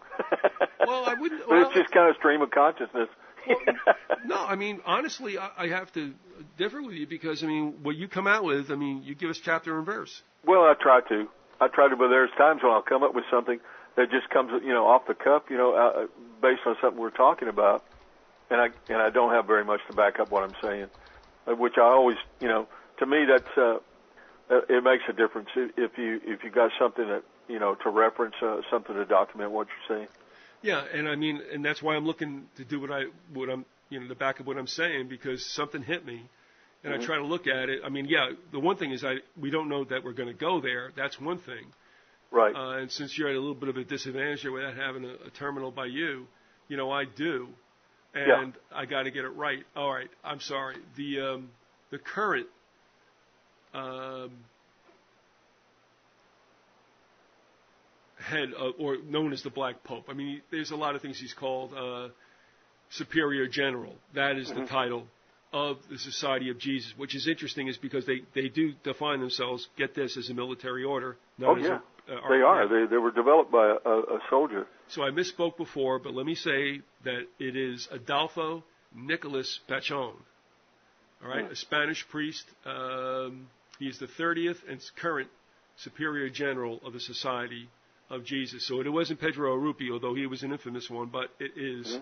Well, I wouldn't... But it's just kind of stream of consciousness. No, honestly, I have to differ with you because, what you come out with, you give us chapter and verse. Well, I try to, but there's times when I'll come up with something that just comes, off the cuff, based on something we're talking about, and I don't have very much to back up what I'm saying, which I always, to me that's it makes a difference if you got something that to reference, something to document what you're saying. Yeah, and that's why I'm looking to do what I'm the back of what I'm saying because something hit me, and I try to look at it. The one thing is we don't know that we're going to go there. That's one thing. Right. And since you're at a little bit of a disadvantage here without having a terminal by you, I do, and I got to get it right. All right, I'm sorry. The current head of, or known as the Black Pope. There's a lot of things he's called Superior General. That is the title of the Society of Jesus, which is interesting is because they do define themselves, get this, as a military order. Not as they are. They were developed by a soldier. So I misspoke before, but let me say that it is Adolfo Nicolas Pachon. All right, a Spanish priest. He is the 30th and current Superior General of the Society of Jesus. So it wasn't Pedro Arupi, although he was an infamous one, but it is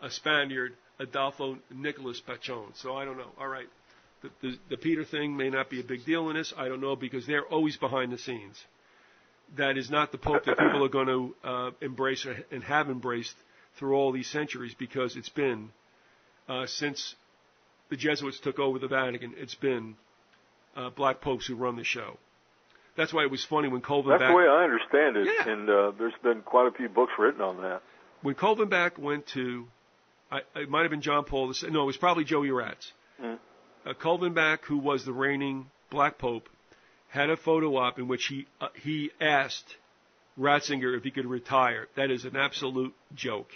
a Spaniard, Adolfo Nicolas Pachon. So I don't know. All right. The Peter thing may not be a big deal in this. I don't know because they're always behind the scenes. That is not the Pope that people are going to embrace and have embraced through all these centuries because it's been, since the Jesuits took over the Vatican, it's been black popes who run the show. That's why it was funny when Colvin That's the way I understand it, and there's been quite a few books written on that. When Colvin Back went to, it might have been John Paul II, no, it was probably Joey Ratz. Colvin Back, who was the reigning black pope, had a photo op in which he asked Ratzinger if he could retire. That is an absolute joke.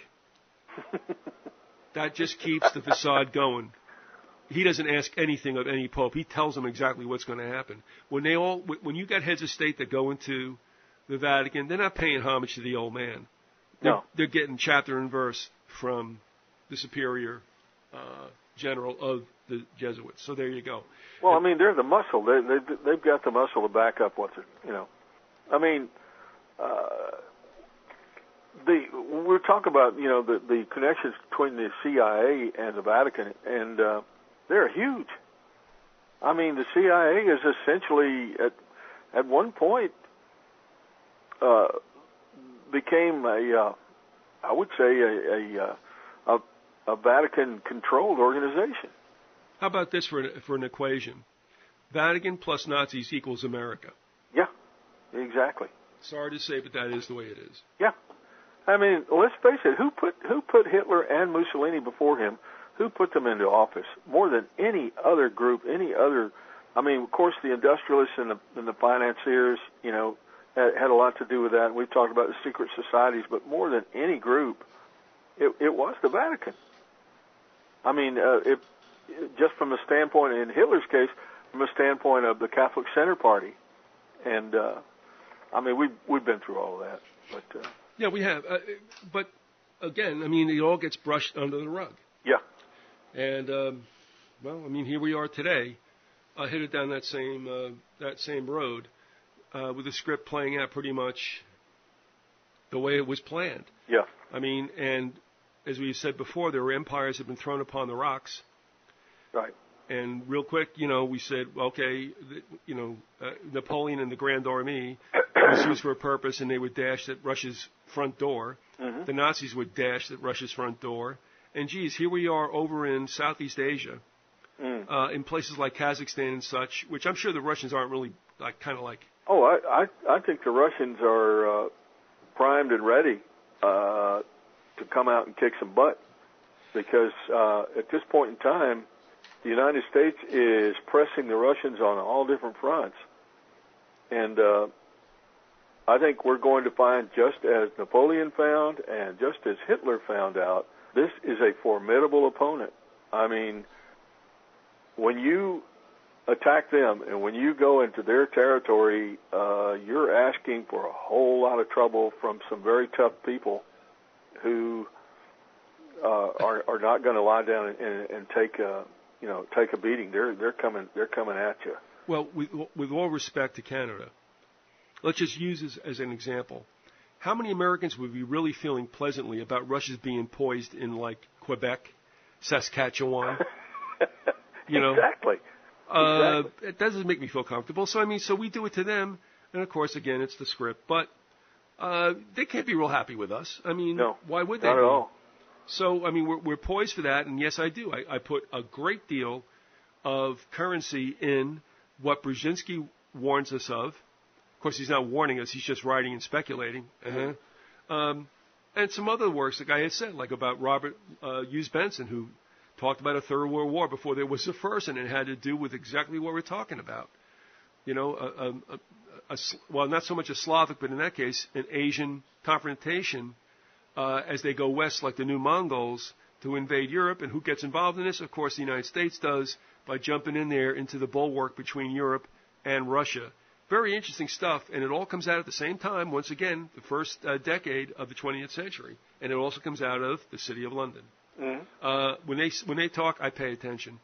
That just keeps the facade going. He doesn't ask anything of any pope. He tells them exactly what's going to happen. When you got heads of state that go into the Vatican, they're not paying homage to the old man. They're getting chapter and verse from the superior general of the Jesuits. So there you go. Well, they're the muscle. They've got the muscle to back up what's it. We're talking about the connections between the CIA and the Vatican, and they're huge. The CIA is essentially at one point became a Vatican-controlled organization. How about this for an equation? Vatican plus Nazis equals America. Yeah, exactly. Sorry to say, but that is the way it is. Yeah. Let's face it, who put Hitler and Mussolini before him? Who put them into office? More than any other group, of course, the industrialists and the financiers, had a lot to do with that. We've talked about the secret societies, but more than any group, it was the Vatican. I mean, just from a standpoint, in Hitler's case, from a standpoint of the Catholic Center Party, and I mean, we've been through all of that. But yeah, we have. But again, I mean, it all gets brushed under the rug. Yeah. And well, I mean, here we are today, headed down that same road, with the script playing out pretty much the way it was planned. Yeah. I mean, and as we said before, there were empires that have been thrown upon the rocks. Right. And real quick, we said, okay, Napoleon and the Grand Army was used for a purpose, and they would dash at Russia's front door. Mm-hmm. The Nazis would dash at Russia's front door. And, geez, here we are over in Southeast Asia, in places like Kazakhstan and such, which I'm sure the Russians aren't really kind of like. Oh, I think the Russians are primed and ready to come out and kick some butt, because at this point in time, the United States is pressing the Russians on all different fronts. And I think we're going to find, just as Napoleon found and just as Hitler found out, this is a formidable opponent. I mean, when you attack them and when you go into their territory, you're asking for a whole lot of trouble from some very tough people who are not going to lie down and take a beating. They're coming at you. Well, with all respect to Canada, let's just use this as an example. How many Americans would be really feeling pleasantly about Russia's being poised in, like, Quebec, Saskatchewan? Exactly. It doesn't make me feel comfortable. So we do it to them, and of course, again, it's the script. But they can't be real happy with us. I mean, no, why would they? Not at all. So, I mean, we're poised for that, and yes, I do. I put a great deal of currency in what Brzezinski warns us of. Of course, he's not warning us. He's just writing and speculating. And some other works, like I had said, like about Robert Hughes Benson, who talked about a Third World War before there was a first, and it had to do with exactly what we're talking about. Well, not so much a Slavic, but in that case, an Asian confrontation as they go west, like the new Mongols, to invade Europe. And who gets involved in this? Of course, the United States does, by jumping in there into the bulwark between Europe and Russia. Very interesting stuff, and it all comes out at the same time, once again, the first decade of the 20th century. And it also comes out of the City of London. Mm-hmm. When they talk, I pay attention.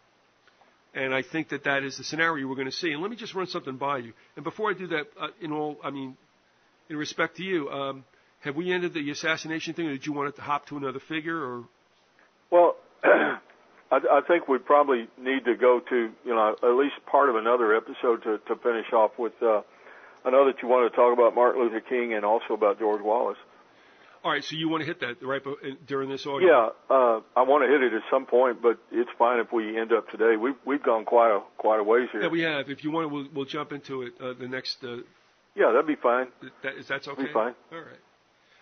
And I think that is the scenario we're going to see. And let me just run something by you. And before I do that, in respect to you, have we ended the assassination thing, or did you want it to hop to another figure? Or? Well, I think we probably need to go to, at least part of another episode to finish off with. I know that you want to talk about Martin Luther King and also about George Wallace. All right, so you want to hit that right during this audio? Yeah, I want to hit it at some point, but it's fine if we end up today. We've gone quite a ways here. Yeah, we have. If you want, we'll jump into it the next. Yeah, that'd be fine. That's okay. Be fine. All right.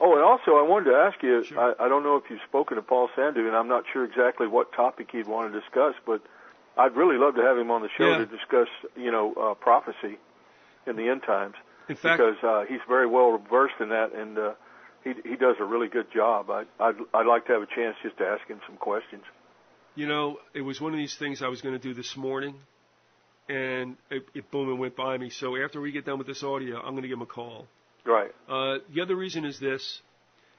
Oh, and also I wanted to ask you. Sure. I don't know if you've spoken to Paul Sandu, and I'm not sure exactly what topic he'd want to discuss, but I'd really love to have him on the show to discuss, prophecy in the end times. In fact, because he's very well versed in that, and he does a really good job. I'd like to have a chance just to ask him some questions. It was one of these things I was going to do this morning, and it boom, and went by me. So after we get done with this audio, I'm going to give him a call. Right. The other reason is this,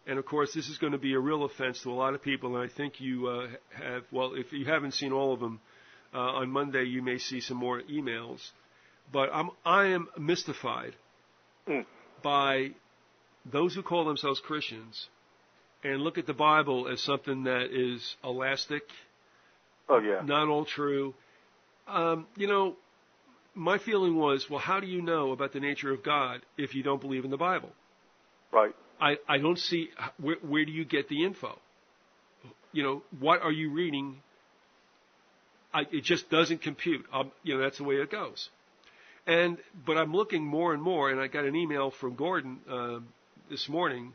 and of course this is going to be a real offense to a lot of people, and I think you have, well, if you haven't seen all of them, on Monday you may see some more emails, but I am mystified by those who call themselves Christians and look at the Bible as something that is elastic, not all true. My feeling was, well, how do you know about the nature of God if you don't believe in the Bible? Right. I don't see, where do you get the info? What are you reading? It just doesn't compute. That's the way it goes. But I'm looking more and more, and I got an email from Gordon this morning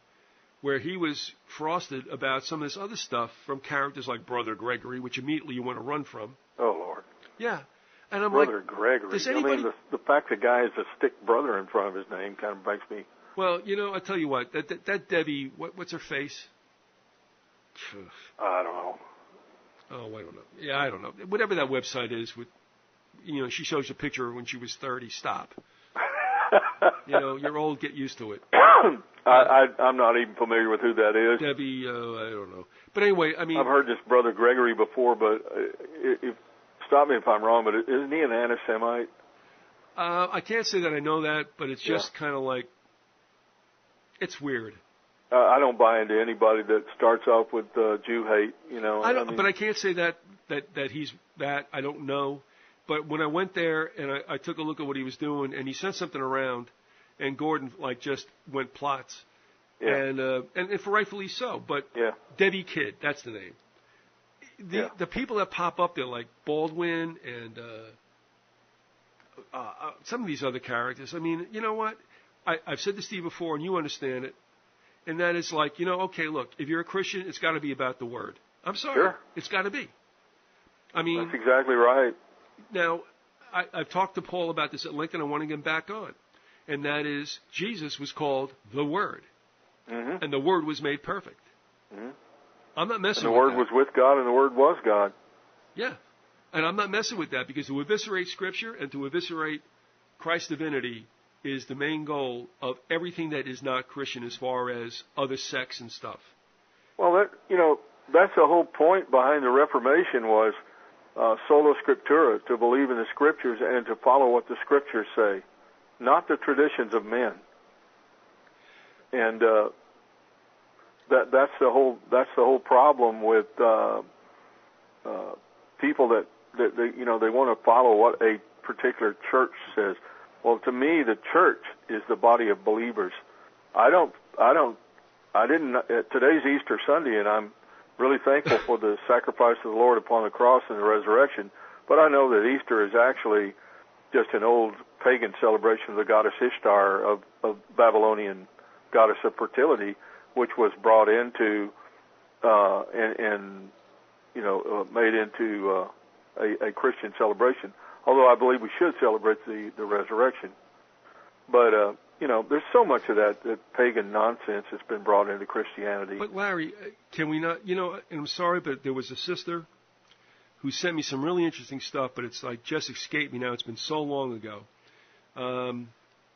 where he was frosted about some of this other stuff from characters like Brother Gregory, which immediately you want to run from. Oh, Lord. Yeah. And I'm Brother Gregory. Does anybody... the fact the guy has a stick brother in front of his name kind of makes me... Well, I tell you what, that Debbie, what's her face? I don't know. Oh, I don't know. Yeah, I don't know. Whatever that website is with, she shows a picture when she was 30. Stop. You're old. Get used to it. I'm not even familiar with who that is. Debbie, I don't know. But anyway, I mean, I've heard this brother Gregory before, but stop me if I'm wrong, but isn't he an anti-Semite? I can't say that I know that, but it's just kind of like, it's weird. I don't buy into anybody that starts off with Jew hate. But I can't say that he's that. I don't know. But when I went there and I took a look at what he was doing, and he sent something around, and Gordon just went plots, and for rightfully so. But Debbie Kidd, that's the name. The people that pop up there like Baldwin and some of these other characters. I mean, you know what? I've said this to you before, and you understand it. And that is like, okay, look, if you're a Christian, it's got to be about the Word. I'm sorry. Sure. It's got to be. I mean, that's exactly right. Now, I've talked to Paul about this at length, and I want to get him back on. And that is, Jesus was called the Word. Mm-hmm. And the Word was made perfect. Mm-hmm. I'm not messing with that. The Word was with God, and the Word was God. Yeah. And I'm not messing with that, because to eviscerate Scripture and to eviscerate Christ's divinity is the main goal of everything that is not Christian as far as other sects and stuff. Well, that's the whole point behind the Reformation was sola scriptura, to believe in the Scriptures and to follow what the Scriptures say, not the traditions of men. And that's the whole problem with people that they want to follow what a particular church says. Well, to me, the church is the body of believers. Today's Easter Sunday, and I'm really thankful for the sacrifice of the Lord upon the cross and the resurrection, but I know that Easter is actually just an old pagan celebration of the goddess Ishtar, of Babylonian goddess of fertility, which was brought into made into a Christian celebration. Although I believe we should celebrate the resurrection. But, there's so much of that pagan nonsense that's been brought into Christianity. But, Larry, can we not, and I'm sorry, but there was a sister who sent me some really interesting stuff, but it's like just escaped me now. It's been so long ago.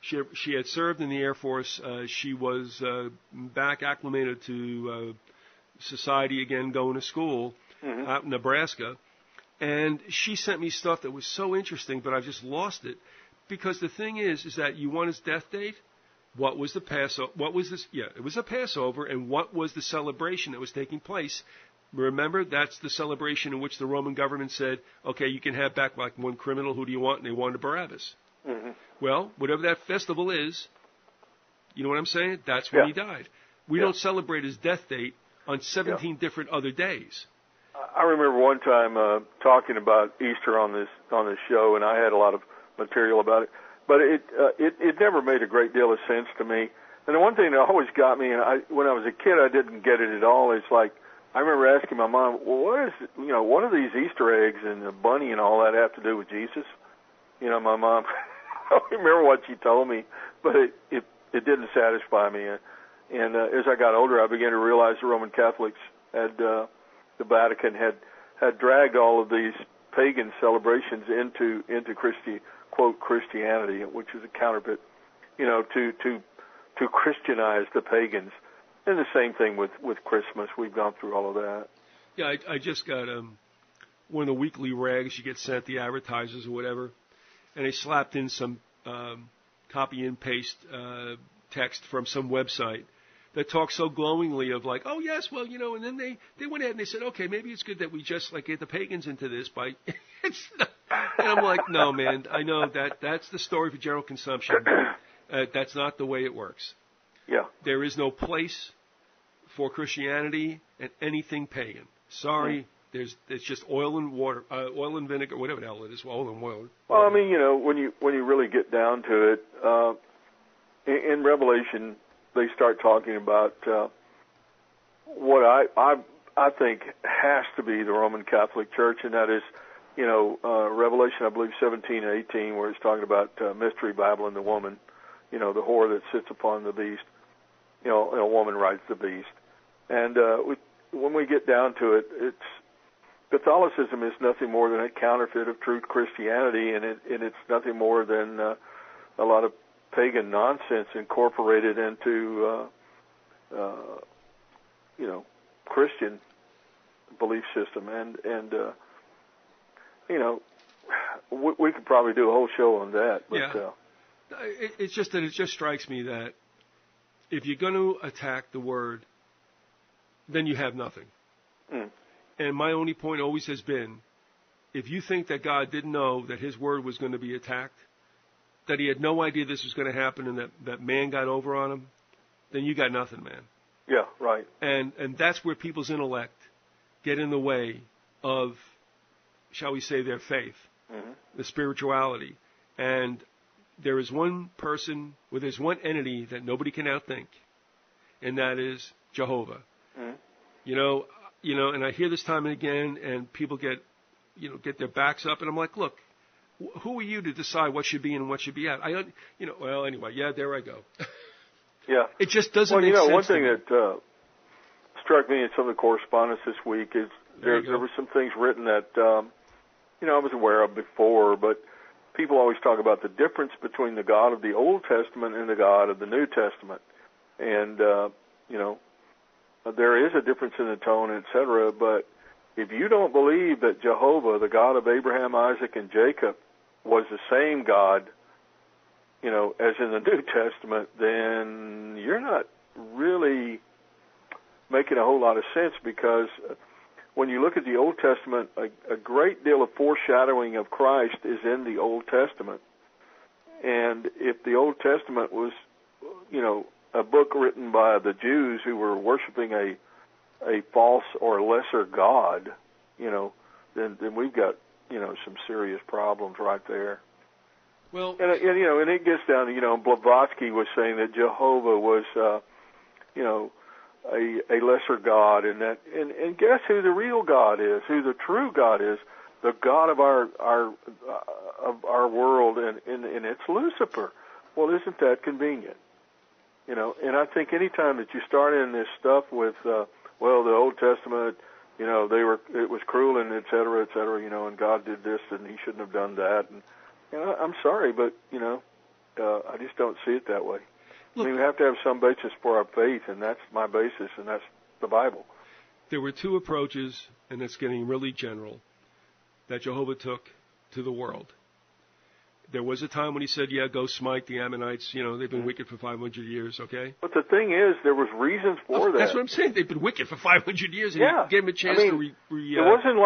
She had served in the Air Force. She was back acclimated to society again, going to school out in Nebraska. And she sent me stuff that was so interesting, but I've just lost it. Because the thing is that you want his death date? What was the Passover? What was this? Yeah, it was a Passover, and what was the celebration that was taking place? Remember, that's the celebration in which the Roman government said, okay, you can have back like one criminal, who do you want? And they wanted Barabbas. Mm-hmm. Well, whatever that festival is, you know what I'm saying? That's when he died. We don't celebrate his death date on 17 different other days. I remember one time talking about Easter on this show, and I had a lot of material about it, but it never made a great deal of sense to me. And the one thing that always got me, and when I was a kid, I didn't get it at all. It's like I remember asking my mom, "Well, what do these Easter eggs and the bunny and all that have to do with Jesus?" My mom, I don't remember what she told me, but it didn't satisfy me. And as I got older, I began to realize the Roman Catholics had the Vatican had dragged all of these pagan celebrations into quote Christianity, which is a counterfeit, to Christianize the pagans. And the same thing with Christmas. We've gone through all of that. Yeah, I just got one of the weekly rags you get sent, the advertisers or whatever, and they slapped in some copy and paste text from some website that talks so glowingly of like, oh yes, well, and then they went ahead and they said, okay, maybe it's good that we just like get the pagans into this by, and I'm like, no, man, I know that's the story for general consumption. That's not the way it works. Yeah. There is no place for Christianity and anything pagan. Sorry, it's just oil and water, oil and vinegar, whatever the hell it is, oil and oil. Well, I mean, when you really get down to it, in Revelation, they start talking about what I think has to be the Roman Catholic Church, and that is, Revelation, I believe 17 and 18, where it's talking about mystery Babylon, the woman, the whore that sits upon the beast. A woman rides the beast, and when we get down to it, Catholicism is nothing more than a counterfeit of true Christianity, and it's nothing more than a lot of pagan nonsense incorporated into Christian belief system, and we could probably do a whole show on that. But, yeah. It's just that it just strikes me that if you're going to attack the Word, then you have nothing. Mm. And my only point always has been, if you think that God didn't know that His Word was going to be attacked, that He had no idea this was going to happen and that man got over on Him, then you got nothing, man. Yeah, right. And that's where people's intellect get in the way of, shall we say, their faith, the spirituality. And there is one person, there's one entity that nobody can outthink, and that is Jehovah. Mm-hmm. And I hear this time and again, and people get their backs up, and I'm like, look, who are you to decide what should be in and what should be out? Well, anyway, there I go. Yeah. It just doesn't make sense. One thing that struck me in some of the correspondence this week is there were some things written that, I was aware of before, but people always talk about the difference between the God of the Old Testament and the God of the New Testament. And, there is a difference in the tone, et cetera, but if you don't believe that Jehovah, the God of Abraham, Isaac, and Jacob, was the same God, as in the New Testament, then you're not really making a whole lot of sense, because when you look at the Old Testament, a great deal of foreshadowing of Christ is in the Old Testament. And if the Old Testament was, a book written by the Jews who were worshiping a false or lesser God, then we've got, some serious problems right there. Well, and it gets down to, Blavatsky was saying that Jehovah was, a lesser God, and guess who the real God is, who the true God is, the God of our world, and it's Lucifer. Well, isn't that convenient? And I think any time that you start in this stuff with, the Old Testament, it was cruel and et cetera, and God did this and He shouldn't have done that, and I'm sorry, but I just don't see it that way. Look, we have to have some basis for our faith, and that's my basis, and that's the Bible. There were two approaches, and it's getting really general, that Jehovah took to the world. There was a time when He said, go smite the Ammonites. They've been wicked for 500 years, okay? But the thing is, there was reasons for that. That's what I'm saying. They've been wicked for 500 years, and He gave them a chance to It wasn't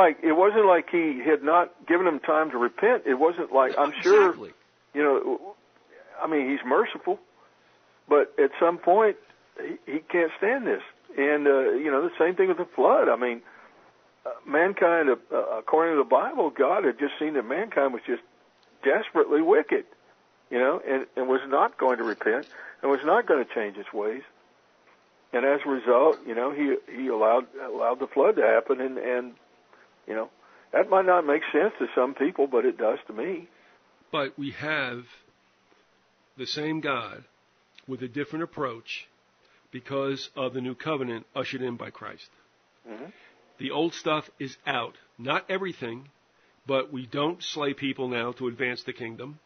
like He had not given them time to repent. It wasn't like, I'm sure, exactly. He's merciful. But at some point, he can't stand this. And, the same thing with the flood. Mankind, according to the Bible, God had just seen that mankind was just desperately wicked, and was not going to repent and was not going to change its ways. And as a result, he allowed the flood to happen, and that might not make sense to some people, but it does to me. But we have the same God with a different approach because of the new covenant ushered in by Christ. Mm-hmm. The old stuff is out. Not everything, but we don't slay people now to advance the kingdom.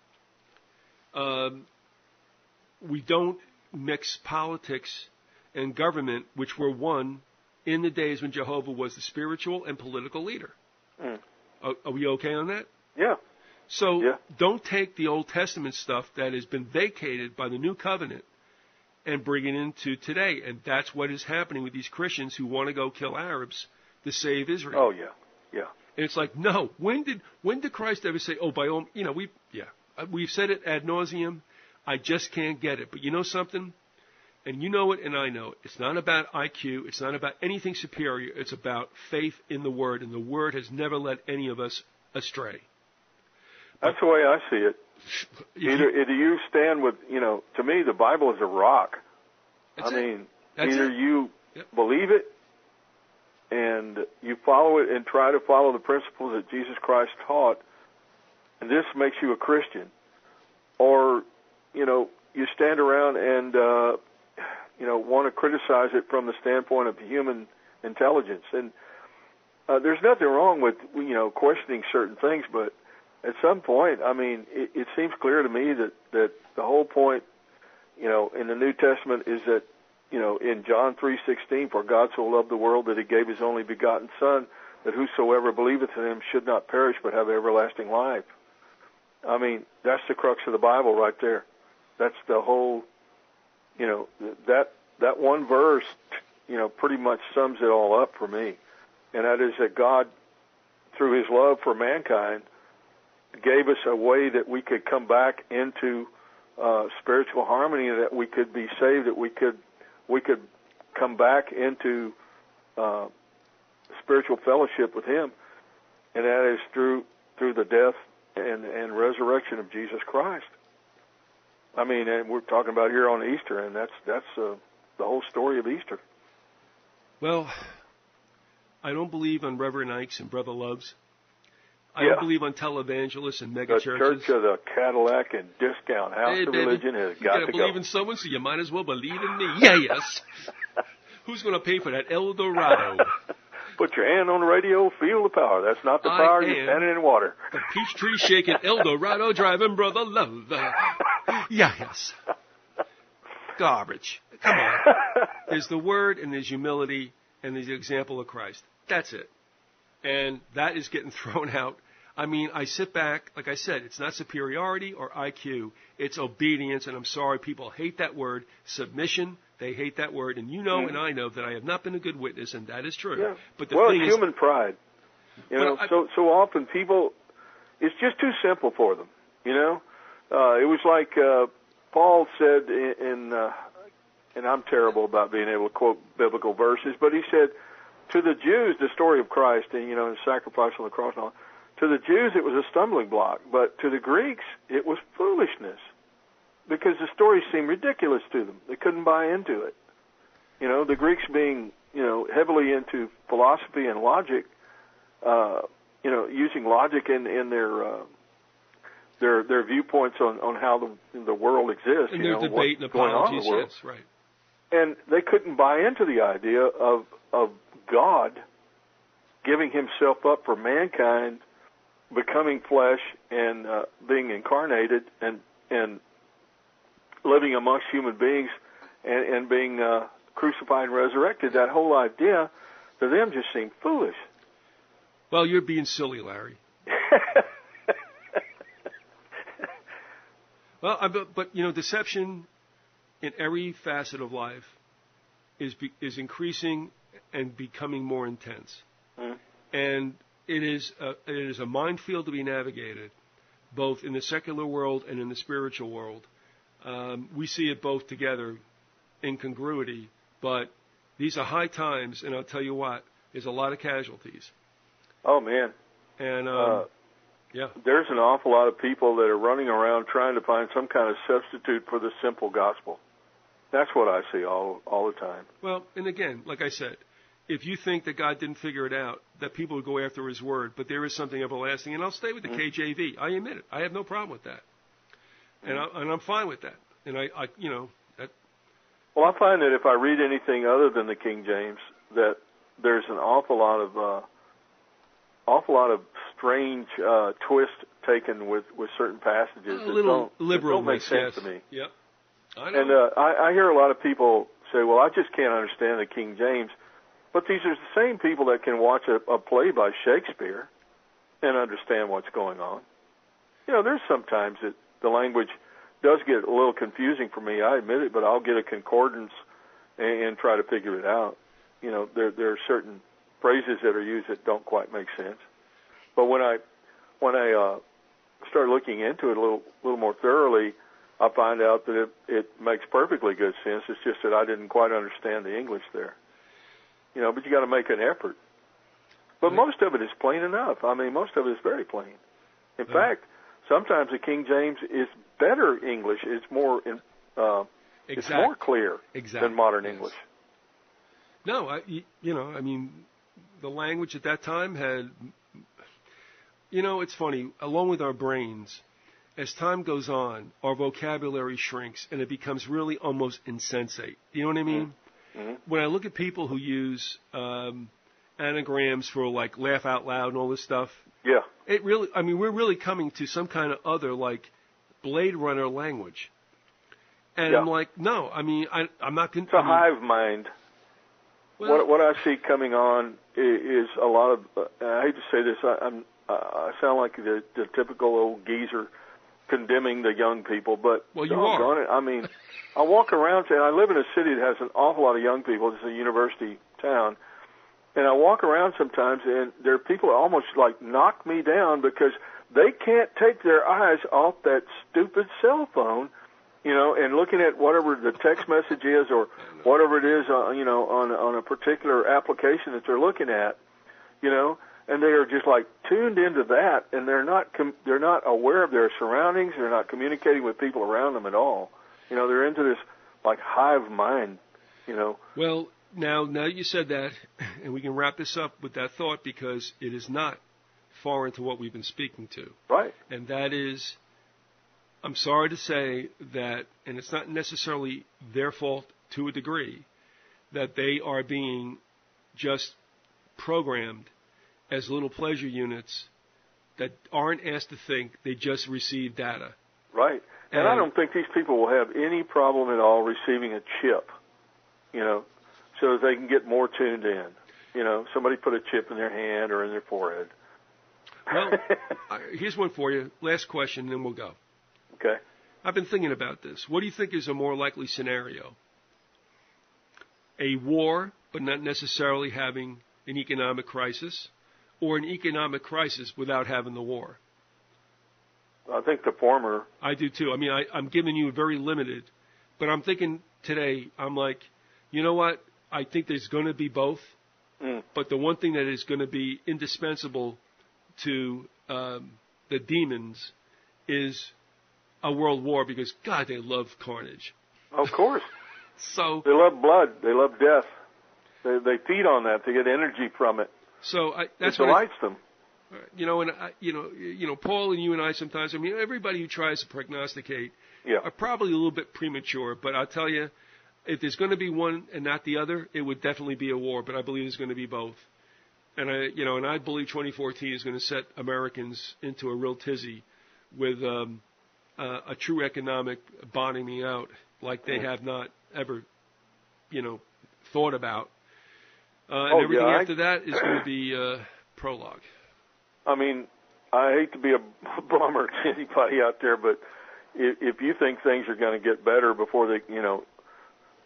We don't mix politics and government, which were one in the days when Jehovah was the spiritual and political leader. Mm. Are we okay on that? Yeah. So don't take the Old Testament stuff that has been vacated by the new covenant and bring it into today. And that's what is happening with these Christians who want to go kill Arabs to save Israel. Oh, yeah. Yeah. And it's like, no. When did Christ ever say, by all, we've said it ad nauseum. I just can't get it. But you know something? And you know it and I know it. It's not about IQ. It's not about anything superior. It's about faith in the Word. And the Word has never led any of us astray. That's the way I see it. Either you stand with, to me, the Bible is a rock. Either you believe it and you follow it and try to follow the principles that Jesus Christ taught, and this makes you a Christian, or, you stand around and, want to criticize it from the standpoint of human intelligence. And there's nothing wrong with, questioning certain things, but at some point, I mean, it seems clear to me that the whole point, in the New Testament is that, in John 3:16, for God so loved the world that he gave his only begotten Son, that whosoever believeth in him should not perish but have everlasting life. I mean, that's the crux of the Bible right there. That's the whole, that one verse, pretty much sums it all up for me. And that is that God, through his love for mankind, gave us a way that we could come back into spiritual harmony, that we could be saved, that we could come back into spiritual fellowship with him, and that is through the death and resurrection of Jesus Christ. I mean, and we're talking about here on Easter, and that's the whole story of Easter. Well, I don't believe on Reverend Ikes and Brother Loves. I don't believe on televangelists and mega churches. The Church of the Cadillac and Discount House of Religion has got to go. You got to believe in someone, so you might as well believe in me. Yes. Who's going to pay for that El Dorado? Put your hand on the radio, feel the power. That's not the power, you're standing in water. The peach tree shaking, El Dorado driving, Brother Love. Yes. Garbage. Come on. There's the Word, and there's humility, and there's the example of Christ. That's it. And that is getting thrown out. I mean, I sit back, like I said, it's not superiority or IQ. It's obedience, and I'm sorry, people hate that word. Submission, they hate that word. And you know and I know that I have not been a good witness, and that is true. Yeah. But it's human pride. So often people, it's just too simple for them, It was like Paul said and I'm terrible about being able to quote biblical verses, but he said, to the Jews, the story of Christ, and his sacrifice on the cross and all, to the Jews it was a stumbling block, but to the Greeks it was foolishness, because the story seemed ridiculous to them. They couldn't buy into it. The Greeks being, heavily into philosophy and logic, using logic in their viewpoints on how the world exists. And their debate and apologies, yes, right. And they couldn't buy into the idea of God giving himself up for mankind, becoming flesh and being incarnated and living amongst human beings and being crucified and resurrected. That whole idea to them just seemed foolish. Well, you're being silly, Larry. Well, but deception in every facet of life is increasing and becoming more intense. And it is a minefield to be navigated, both in the secular world and in the spiritual world. We see it both together in congruity, but these are high times, and I'll tell you what, there's a lot of casualties. Oh, man. And, there's an awful lot of people that are running around trying to find some kind of substitute for the simple gospel. That's what I see all the time. Well, and again, like I said, if you think that God didn't figure it out, that people would go after his word, but there is something everlasting, and I'll stay with the KJV. I admit it. I have no problem with that. And I'm fine with that. And that. Well, I find that if I read anything other than the King James, that there's an awful lot of strange twist taken with certain passages that don't make sense to me. Yep. I know. And I hear a lot of people say, well, I just can't understand the King James. But these are the same people that can watch a play by Shakespeare and understand what's going on. There's sometimes that the language does get a little confusing for me, I admit it, but I'll get a concordance and try to figure it out. There are certain phrases that are used that don't quite make sense. But when I start looking into it a little more thoroughly, I find out that it makes perfectly good sense. It's just that I didn't quite understand the English there. But you got to make an effort. But most of it is plain enough. I mean, most of it is very plain. In fact, sometimes the King James is better English. It's more it's more clear than modern English. No, I mean, the language at that time had, it's funny, along with our brains, as time goes on, our vocabulary shrinks and it becomes really almost insensate. You know what I mean? Mm-hmm. When I look at people who use, and anagrams for like laugh out loud and all this stuff. Yeah. It really, I mean, we're really coming to some kind of other like Blade Runner language. And I'm like, no, I mean, I'm not going to. It's a hive mind. Well, what I see coming on is a lot of, I hate to say this, I sound like the typical old geezer condemning the young people, but well, you are. I mean, I walk around, and I live in a city that has an awful lot of young people. It's a university town. And I walk around sometimes, and there are people that almost like knock me down because they can't take their eyes off that stupid cell phone, you know, and looking at whatever the text message is or whatever it is, you know, on a particular application that they're looking at, you know, and they are just like tuned into that, and they're not aware of their surroundings. They're not communicating with people around them at all. You know, they're into this like hive mind, you know. Well, now you said that, and we can wrap this up with that thought because it is not far into what we've been speaking to. Right. And that is, I'm sorry to say that, and it's not necessarily their fault to a degree, that they are being just programmed as little pleasure units that aren't asked to think, they just receive data. Right. And I don't think these people will have any problem at all receiving a chip, you know, so that they can get more tuned in. You know, somebody put a chip in their hand or in their forehead. Well, here's one for you. Last question, and then we'll go. Okay. I've been thinking about this. What do you think is a more likely scenario? A war, but not necessarily having an economic crisis, or an economic crisis without having the war? I think the former. I do too. I mean, I'm giving you very limited, but I'm thinking today, I'm like, you know what? I think there's going to be both, but the one thing that is going to be indispensable to the demons is a world war because, God, they love carnage. Of course. So they love blood. They love death. They feed on that. They get energy from it. So that's what delights them. You know, and you know, Paul and you and I sometimes. I mean, everybody who tries to prognosticate are probably a little bit premature. But I'll tell you, if there's going to be one and not the other, it would definitely be a war. But I believe there's going to be both. And I believe 2014 is going to set Americans into a real tizzy with a true economic bottoming out like they have not ever, you know, thought about. And everything after that is going to be prologue. I mean, I hate to be a bummer to anybody out there, but if you think things are going to get better before they, you know,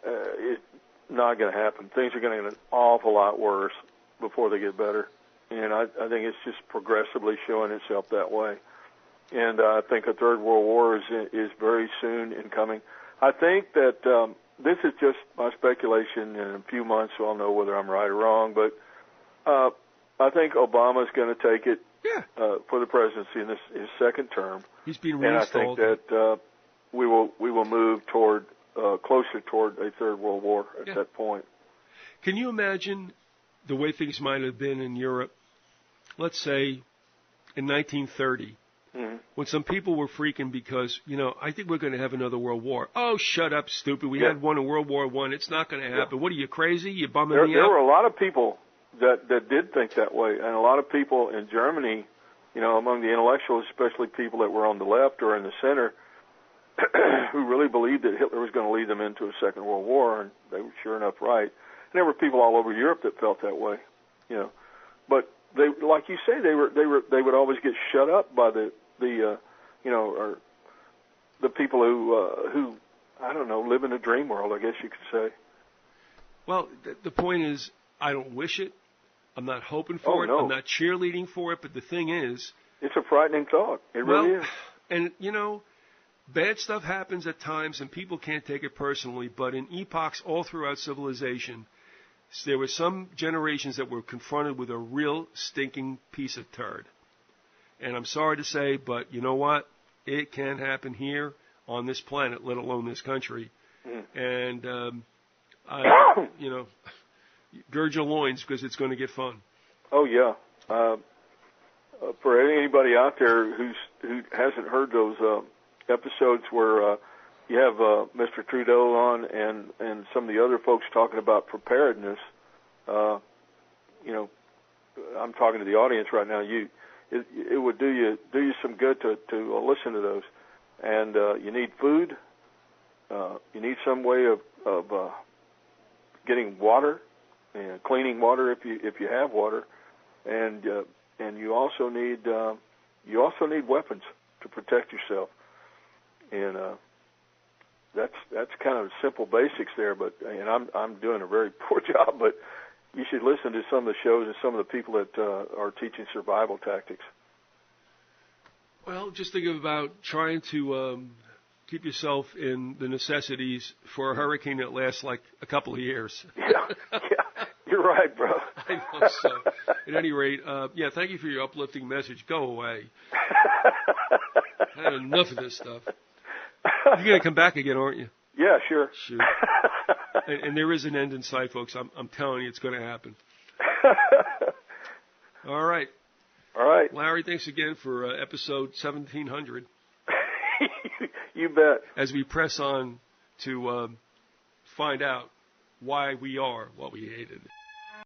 it's not going to happen. Things are going to get an awful lot worse before they get better. And I think it's just progressively showing itself that way. And I think a third world war is very soon in coming. I think that this is just my speculation. In a few months, I'll know whether I'm right or wrong. But I think Obama's going to take it for the presidency in his second term. He's been reinstalled. And I think that we will move toward closer toward a third world war at that point. Can you imagine the way things might have been in Europe? Let's say in 1930. When some people were freaking because, you know, I think we're going to have another world war. Oh, shut up, stupid. We had one in World War I. It's not going to happen. What are you, crazy? You bumming me out? There were a lot of people that did think that way, and a lot of people in Germany, you know, among the intellectuals, especially people that were on the left or in the center, who really believed that Hitler was going to lead them into a second world war, and they were sure enough right. And there were people all over Europe that felt that way, you know. But they, like you say, they would always get shut up by the you know, or the people who I don't know, live in a dream world, I guess you could say. Well, the point is, I don't wish it. I'm not hoping for it. No. I'm not cheerleading for it. But the thing is, it's a frightening thought. It really is. And you know, bad stuff happens at times, and people can't take it personally. But in epochs all throughout civilization, there were some generations that were confronted with a real stinking piece of turd. And I'm sorry to say, but you know what? It can happen here on this planet, let alone this country. And, you know, gird your loins because it's going to get fun. Oh, yeah. For anybody out there who hasn't heard those episodes where you have Mr. Trudeau on and some of the other folks talking about preparedness, you know, I'm talking to the audience right now. It would do you some good to listen to those. And you need food. You need some way of getting water, cleaning water if you have water, and you also need weapons to protect yourself. And that's kind of simple basics there. But I'm doing a very poor job. But you should listen to some of the shows and some of the people that are teaching survival tactics. Well, just think about trying to keep yourself in the necessities for a hurricane that lasts like a couple of years. Yeah, you're right, bro. I know so. At any rate, thank you for your uplifting message. Go away. I had enough of this stuff. You're going to come back again, aren't you? Yeah, sure. Shoot. And there is an end in sight, folks. I'm telling you, it's going to happen. All right. All right. Larry, thanks again for episode 1700. You bet. As we press on to find out why we are what we hated.